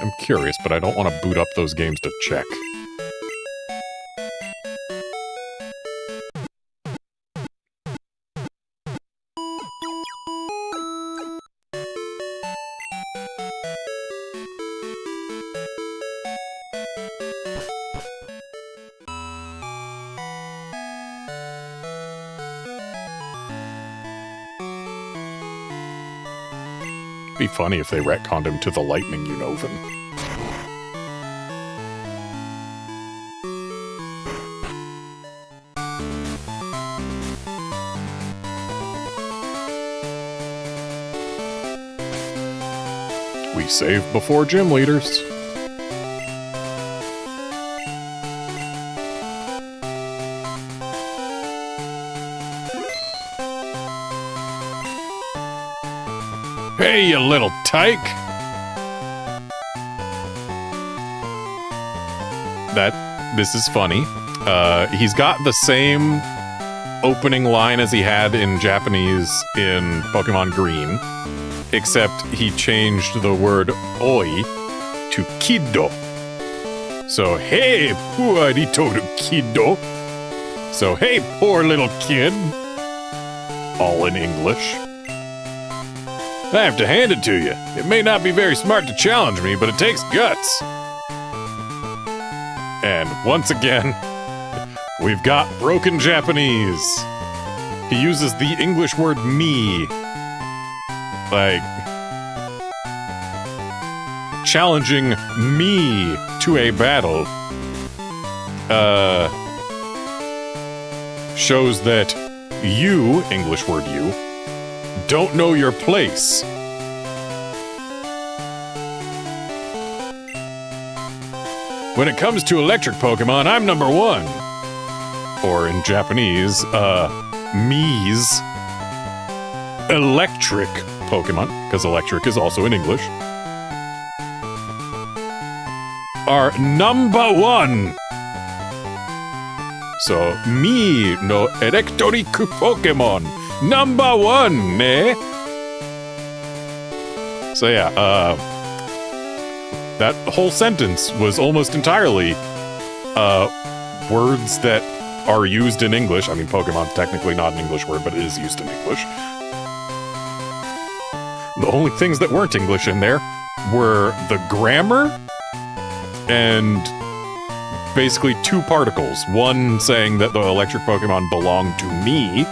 I'm curious, but I don't want to boot up those games to check. Be funny if they retconned him to the Lightning Unova. We save before gym leaders. Hey, you little tyke! This is funny. He's got the same opening line as he had in Japanese in Pokemon Green, except he changed the word oi to kiddo. So, hey, poor little kiddo. So, hey, poor little kid. All in English. I have to hand it to you. It may not be very smart to challenge me, but it takes guts. And once again, we've got broken Japanese. He uses the English word me. Like, challenging me to a battle shows that you, English word you, don't know your place. When it comes to electric Pokemon, I'm number 1. Or in Japanese, me's electric Pokemon, because electric is also in English, are number 1. So, me no electric Pokemon, number 1, eh? So yeah, that whole sentence was almost entirely words that are used in English. I mean, Pokemon's technically not an English word, but it is used in English. The only things that weren't English in there were the grammar and basically 2 particles. One saying that the electric Pokemon belong to me,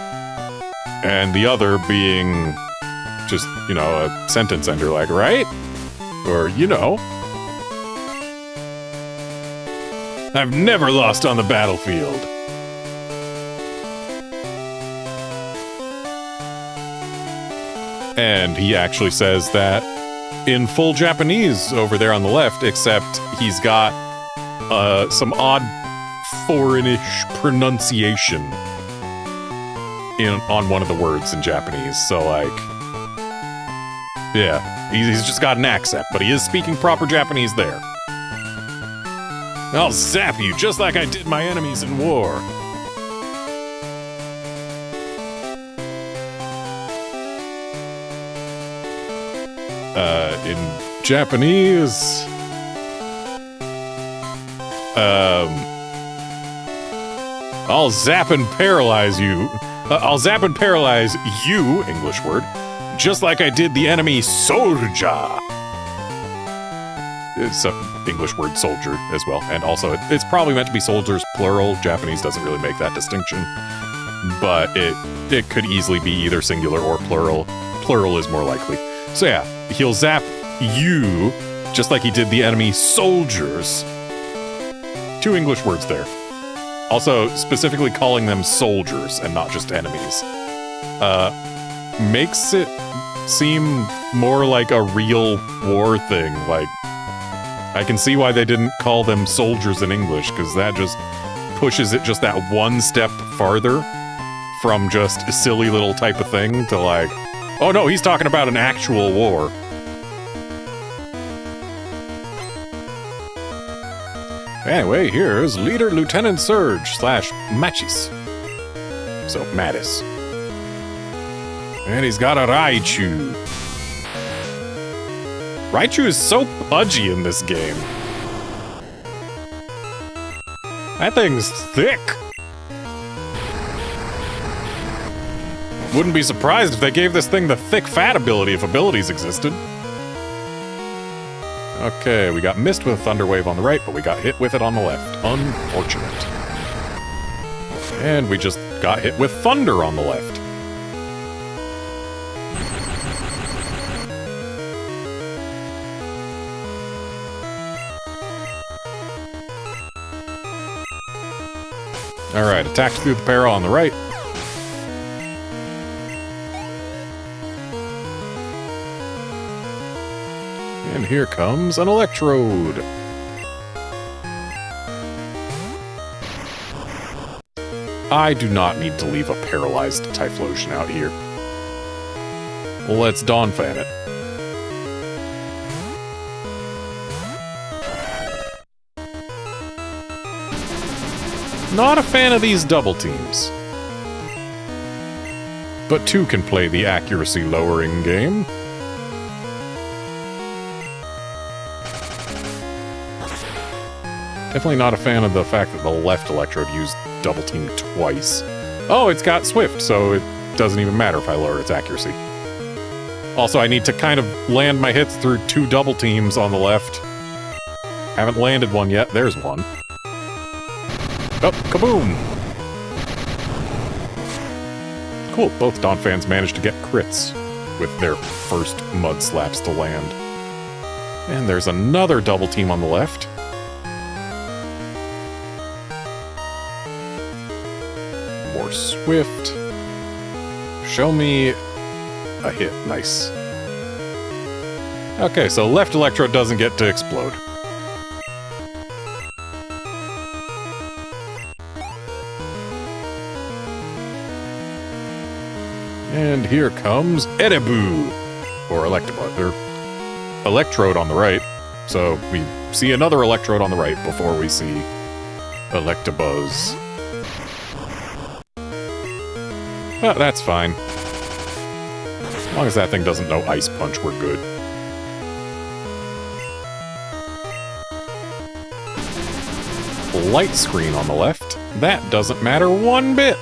and the other being just, you know, a sentence ender, like, right? Or, you know. I've never lost on the battlefield. And he actually says that in full Japanese over there on the left, except he's got some odd foreignish pronunciation on one of the words in Japanese. So, like, yeah, he's just got an accent, but he is speaking proper Japanese there. I'll zap you just like I did my enemies in war. In Japanese, I'll zap and paralyze you. I'll zap and paralyze you, English word, just like I did the enemy soldier. It's an English word, soldier, as well. And also, it's probably meant to be soldiers, plural. Japanese doesn't really make that distinction. But it could easily be either singular or plural. Plural is more likely. So yeah, he'll zap you, just like he did the enemy soldiers. 2 English words there. Also, specifically calling them soldiers and not just enemies. Makes it seem more like a real war thing. Like, I can see why they didn't call them soldiers in English, because that just pushes it just that one step farther from just a silly little type of thing to like, oh no, he's talking about an actual war. Anyway, here's Leader Lieutenant Surge / Machis. So, Mattis. And he's got a Raichu. Raichu is so pudgy in this game. That thing's thick. Wouldn't be surprised if they gave this thing the thick fat ability if abilities existed. Okay, we got missed with a Thunder Wave on the right, but we got hit with it on the left. Unfortunate. And we just got hit with Thunder on the left. Alright, attack through the para on the right. And here comes an electrode. I do not need to leave a paralyzed Typhlosion out here. Let's Dawn Fan it. Not a fan of these double teams. But two can play the accuracy lowering game. Definitely not a fan of the fact that the left electrode used double team twice. Oh, it's got Swift, so it doesn't even matter if I lower its accuracy. Also, I need to kind of land my hits through two double teams on the left. Haven't landed one yet. There's one. Oh, kaboom! Cool, both Dawn fans managed to get crits with their first mud slaps to land. And there's another double team on the left. More Swift. Show me a hit. Nice. Okay, so left electrode doesn't get to explode. And here comes Ereboo, or Electabuzz, or Electrode on the right. So we see another Electrode on the right before we see Electabuzz. But that's fine. As long as that thing doesn't know Ice Punch, we're good. Light Screen on the left. That doesn't matter one bit.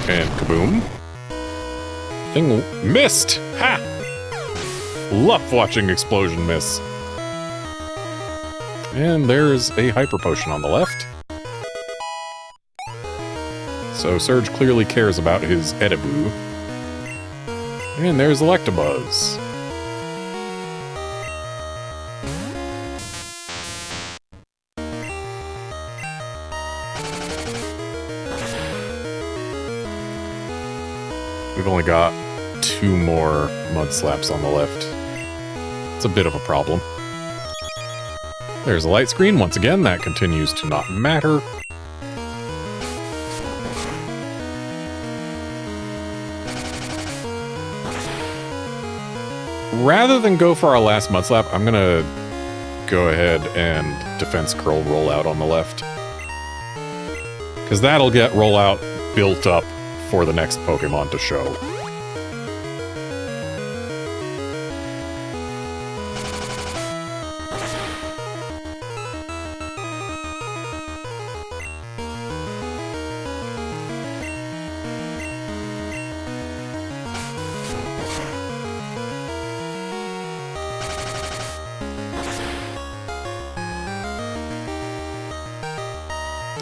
And kaboom. Thing missed! Ha! Love watching explosion miss. And there's a Hyper Potion on the left. So Surge clearly cares about his Ereboo. And there's Electabuzz. We've only got 2 more Mud Slaps on the left. It's a bit of a problem. There's a light screen. Once again, that continues to not matter. Rather than go for our last Mud Slap, I'm gonna go ahead and Defense Curl Rollout on the left. Because that'll get Rollout built up for the next Pokemon to show.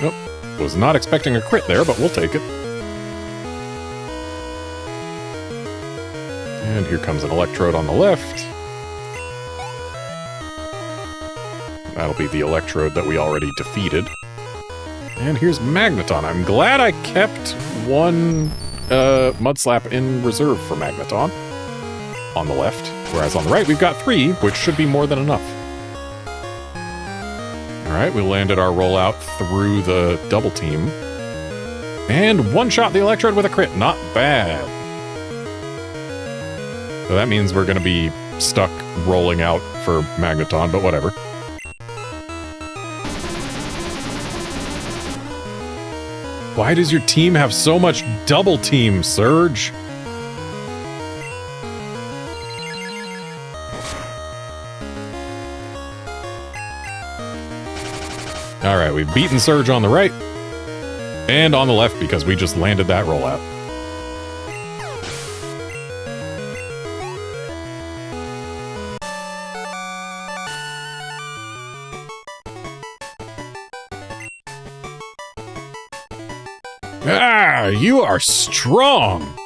Oh, was not expecting a crit there, but we'll take it. And here comes an Electrode on the left. That'll be the Electrode that we already defeated. And here's Magneton. I'm glad I kept one Mud Slap in reserve for Magneton on the left, whereas on the right we've got 3, which should be more than enough. Alright, we landed our rollout through the double team. And one-shot the Electrode with a crit. Not bad. So that means we're going to be stuck rolling out for Magneton, but whatever. Why does your team have so much double team, Surge? Alright, we've beaten Surge on the right. And on the left because we just landed that rollout. Ah, you are strong.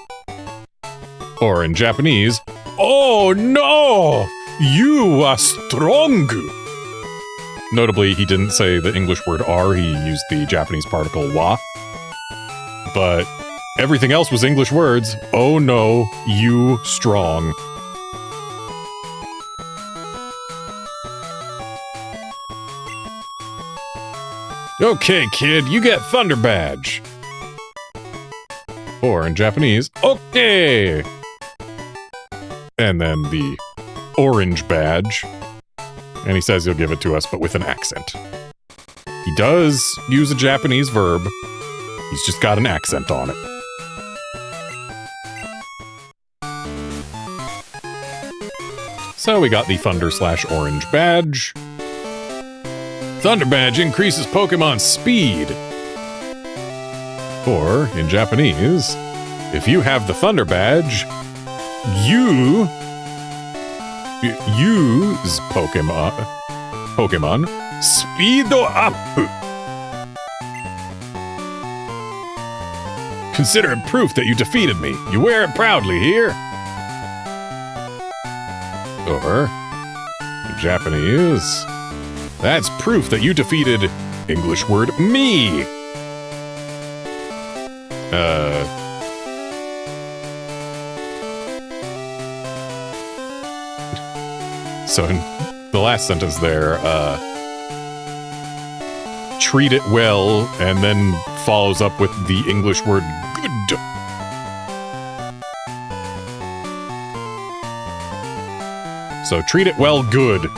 Or in Japanese, oh no, you are strong. Notably, he didn't say the English word are, he used the Japanese particle wa. But everything else was English words. Oh no, you strong. Okay, kid, you get Thunder Badge. Or in Japanese, okay. And then the Orange Badge. And he says he'll give it to us, but with an accent. He does use a Japanese verb. He's just got an accent on it. So we got the Thunder/Orange Badge. Thunder Badge increases Pokemon's speed. Or, in Japanese, if you have the Thunder Badge, you use Pokemon speed up. Consider it proof that you defeated me. You wear it proudly here. Or, in Japanese, that's proof that you defeated English word me. So in the last sentence there, treat it well, and then follows up with the English word good. So treat it well, good.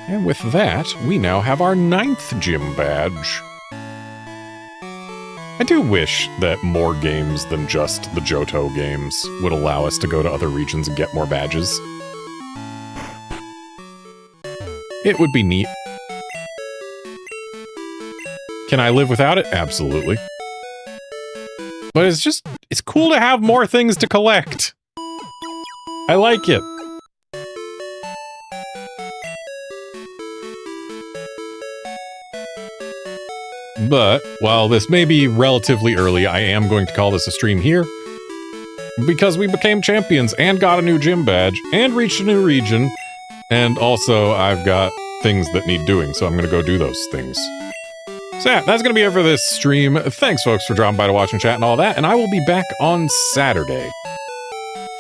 And with that, we now have our 9th gym badge. I do wish that more games than just the Johto games would allow us to go to other regions and get more badges. It would be neat. Can I live without it? Absolutely. But it's cool to have more things to collect. I like it. But, while this may be relatively early, I am going to call this a stream here. Because we became champions and got a new gym badge and reached a new region. And also, I've got things that need doing, so I'm going to go do those things. So yeah, that's going to be it for this stream. Thanks, folks, for dropping by to watch and chat and all that. And I will be back on Saturday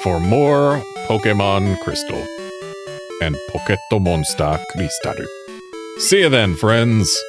for more Pokémon Crystal and Pokémon Monster Crystal. See you then, friends.